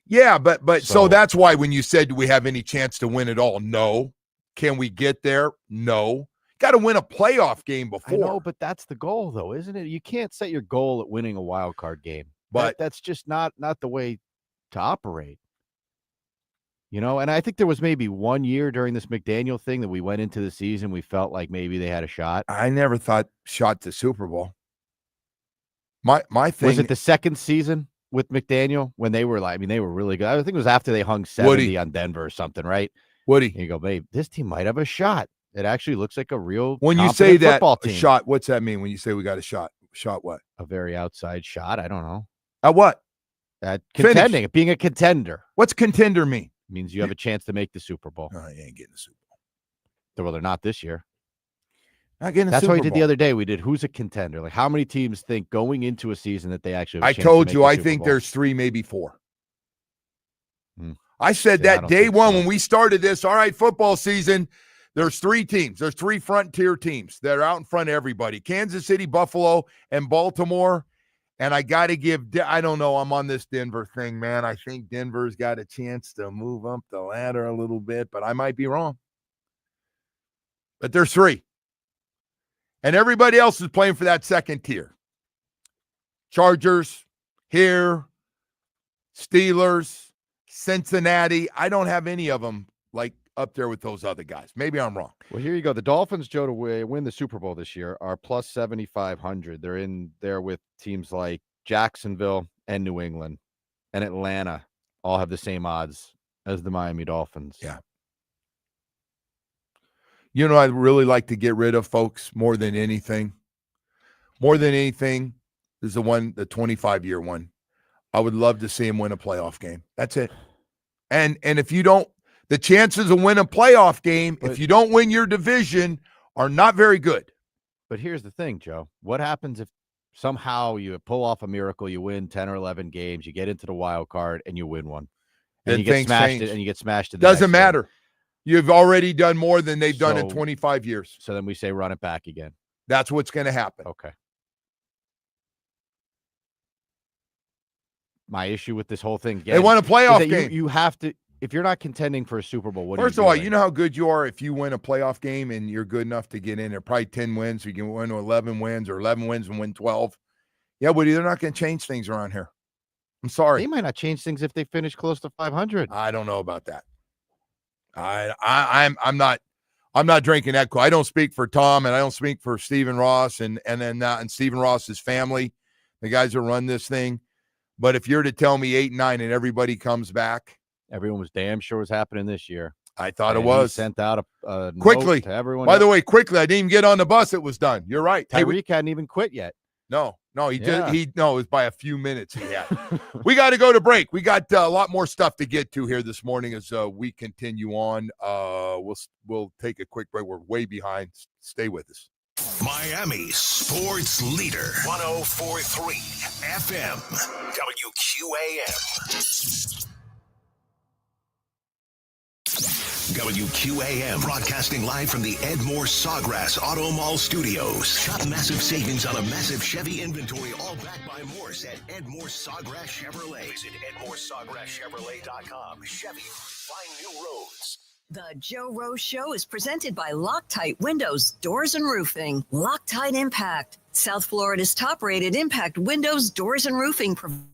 Yeah, but so that's why when you said, do we have any chance to win it all? No. Can we get there? No. Got to win a playoff game before. I know, but that's the goal, though, isn't it? You can't set your goal at winning a wild card game. But that's just not the way to operate. And I think there was maybe 1 year during this McDaniel thing that we went into the season, we felt like maybe they had a shot. I never thought shot to Super Bowl. My thing was it the second season with McDaniel when they were they were really good. I think it was after they hung 70 on Denver or something, right? Woody, and you go, babe, this team might have a shot. It actually looks like a real when you say that team. Shot. What's that mean when you say we got a shot? Shot what? A very outside shot. I don't know. At what? At contending. Being a contender. What's contender mean? It means you have a chance to make the Super Bowl. No, you ain't getting the Super Bowl. Well, they're not this year. Not getting a That's Super what we did the Bowl. other day. We did who's a contender. Like how many teams think going into a season that they actually have a I chance told to make you, the I Super think Bowl? there's 3, maybe 4. Hmm. I said Yeah, I that don't day think one so. when we started this. All right, football season. There's 3 teams. There's 3 frontier teams that are out in front of everybody. Kansas City, Buffalo, and Baltimore. And I got to give, I don't know, I'm on this Denver thing, man. I think Denver's got a chance to move up the ladder a little bit, but I might be wrong. But there's 3. And everybody else is playing for that second tier. Chargers, here, Steelers, Cincinnati. I don't have any of them like up there with those other guys. Maybe I'm wrong. Well, here you go. The Dolphins, Joe, to win the Super Bowl this year are plus 7,500. They're in there with teams like Jacksonville and New England and Atlanta all have the same odds as the Miami Dolphins. Yeah. You know, I'd really like to get rid of, folks, more than anything. More than anything is the 25-year one. I would love to see him win a playoff game. That's it. And if you don't, the chances of winning a playoff game, if you don't win your division, are not very good. But here's the thing, Joe. What happens if somehow you pull off a miracle, you win 10 or 11 games, you get into the wild card, and you win one? And Then you get things smashed change. and you get smashed. Doesn't matter. You've already done more than they've done in 25 years. So then we say run it back again. That's what's going to happen. Okay. My issue with this whole thing, again, They want a playoff game. You have to, if you're not contending for a Super Bowl, First of all, you know how good you are if you win a playoff game and you're good enough to get in there. Probably 10 wins. You can win to 11 wins or 11 wins and win 12. Yeah, but they're not going to change things around here. I'm sorry. They might not change things if they finish close to 500. I don't know about that. I'm not drinking that. I don't speak for Tom and I don't speak for Stephen Ross and Stephen Ross's family, the guys that run this thing. But if you're to tell me 8-9 and everybody comes back, everyone was damn sure was happening this year. I thought it was. He sent out a quickly note to everyone. By the way, quickly, I didn't even get on the bus. It was done. You're right. Tyreek hadn't even quit yet. No, it was by a few minutes he had. We got to go to break. We got a lot more stuff to get to here this morning as we continue on. We'll take a quick break. We're way behind. Stay with us. Miami sports leader, 104.3 FM, WQAM, broadcasting live from the Edmore Sawgrass Auto Mall Studios. Shop massive savings on a massive Chevy inventory, all backed by Morse at Edmore Sawgrass Chevrolet. Visit EdmoreSawgrassChevrolet.com. Chevy, find new roads. The Joe Rose Show is presented by Loctite Windows, Doors, and Roofing. Loctite Impact, South Florida's top-rated impact windows, doors, and roofing provider.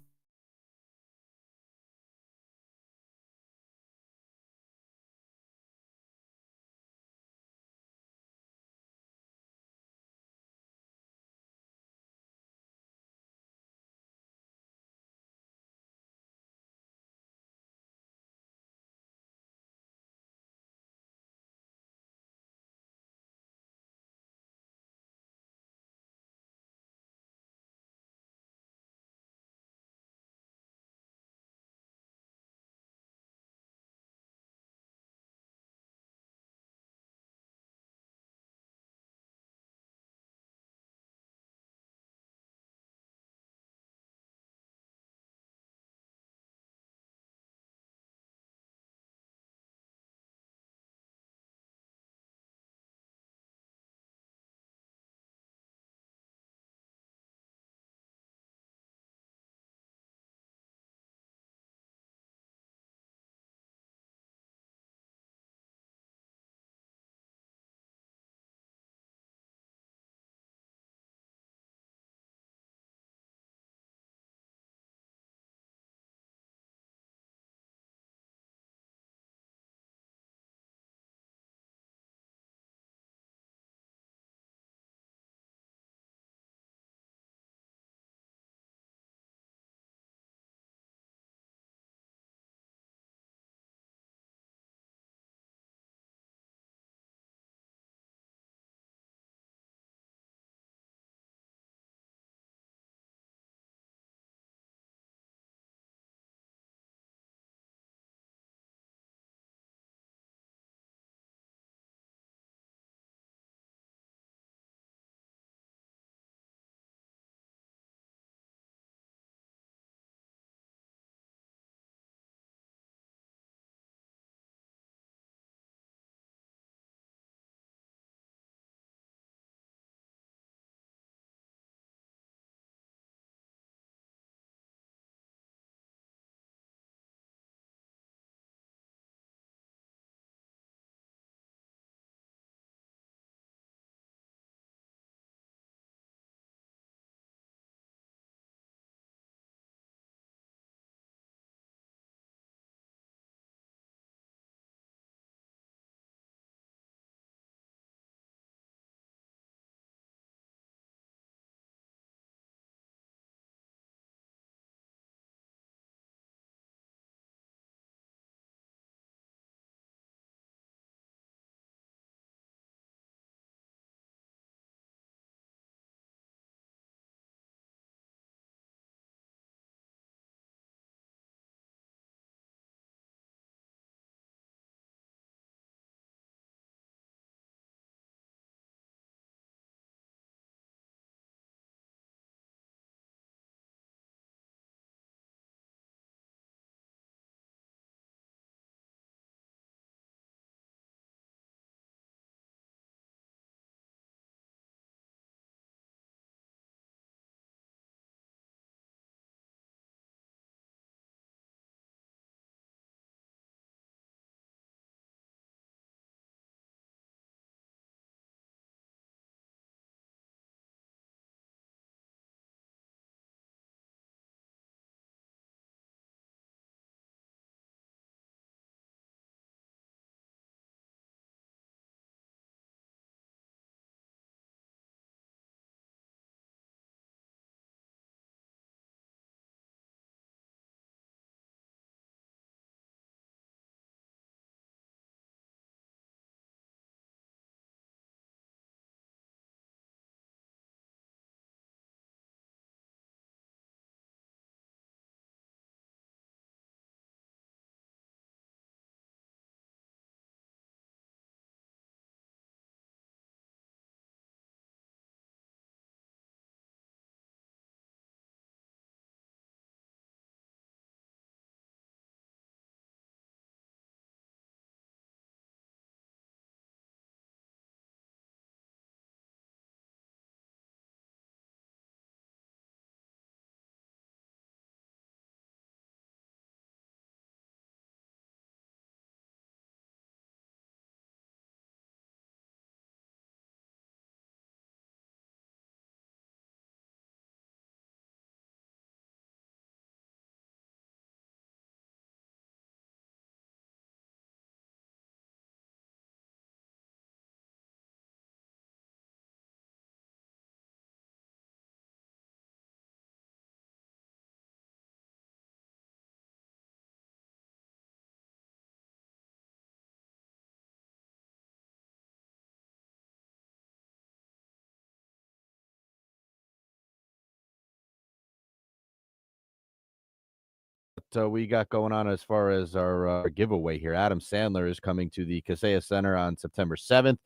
we got going on as far as our giveaway here. Adam Sandler is coming to the Kaseya Center on September 7th.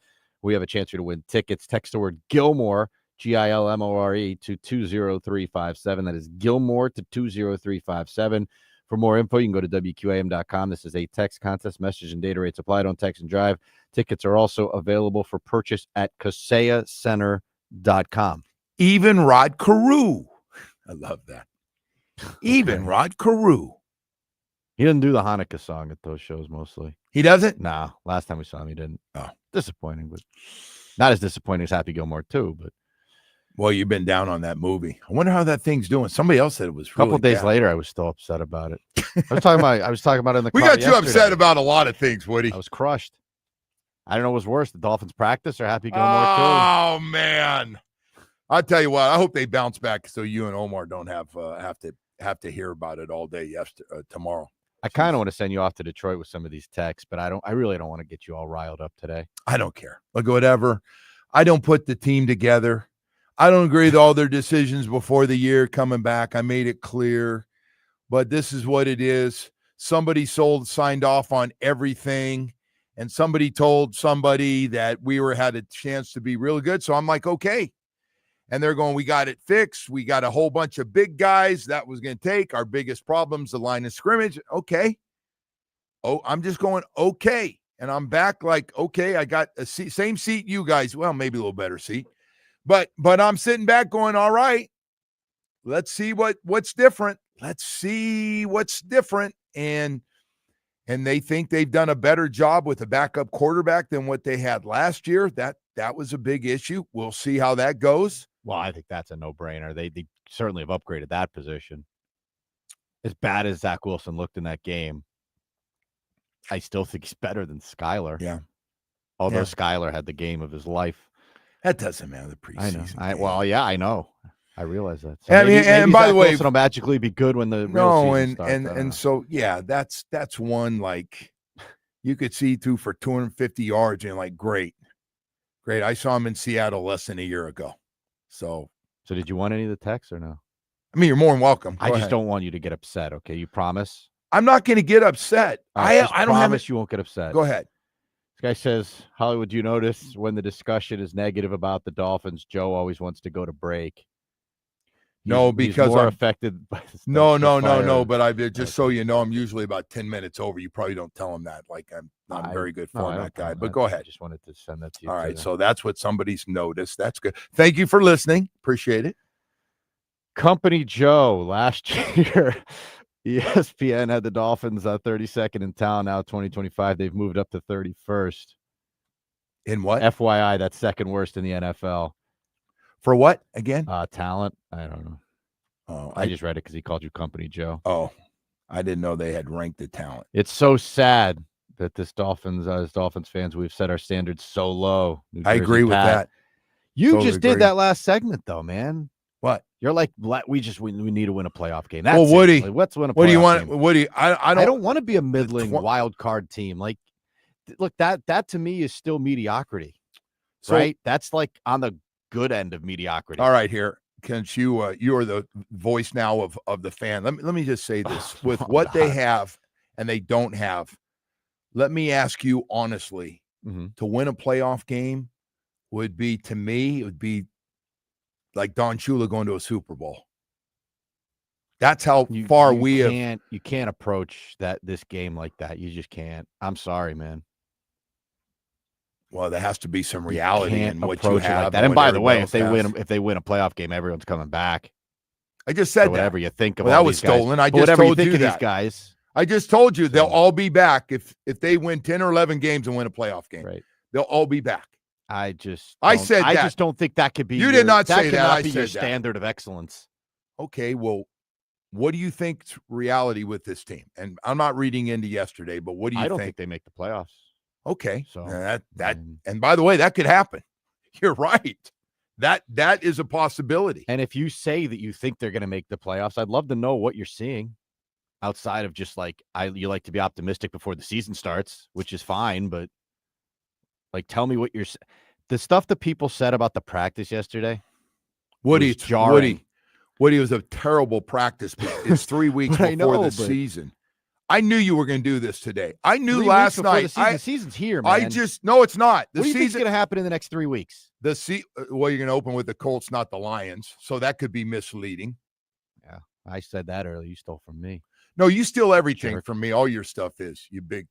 We have a chance here to win tickets. Text the word Gilmore, Gilmore, to 20357. That is Gilmore to 20357. For more info, you can go to WQAM.com. This is a text contest. Message and data rates apply. Don't text and drive. Tickets are also available for purchase at KaseyaCenter.com. Even Rod Carew. I love that. Even Rod Carew. He doesn't do the Hanukkah song at those shows mostly. He doesn't? No. Last time we saw him, he didn't. Oh. Disappointing, but not as disappointing as Happy Gilmore 2, but well, you've been down on that movie. I wonder how that thing's doing. Somebody else said it was really a couple of days bad. later, I was still upset about it. I was talking about it in the We car got you yesterday. upset about a lot of things, Woody. I was crushed. I don't know what's worse, the Dolphins practice or Happy Gilmore 2. Oh, man. I'll tell you what, I hope they bounce back so you and Omar don't have to hear about it all day tomorrow. I kind of want to send you off to Detroit with some of these texts, but I really don't want to get you all riled up today. I don't care. Look, whatever. I don't put the team together. I don't agree with all their decisions before the year coming back. I made it clear, but this is what it is. Somebody signed off on everything, and somebody told somebody that we had a chance to be really good. So I'm like, okay. And they're going, we got it fixed. We got a whole bunch of big guys that was going to take our biggest problems, the line of scrimmage. Okay. Oh, I'm just going, okay. And I'm back like, okay, I got a seat, same seat you guys. Well, maybe a little better seat. But I'm sitting back going, all right, let's see what's different. Let's see what's different. And they think they've done a better job with a backup quarterback than what they had last year. That was a big issue. We'll see how that goes. Well, I think that's a no-brainer. They certainly have upgraded that position. As bad as Zach Wilson looked in that game, I still think he's better than Skyler. Yeah. Although Skyler had the game of his life. That doesn't matter, the preseason. I know. I know. I realize that. So maybe by the way, Wilson will magically be good when the real season starts. So yeah, that's one like you could see through for 250 yards and like great. I saw him in Seattle less than a year ago. So did you want any of the texts or no? I mean, you're more than welcome. I just don't want you to get upset. Okay, you promise? I'm not going to get upset. I don't promise you won't get upset. Go ahead. This guy says, Hollywood, you notice when the discussion is negative about the Dolphins, Joe always wants to go to break. No, because he's more affected by this. No. But so you know, I'm usually about 10 minutes over. You probably don't tell him that. Like I'm not a very good format guy. But go ahead. I just wanted to send that to you. All right. So that's what somebody's noticed. That's good. Thank you for listening. Appreciate it. Company Joe last year. ESPN had the Dolphins 32nd in town. Now 2025, they've moved up to 31st. In what? FYI, that's second worst in the NFL. For what again? Talent. I don't know. Oh, I just read it because he called you Company Joe. Oh, I didn't know they had ranked the talent. It's so sad that this Dolphins, as Dolphins fans, we've set our standards so low. I agree with that. You totally just did that last segment, though, man. What? You're like, we need to win a playoff game. That's well, Woody, like, let's win a playoff what do you want? game. Woody, I don't want to be a middling wild card team. Like, look, that to me is still mediocrity, right? That's like on the good end of mediocrity. All right, here, Kent, you are the voice now of the fan. Let me just say this: with what they have and they don't have, let me ask you honestly: to win a playoff game would be, to me, it would be like Don Shula going to a Super Bowl. That's how far you can't approach this game like that. You just can't. I'm sorry, man. Well, there has to be some reality in what you have. Like that. And by the way, if they win a playoff game, everyone's coming back. I just said whatever you think of that was stolen. I just told you that. These guys. I just told you they'll all be back if they win 10 or 11 games and win a playoff game. Right. They'll all be back. I just don't think that could be. You did not say that. I said your standard of excellence. Okay, well, what do you think's reality with this team? And I'm not reading into yesterday, but what do you think? I don't think they make the playoffs. Okay, so and by the way, that could happen. You're right. That is a possibility. And if you say that you think they're going to make the playoffs, I'd love to know what you're seeing outside of just like you like to be optimistic before the season starts, which is fine, but like tell me what the stuff that people said about the practice yesterday. Woody, Woody, was a terrible practice. But it's 3 weeks But I before know, the but- season. I knew you were going to do this today. I knew 3 last weeks before night. the season. The season's here, man. No, it's not. What do you think's going to happen in the next 3 weeks? Well, you're going to open with the Colts, not the Lions. So that could be misleading. Yeah, I said that earlier. You stole from me. No, you steal everything Jerk. from me. All your stuff is, you big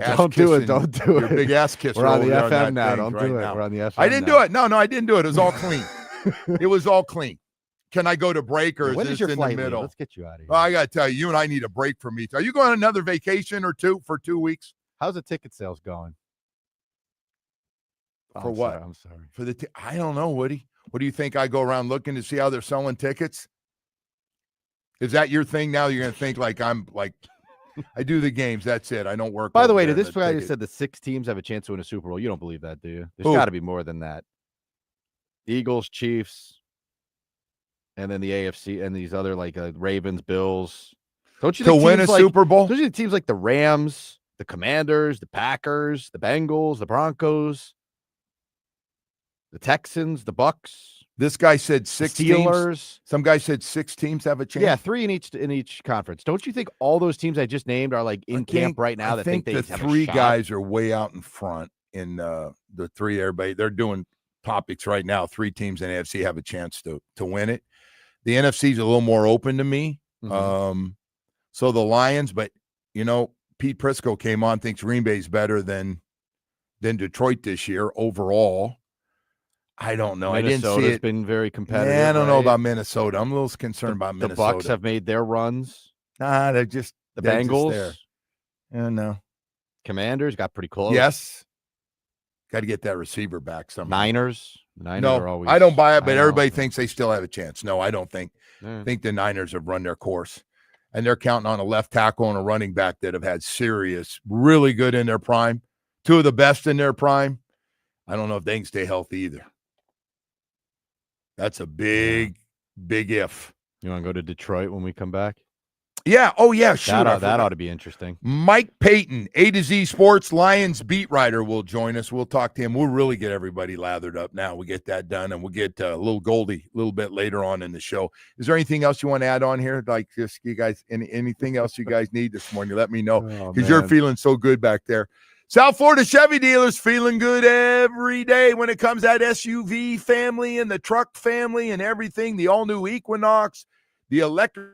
ass Don't do it. kissing- Don't do You're it. a big ass kisser. We're on the over there FM that now. thing Don't right do it. now. We're on the FM. I didn't do it. No, I didn't do it. It was all clean. It was all clean. Can I go to break or When is is this your in flight the middle? leave? Let's get you out of here. Well, I got to tell you, you and I need a break from each. Are you going on another vacation or two for 2 weeks? How's the ticket sales going? For I'm what? sorry, I'm sorry. For I don't know, Woody. What do you think? I go around looking to see how they're selling tickets? Is that your thing now? You're going to think like I'm like I do the games. That's it. I don't work. By the over way, there to in this the guy who ticket. said the 6 teams have a chance to win a Super Bowl, you don't believe that, do you? There's Who? got to be more than that. Eagles, Chiefs, and then the AFC and these other like Ravens, Bills. Don't you to think win a teams like, Super Bowl? Don't you think teams like the Rams, the Commanders, the Packers, the Bengals, the Broncos, the Texans, the Bucks, This guy said 6 teams. Steelers? Some guy said 6 teams have a chance. Yeah, 3 in each conference. Don't you think all those teams I just named are like in camp right now I that think they the have 3 a shot? guys are way out in front in the 3. Everybody, they're doing topics right now. 3 teams in the AFC have a chance to win it. The NFC is a little more open to me. Mm-hmm. So the Lions, but Pete Prisco came on, thinks Green Bay's better than Detroit this year overall. I don't know. I didn't see Minnesota's it. been very competitive. Yeah, I don't know right? about Minnesota. I'm a little concerned about The Minnesota. Bucks have made their runs. Nah, they're just The they're just Bengals, there. Yeah, no. Commanders got pretty close. Yes. Got to get that receiver back somehow. Niners. The Niners No, are always. I don't buy it, but I know. everybody thinks they still have a chance. No, I don't think. Yeah. I think the Niners have run their course. And they're counting on a left tackle and a running back that have had serious, really good in their prime. 2 of the best in their prime. I don't know if they can stay healthy either. That's a big if. You want to go to Detroit when we come back? Yeah. Oh, yeah. Shoot. That ought to be interesting. Mike Payton, A to Z Sports Lions beat writer, will join us. We'll talk to him. We'll really get everybody lathered up now. We get that done, and we'll get a little Goldie a little bit later on in the show. Is there anything else you want to add on here? Like just you guys, anything else you guys need this morning? Let me know because you're feeling so good back there. South Florida Chevy dealers feeling good every day when it comes to that SUV family and the truck family and everything. The all-new Equinox, the electric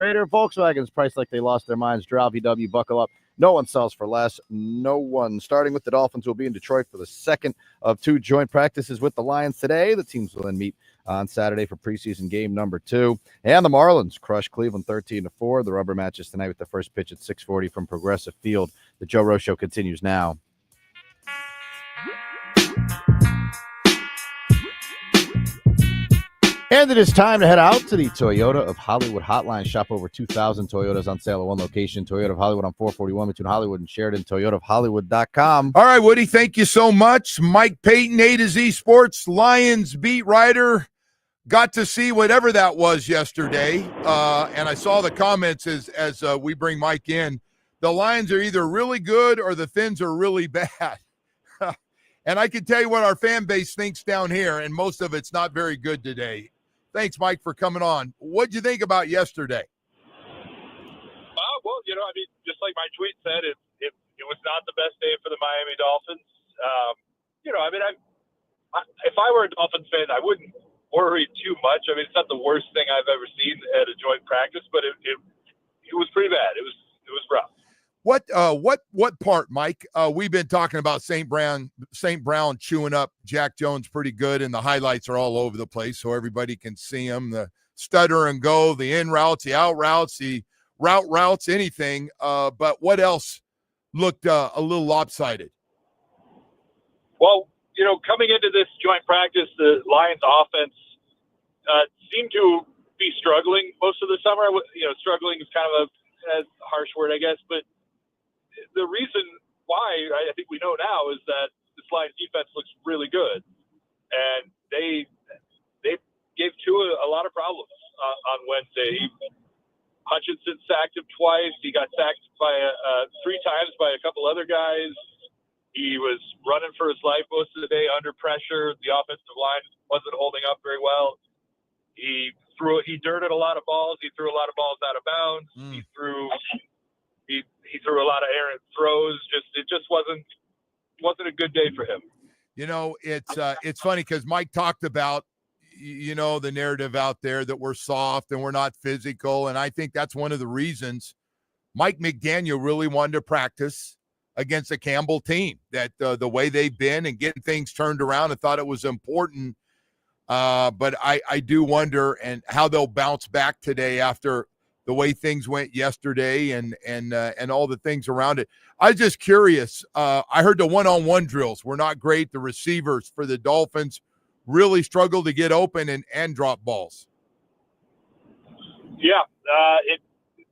Raider Volkswagen's priced like they lost their minds. Drow VW, buckle up. No one sells for less. No one. Starting with the Dolphins, will be in Detroit for the second of 2 joint practices with the Lions today. The teams will then meet on Saturday for preseason game number 2. And the Marlins crushed Cleveland 13-4. The rubber matches tonight with the first pitch at 6:40 from Progressive Field. The Joe Rose Show continues now. And it is time to head out to the Toyota of Hollywood hotline. Shop over 2,000 Toyotas on sale at one location. Toyota of Hollywood on 441 between Hollywood and Sheridan. ToyotaofHollywood.com. All right, Woody, thank you so much. Mike Payton, A to Z Sports, Lions beat writer. Got to see whatever that was yesterday, and I saw the comments as we bring Mike in. The Lions are either really good or the Fins are really bad. And I can tell you what our fan base thinks down here, and most of it's not very good today. Thanks, Mike, for coming on. What'd you think about yesterday? Well, just like my tweet said, it was not the best day for the Miami Dolphins. If I were a Dolphins fan, I wouldn't worry too much. I mean, it's not the worst thing I've ever seen at a joint practice, but it was pretty bad. It was rough. What part, Mike? We've been talking about St. Brown chewing up Jack Jones pretty good, and the highlights are all over the place so everybody can see them. The stutter and go, the in routes, the out routes, the routes, anything. But what else looked a little lopsided? Well, coming into this joint practice, the Lions offense seemed to be struggling most of the summer. Struggling is kind of a harsh word, I guess, but the reason why I think we know now is that this Lions defense looks really good, and they gave Tua a lot of problems on Wednesday. Hutchinson sacked him twice. He got sacked by 3 times by a couple other guys. He was running for his life most of the day under pressure. The offensive line wasn't holding up very well. He dirted a lot of balls. He threw a lot of balls out of bounds. He threw a lot of errant throws. It just wasn't a good day for him. It's funny because Mike talked about the narrative out there that we're soft and we're not physical, and I think that's one of the reasons Mike McDaniel really wanted to practice against a Campbell team, that the way they've been and getting things turned around, I thought it was important. But I do wonder and how they'll bounce back today after the way things went yesterday and all the things around it. I was just curious. I heard the one-on-one drills were not great. The receivers for the Dolphins really struggled to get open and drop balls. Yeah,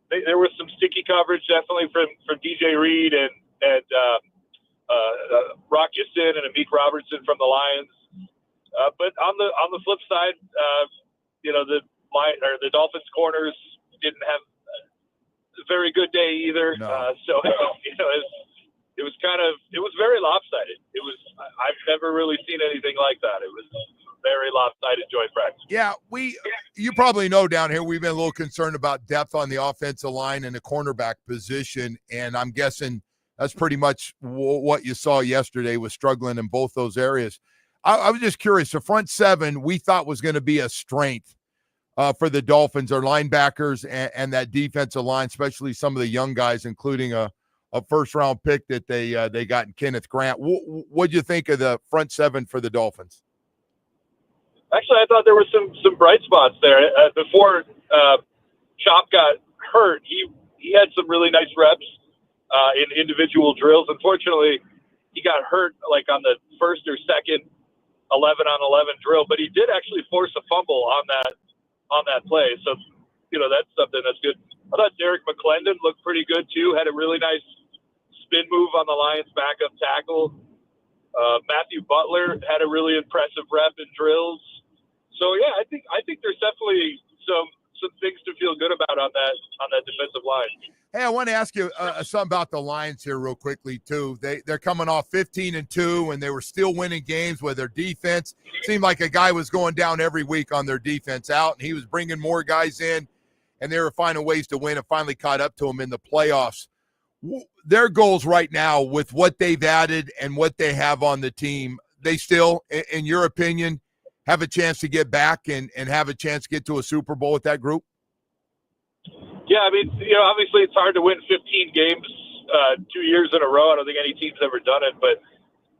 there was some sticky coverage definitely from DJ Reed and Rock Yassin and Amik Robertson from the Lions. But on the flip side, the Dolphins corners didn't have a very good day either. No. So it was very lopsided. I've never really seen anything like that. It was very lopsided joint practice. Yeah, you probably know down here we've been a little concerned about depth on the offensive line and the cornerback position, and I'm guessing that's pretty much what you saw yesterday, was struggling in both those areas. I was just curious. The front seven we thought was going to be a strength for the Dolphins, our linebackers and that defensive line, especially some of the young guys, including a first-round pick that they got in Kenneth Grant. What do you think of the front seven for the Dolphins? Actually, I thought there were some bright spots there. Before Chop got hurt, he had some really nice reps in individual drills. Unfortunately, he got hurt like on the first or second 11-on-11 drill, but he did actually force a fumble on that play. So, that's something that's good. I thought Derek McClendon looked pretty good too. Had a really nice spin move on the Lions backup tackle. Matthew Butler had a really impressive rep in drills. So yeah, I think there's definitely some things to feel good about on that defensive line. Hey, I want to ask you something about the Lions here real quickly, too. They're coming off 15-2, and they were still winning games with their defense. Seemed like a guy was going down every week on their defense out, and he was bringing more guys in, and they were finding ways to win and finally caught up to them in the playoffs. Their goals right now with what they've added and what they have on the team, they still, in your opinion, have a chance to get back and have a chance to get to a Super Bowl with that group? Yeah, I mean, obviously it's hard to win 15 games 2 years in a row. I don't think any team's ever done it, but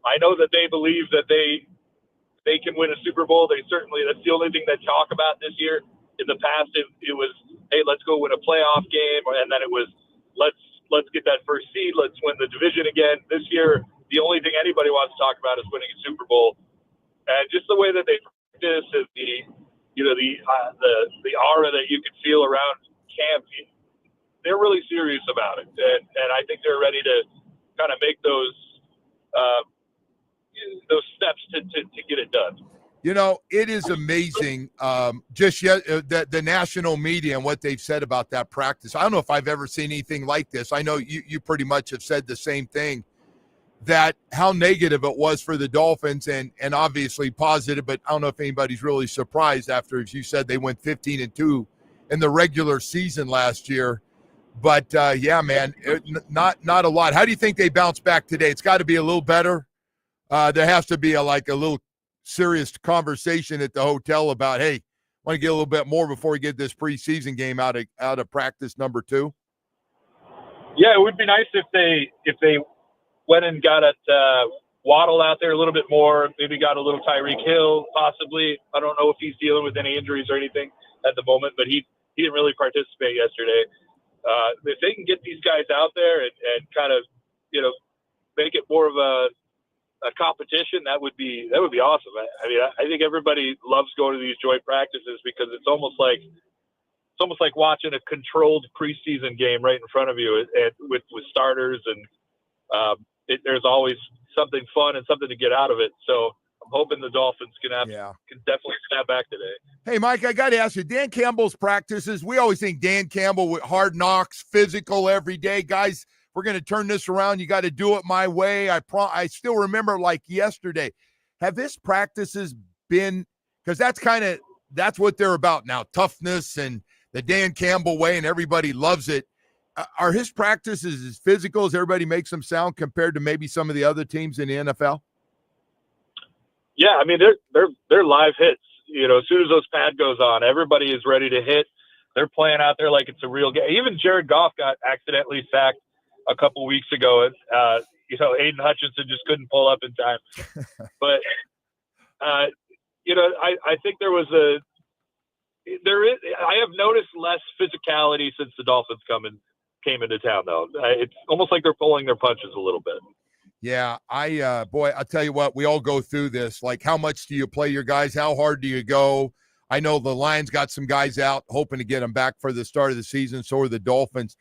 I know that they believe that they can win a Super Bowl. That's the only thing they talk about this year. In the past, it was, hey, let's go win a playoff game, and then it was, let's get that first seed, let's win the division again. This year, the only thing anybody wants to talk about is winning a Super Bowl, and just the way that they practice and the aura that you can feel around camp, they're really serious about it, and I think they're ready to kind of make those steps to get it done. It is amazing. The national media and what they've said about that practice. I don't know if I've ever seen anything like this. I know you pretty much have said the same thing, that how negative it was for the Dolphins and obviously positive, but I don't know if anybody's really surprised after, as you said, they went 15-2 in the regular season last year. But yeah, man, not a lot. How do you think they bounce back today? It's got to be a little better. There has to be a little serious conversation at the hotel about, hey, want to get a little bit more before we get this preseason game out of practice number 2. Yeah, it would be nice if they went and got it Waddle out there a little bit more, maybe got a little Tyreek Hill possibly. I don't know if he's dealing with any injuries or anything at the moment, but he didn't really participate yesterday. If they can get these guys out there and kind of make it more of a competition, that would be awesome. I mean, I think everybody loves going to these joint practices because it's almost like watching a controlled preseason game right in front of you, with starters, and there's always something fun and something to get out of it. So I'm hoping the Dolphins can definitely snap back today. Hey, Mike, I got to ask you, Dan Campbell's practices, we always think Dan Campbell with hard knocks, physical every day. Guys, we're going to turn this around. You got to do it my way. I still remember like yesterday. Have his practices been, because that's what they're about now, toughness and the Dan Campbell way, and everybody loves it. Are his practices as physical as everybody makes them sound compared to maybe some of the other teams in the NFL? Yeah, I mean, they're live hits. As soon as those pad goes on, everybody is ready to hit. They're playing out there like it's a real game. Even Jared Goff got accidentally sacked a couple weeks ago. Aiden Hutchinson just couldn't pull up in time. But, I think I have noticed less physicality since the Dolphins came into town, though. It's almost like they're pulling their punches a little bit. Yeah, I'll tell you what, we all go through this. Like, how much do you play your guys? How hard do you go? I know the Lions got some guys out, hoping to get them back for the start of the season. So are the Dolphins.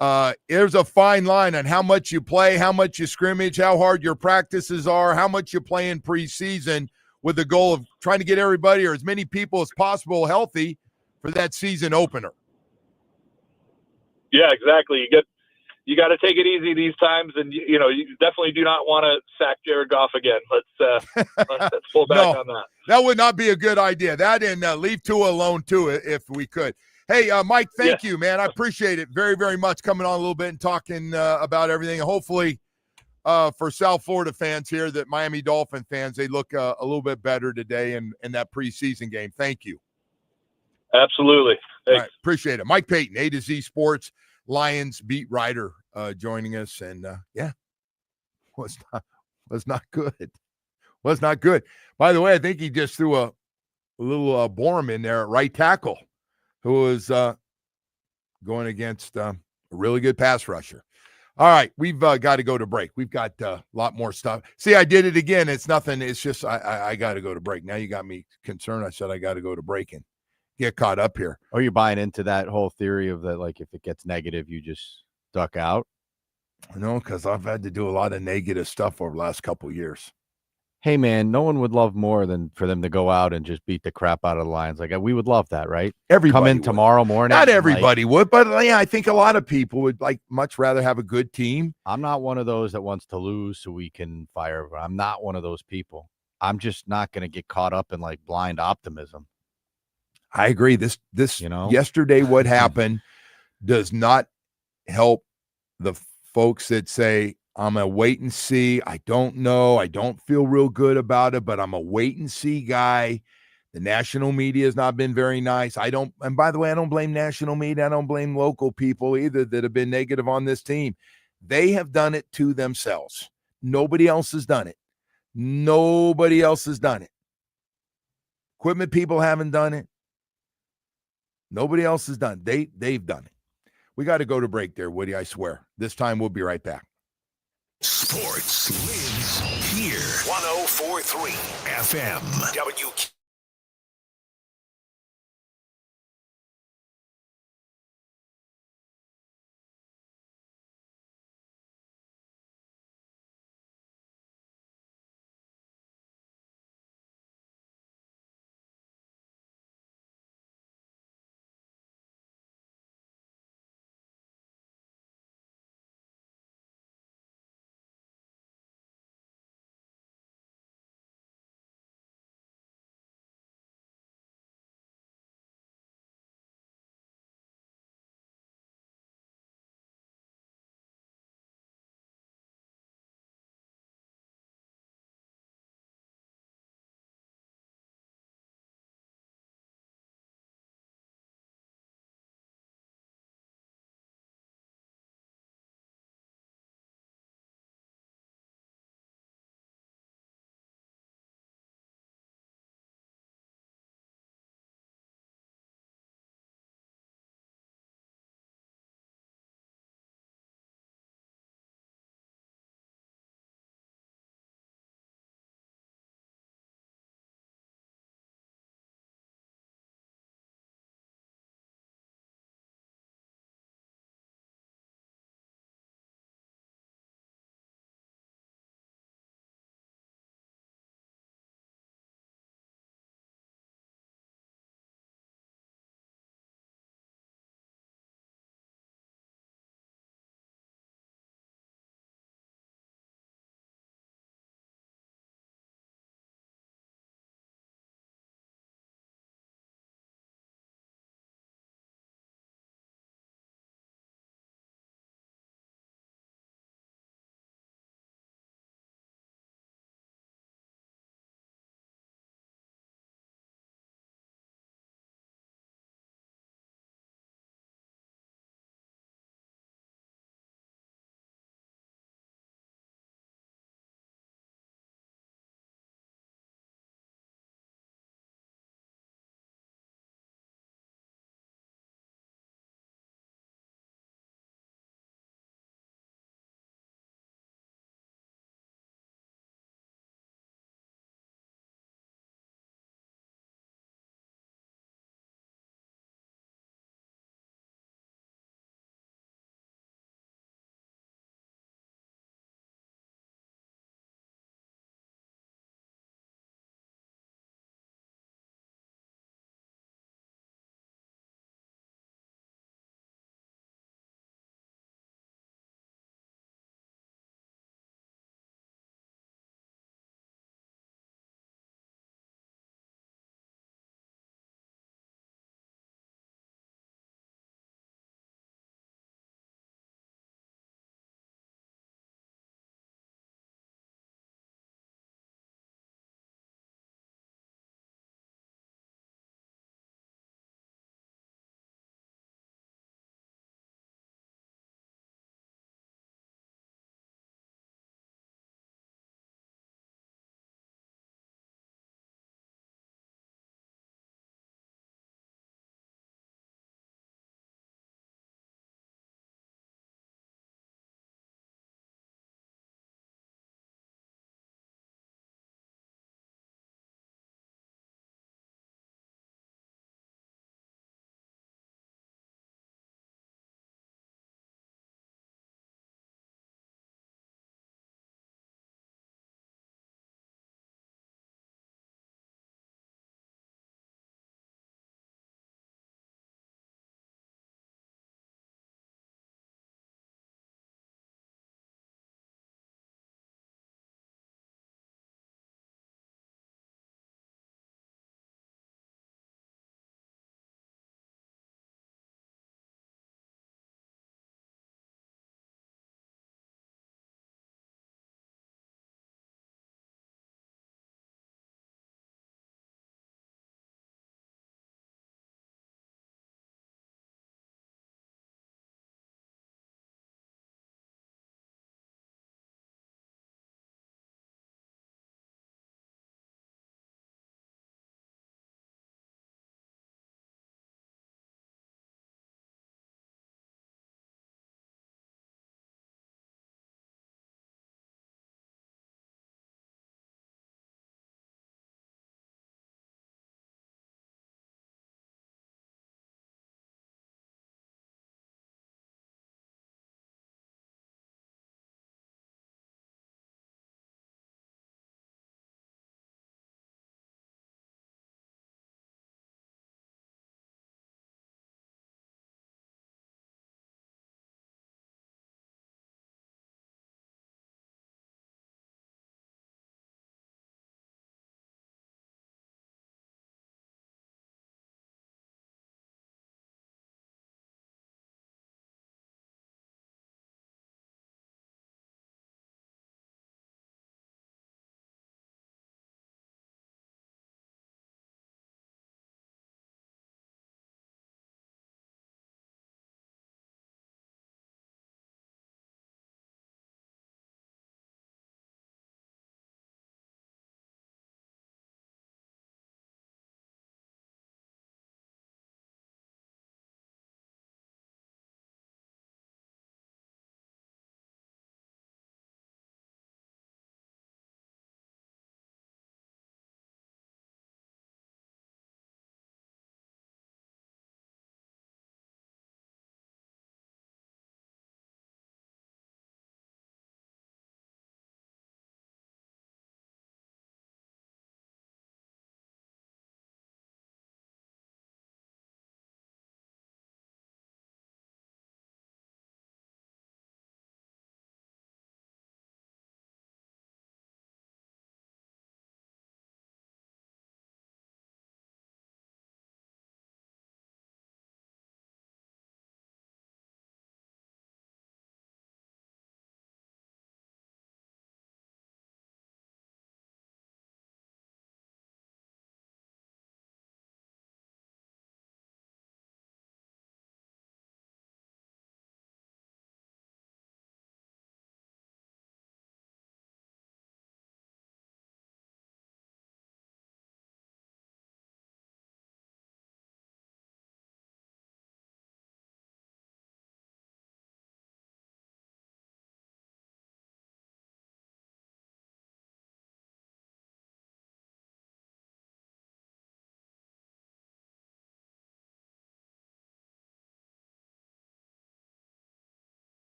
There's a fine line on how much you play, how much you scrimmage, how hard your practices are, how much you play in preseason, with the goal of trying to get everybody or as many people as possible healthy for that season opener. Yeah, exactly. You got to take it easy these times, and you definitely do not want to sack Jared Goff again. Let's pull back on that. That would not be a good idea. That and leave Tua alone too, if we could. Hey, Mike, thank you, man. I appreciate it very, very much, coming on a little bit and talking about everything. Hopefully, for South Florida fans here, that Miami Dolphin fans, they look a little bit better today in that preseason game. Thank you. Absolutely. Thanks. All right, appreciate it. Mike Payton, A to Z Sports Lions beat writer, joining us, and was not good. Was not good. By the way, I think he just threw a little Borum in there at right tackle, who was going against a really good pass rusher. All right, we've got to go to break. We've got a lot more stuff. See, I did it again. It's nothing. It's just I got to go to break. Now you got me concerned. I said I got to go to break and get caught up here. Oh, you're buying into that whole theory of that, like, if it gets negative, you just duck out? No, because I've had to do a lot of negative stuff over the last couple of years. Hey, man, no one would love more than for them to go out and just beat the crap out of the Lions. Like, we would love that, right? Everybody come in would. Tomorrow morning. Not everybody would, but yeah, I think a lot of people would much rather have a good team. I'm not one of those that wants to lose so we can fire. I'm not one of those people. I'm just not going to get caught up in blind optimism. I agree. This yesterday, what happened does not help the folks that say, I'm a wait and see. I don't know. I don't feel real good about it, but I'm a wait and see guy. The national media has not been very nice. And by the way, I don't blame national media. I don't blame local people either that have been negative on this team. They have done it to themselves. Nobody else has done it. Nobody else has done it. Equipment people haven't done it. Nobody else has done it. They've done it. We got to go to break there, Woody, I swear. This time we'll be right back. Sports lives here. 104.3 FM. WK.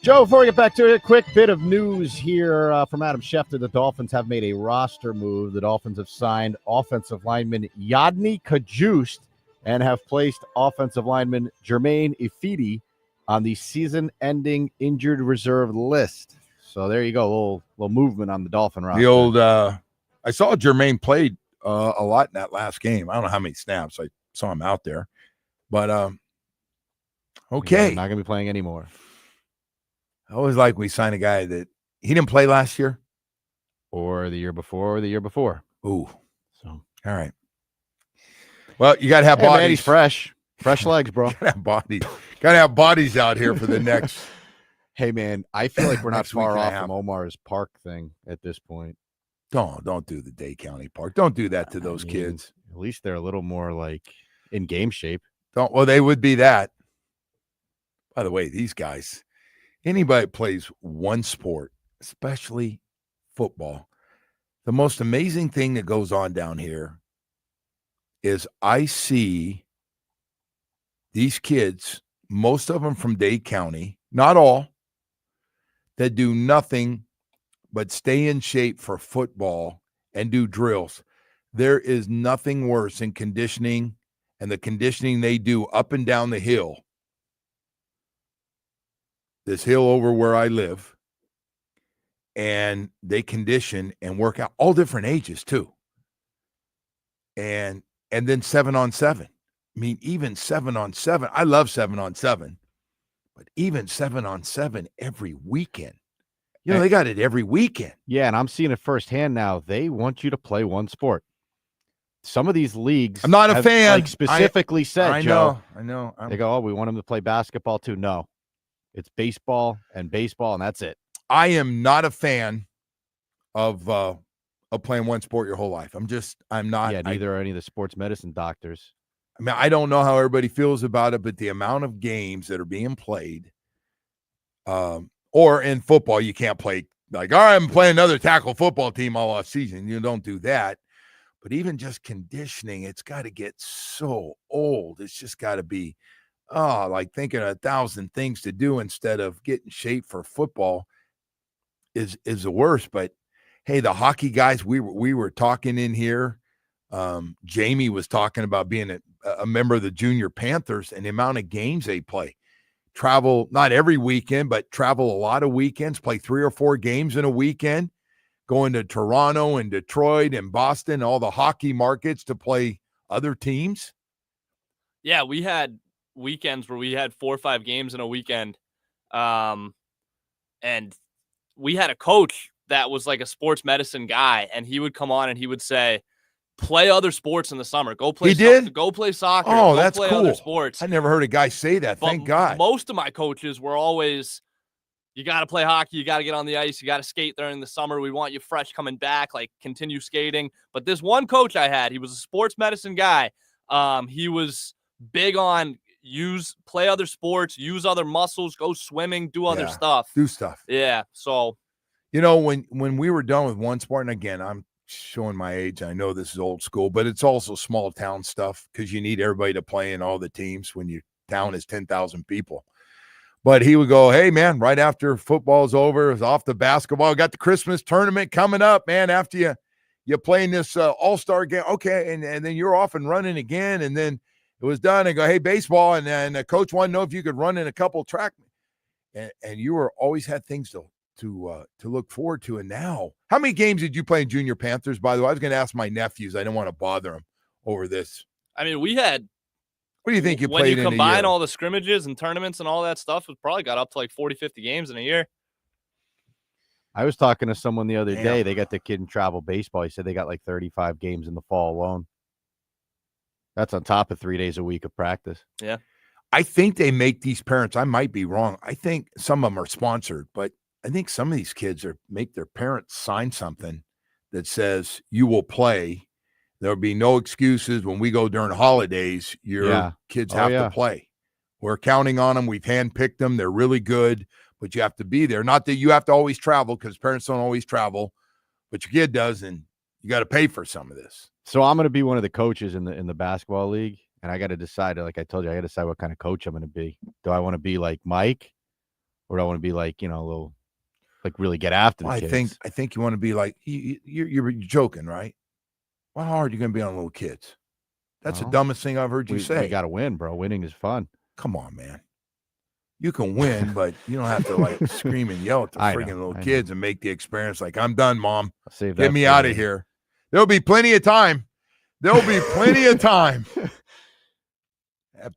Joe, before we get back to it, a quick bit of news here from Adam Schefter. The Dolphins have made a roster move. The Dolphins have signed offensive lineman Yadni Kajust and have placed offensive lineman Jermaine Ifedi on the season-ending injured reserve list. So there you go, a little movement on the Dolphin roster. The old, I saw Jermaine played a lot in that last game. I don't know how many snaps. I saw him out there. But, okay. He's not going to be playing anymore. I always like we sign a guy that he didn't play last year. Or the year before, or the year before. Ooh. So, all right. Well, you got to have bodies. Man, he's fresh. Fresh legs, bro. Got to have bodies. Got to have bodies out here for the next. Hey, man, I feel like we're not Next week far and a off half. from Omar's park thing at this point. Don't do the Day County Park. Don't do that to those kids. At least they're a little more like in game shape. Well, they would be that. By the way, these guys, anybody that plays one sport, especially football, the most amazing thing that goes on down here is I see these kids, most of them from Dade County, not all, that do nothing but stay in shape for football and do drills. There is nothing worse than conditioning and the conditioning they do up and down the hill. This hill over where I live. And they condition and work out, all different ages too. And then 7-on-7. I mean, even 7-on-7. I love 7-on-7. But even 7-on-7 every weekend. You know, they got it every weekend. Yeah, and I'm seeing it firsthand now. They want you to play one sport. Some of these leagues, I'm not a fan. Like specifically said, I Joe. know. They go, oh, we want them to play basketball too. No, it's baseball, and that's it. I am not a fan of playing one sport your whole life. I'm not. Yeah, neither are any of the sports medicine doctors. I mean, I don't know how everybody feels about it, but the amount of games that are being played, or in football, you can't play like, all right, I'm playing another tackle football team all off season. You don't do that. But even just conditioning, it's got to get so old. It's just got to be, like thinking of 1,000 things to do instead of getting shape for football is the worst. But hey, the hockey guys, we were talking in here. Jamie was talking about being a member of the Junior Panthers and the amount of games they play. Travel, not every weekend, but travel a lot of weekends, play 3 or 4 games in a weekend, going to Toronto and Detroit and Boston, all the hockey markets to play other teams. Yeah, we had weekends where we had 4 or 5 games in a weekend. And we had a coach that was like a sports medicine guy, and he would come on and he would say, play other sports in the summer. Go play. Go play soccer. Oh, go that's play cool. Other sports. I never heard a guy say that. Thank God. Most of my coaches were always, you got to play hockey. You got to get on the ice. You got to skate during the summer. We want you fresh coming back. Like continue skating. But this one coach I had, he was a sports medicine guy. He was big on play other sports, use other muscles, go swimming, do other stuff. Do stuff. Yeah. So, you know, when we were done with one sport, and again, I'm showing my age. I know this is old school, but it's also small town stuff because you need everybody to play in all the teams when your town is 10,000 people. But he would go, hey, man, right after football's over, it's off the basketball. Got the Christmas tournament coming up, man, after you playing this all-star game. Okay, and then you're off and running again. And then it was done. And go, hey, baseball. And then the coach wanted to know if you could run in a couple track. And you were always had things to look forward to. And now, how many games did you play in Junior Panthers, by the way? I was going to ask my nephews. I didn't want to bother them over this. I mean, we had. What do you think you played in a year? When you combine all the scrimmages and tournaments and all that stuff, it probably got up to like 40, 50 games in a year. I was talking to someone the other day. They got the kid in travel baseball. He said they got like 35 games in the fall alone. That's on top of 3 days a week of practice. Yeah. I think they make these parents, I might be wrong. I think some of them are sponsored, but I think some of these kids make their parents sign something that says you will play. There'll be no excuses when we go during holidays. Your kids have to play. We're counting on them. We've handpicked them. They're really good, but you have to be there. Not that you have to always travel because parents don't always travel, but your kid does, and you got to pay for some of this. So I'm going to be one of the coaches in the basketball league, and I got to decide. Like I told you, I got to decide what kind of coach I'm going to be. Do I want to be like Mike, Or do I want to be like, a little, like really get after the kids? I think you want to be like, you're joking, right? How hard are you going to be on little kids? That's the dumbest thing I've heard you say. We got to win, bro. Winning is fun. Come on, man. You can win, but you don't have to like scream and yell at the freaking little kids and make the experience like, I'm done, Mom. Get me out of here. There'll be plenty of time. There'll be plenty of time.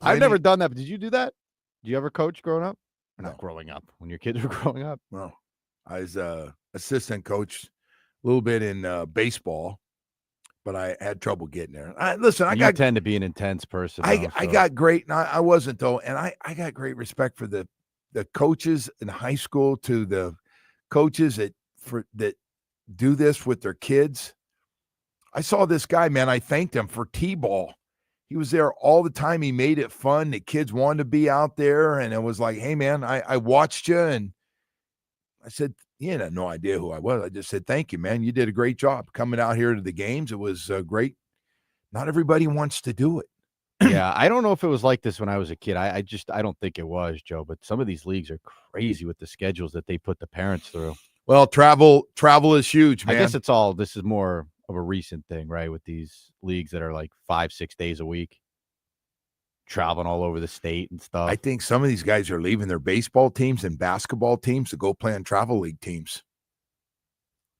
I've never done that, but did you do that? Did you ever coach growing up? Or No. not growing up, when your kids were growing up? No. I was assistant coach a little bit in baseball, but I had trouble getting there. You tend to be an intense person. I got great, and I wasn't though, and I got great respect for the coaches in high school, to the coaches that do this with their kids. I saw this guy, man. I thanked him for T-ball. He was there all the time. He made it fun. The kids wanted to be out there, and it was like, hey, man, I watched you, and I said, he had no idea who I was. I just said, thank you, man. You did a great job coming out here to the games. It was great. Not everybody wants to do it. Yeah, I don't know if it was like this when I was a kid. I don't think it was, Joe. But some of these leagues are crazy with the schedules that they put the parents through. Well, travel is huge, man. I guess this is more of a recent thing, right? With these leagues that are like 5-6 days a week, traveling all over the state and stuff. I think some of these guys are leaving their baseball teams and basketball teams to go play on travel league teams.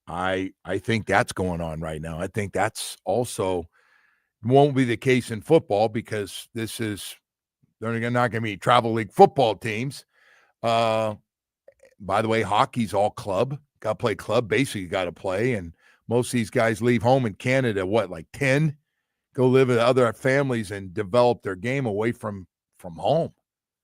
I think that's going on right now. I think that's also won't be the case in football, because they're not going to be travel league football teams. By the way, hockey's all club. Got to play club. Basically, got to play. And most of these guys leave home in Canada, like 10? Go live with other families and develop their game away from home.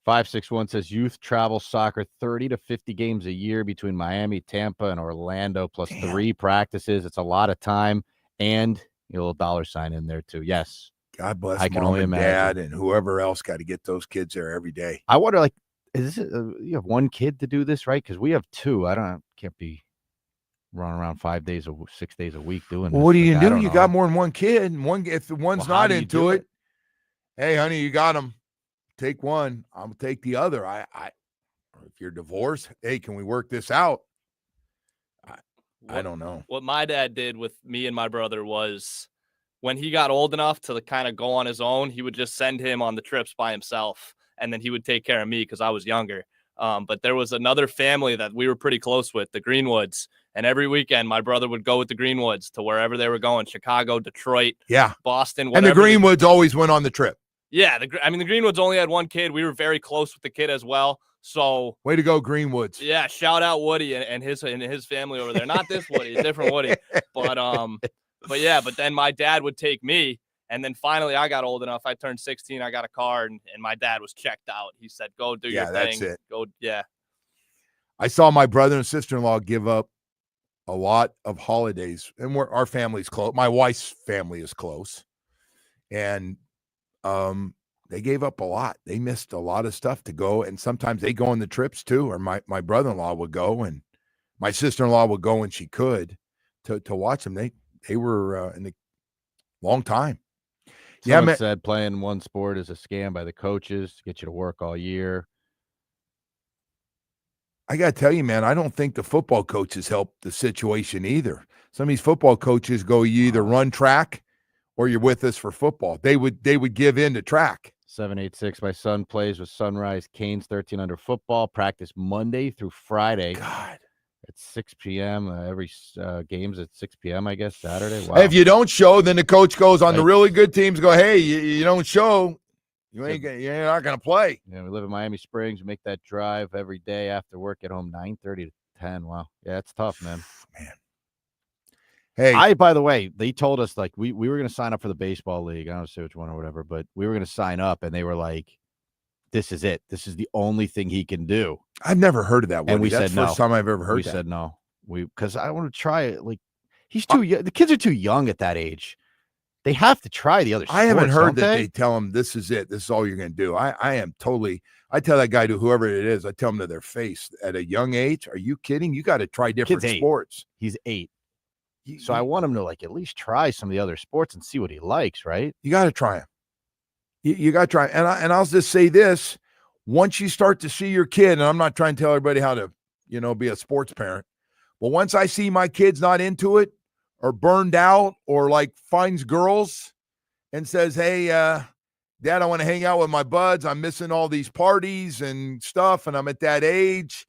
561 says youth travel soccer 30 to 50 games a year between Miami, Tampa, and Orlando, plus 3 practices. It's a lot of time, and a little dollar sign in there too. Yes. God bless I can Mom only and imagine. Dad and whoever else got to get those kids there every day. I wonder, like, is this you have one kid to do this, right? Because we have 2. Can't be running around 6 days a week doing this. What do you Like, do? You got more than one kid, and if the one's not into it, hey, honey, you got them. Take one. I'll take the other. If you're divorced, hey, can we work this out? I don't know. What my dad did with me and my brother was, when he got old enough to kind of go on his own, he would just send him on the trips by himself, and then he would take care of me because I was younger. But there was another family that we were pretty close with, the Greenwoods, and every weekend my brother would go with the Greenwoods to wherever they were going, Chicago, Detroit, Boston, whatever. And the Greenwoods always went on the trip. Yeah, the Greenwoods only had one kid. We were very close with the kid as well. So way to go, Greenwoods. Yeah, shout out Woody and his family over there. Not this Woody, a different Woody. But then my dad would take me, and then finally I got old enough. I turned 16. I got a car, and my dad was checked out. He said, "Go do your thing." Yeah, that's it. Go, yeah. I saw my brother and sister-in-law give up a lot of holidays, and our family's close. My wife's family is close, and they gave up a lot. They missed a lot of stuff to go, and sometimes they go on the trips too. Or my brother-in-law would go, and my sister-in-law would go when she could to watch them. They were in a long time. Someone said playing one sport is a scam by the coaches to get you to work all year. I got to tell you, man, I don't think the football coaches help the situation either. Some of these football coaches go, you either run track or you're with us for football. They would give in to track. 786, my son plays with Sunrise Canes 13 under football. Practice Monday through Friday. God. At 6 p.m. Every game's at 6 p.m., I guess, Saturday. Wow. If you don't show, then the coach goes on the really good teams, go, hey, you don't show, you're not going to play. Yeah, we live in Miami Springs. We make that drive every day after work, at home 9:30 to 10. Wow. Yeah, it's tough, man. Hey, by the way, they told us, like, we were going to sign up for the baseball league. I don't say which one or whatever, but we were going to sign up, and they were like, this is it. This is the only thing he can do. I've never heard of that one. And we That's said the no. first time I've ever heard we that. said no. Because I want to try it. Like, he's too young. The kids are too young at that age. They have to try the other sports. I haven't heard that they they tell them this is it. This is all you're going to do. I tell that guy to whoever it is, I tell them to their face at a young age, are you kidding? You got to try different sports. He's 8. So I want him to, like, at least try some of the other sports and see what he likes, right? You got to try them. You got to try. And I'll just say this. once you start to see your kid, and I'm not trying to tell everybody how to, be a sports parent, but once I see my kid's not into it or burned out or like finds girls and says, hey, Dad, I want to hang out with my buds. I'm missing all these parties and stuff, and I'm at that age,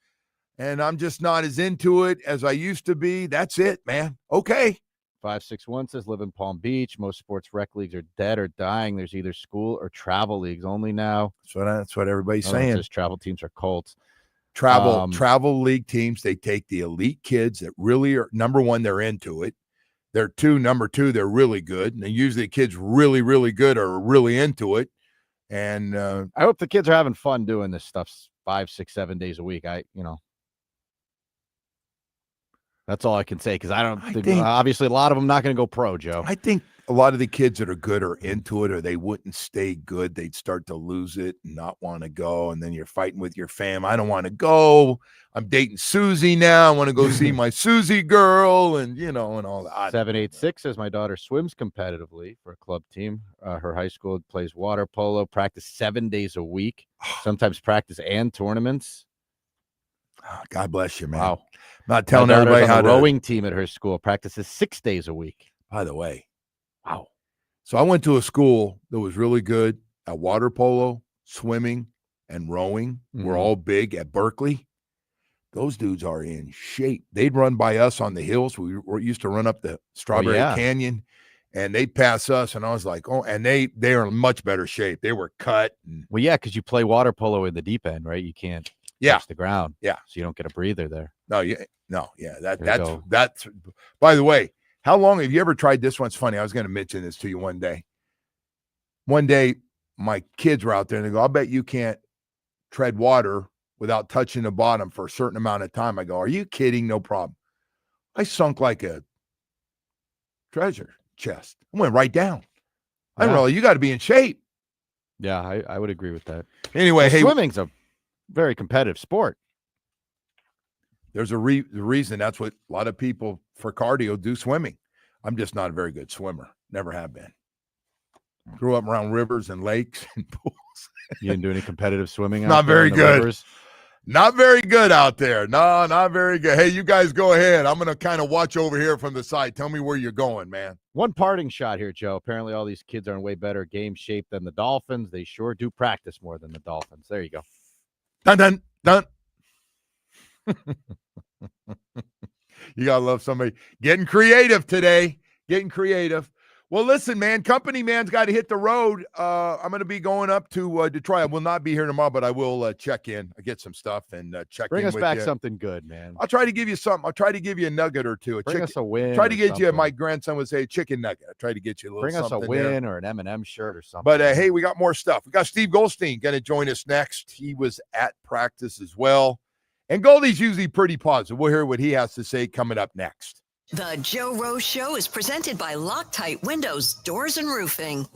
and I'm just not as into it as I used to be. That's it, man. Okay. 561 says live in Palm Beach. Most sports rec leagues are dead or dying. There's either school or travel leagues only now. So that's what everybody's saying. Says travel teams are Colts. Travel league teams, they take the elite kids that really are, number one, they're into it. Number two, they're really good. And usually kids really, really good are really into it. And I hope the kids are having fun doing this stuff 5, 6, 7 days a week. That's all I can say, because I think obviously a lot of them not going to go pro, Joe. I think a lot of the kids that are good are into it, or they wouldn't stay good. They'd start to lose it and not want to go. And then you're fighting with your fam. I don't want to go. I'm dating Susie now. I want to go see my Susie girl and, and all that. 786 says my daughter swims competitively for a club team. Her high school plays water polo, practice 7 days a week, sometimes practice and tournaments. God bless you, man. Wow. Not telling everybody how to rowing team at her school practices 6 days a week. By the way. Wow. So I went to a school that was really good at water polo, swimming, and rowing. We're all big at Berkeley. Those dudes are in shape. They'd run by us on the hills. We used to run up the Strawberry Canyon, and they'd pass us. And I was like, and they are in much better shape. They were cut. Well, yeah, because you play water polo in the deep end, right? You can't touch the ground. Yeah. So you don't get a breather there. That's by the way, how long have you ever tried this? One's funny. I was going to mention this to you one day. One day, my kids were out there and they go, I'll bet you can't tread water without touching the bottom for a certain amount of time. I go, are you kidding? No problem. I sunk like a treasure chest. I went right down. I really, you got to be in shape. Yeah, I would agree with that. Anyway, swimming's a very competitive sport. There's a reason that's what a lot of people for cardio do swimming. I'm just not a very good swimmer. Never have been. Grew up around rivers and lakes and pools. You didn't do any competitive swimming? Not very good. Not very good out there. No, not very good. Hey, you guys go ahead. I'm going to kind of watch over here from the side. Tell me where you're going, man. One parting shot here, Joe. Apparently all these kids are in way better game shape than the Dolphins. They sure do practice more than the Dolphins. There you go. Dun, dun, dun. You got to love somebody getting creative today. Getting creative. Well, listen, man, company man's got to hit the road. I'm going to be going up to Detroit. I will not be here tomorrow, but I will check in. I get some stuff and check Bring in us with back you. something good, man. I'll try to give you something. I'll try to give you a nugget or two. Bring us a win. Try to get you, my grandson would say, a chicken nugget. I try to get you a little Bring us a something win there. or an M&M shirt or something. But, hey, we got more stuff. We got Steve Goldstein going to join us next. He was at practice as well. And Goldie's usually pretty positive. We'll hear what he has to say coming up next. The Joe Rose Show is presented by Loctite Windows, Doors, and Roofing.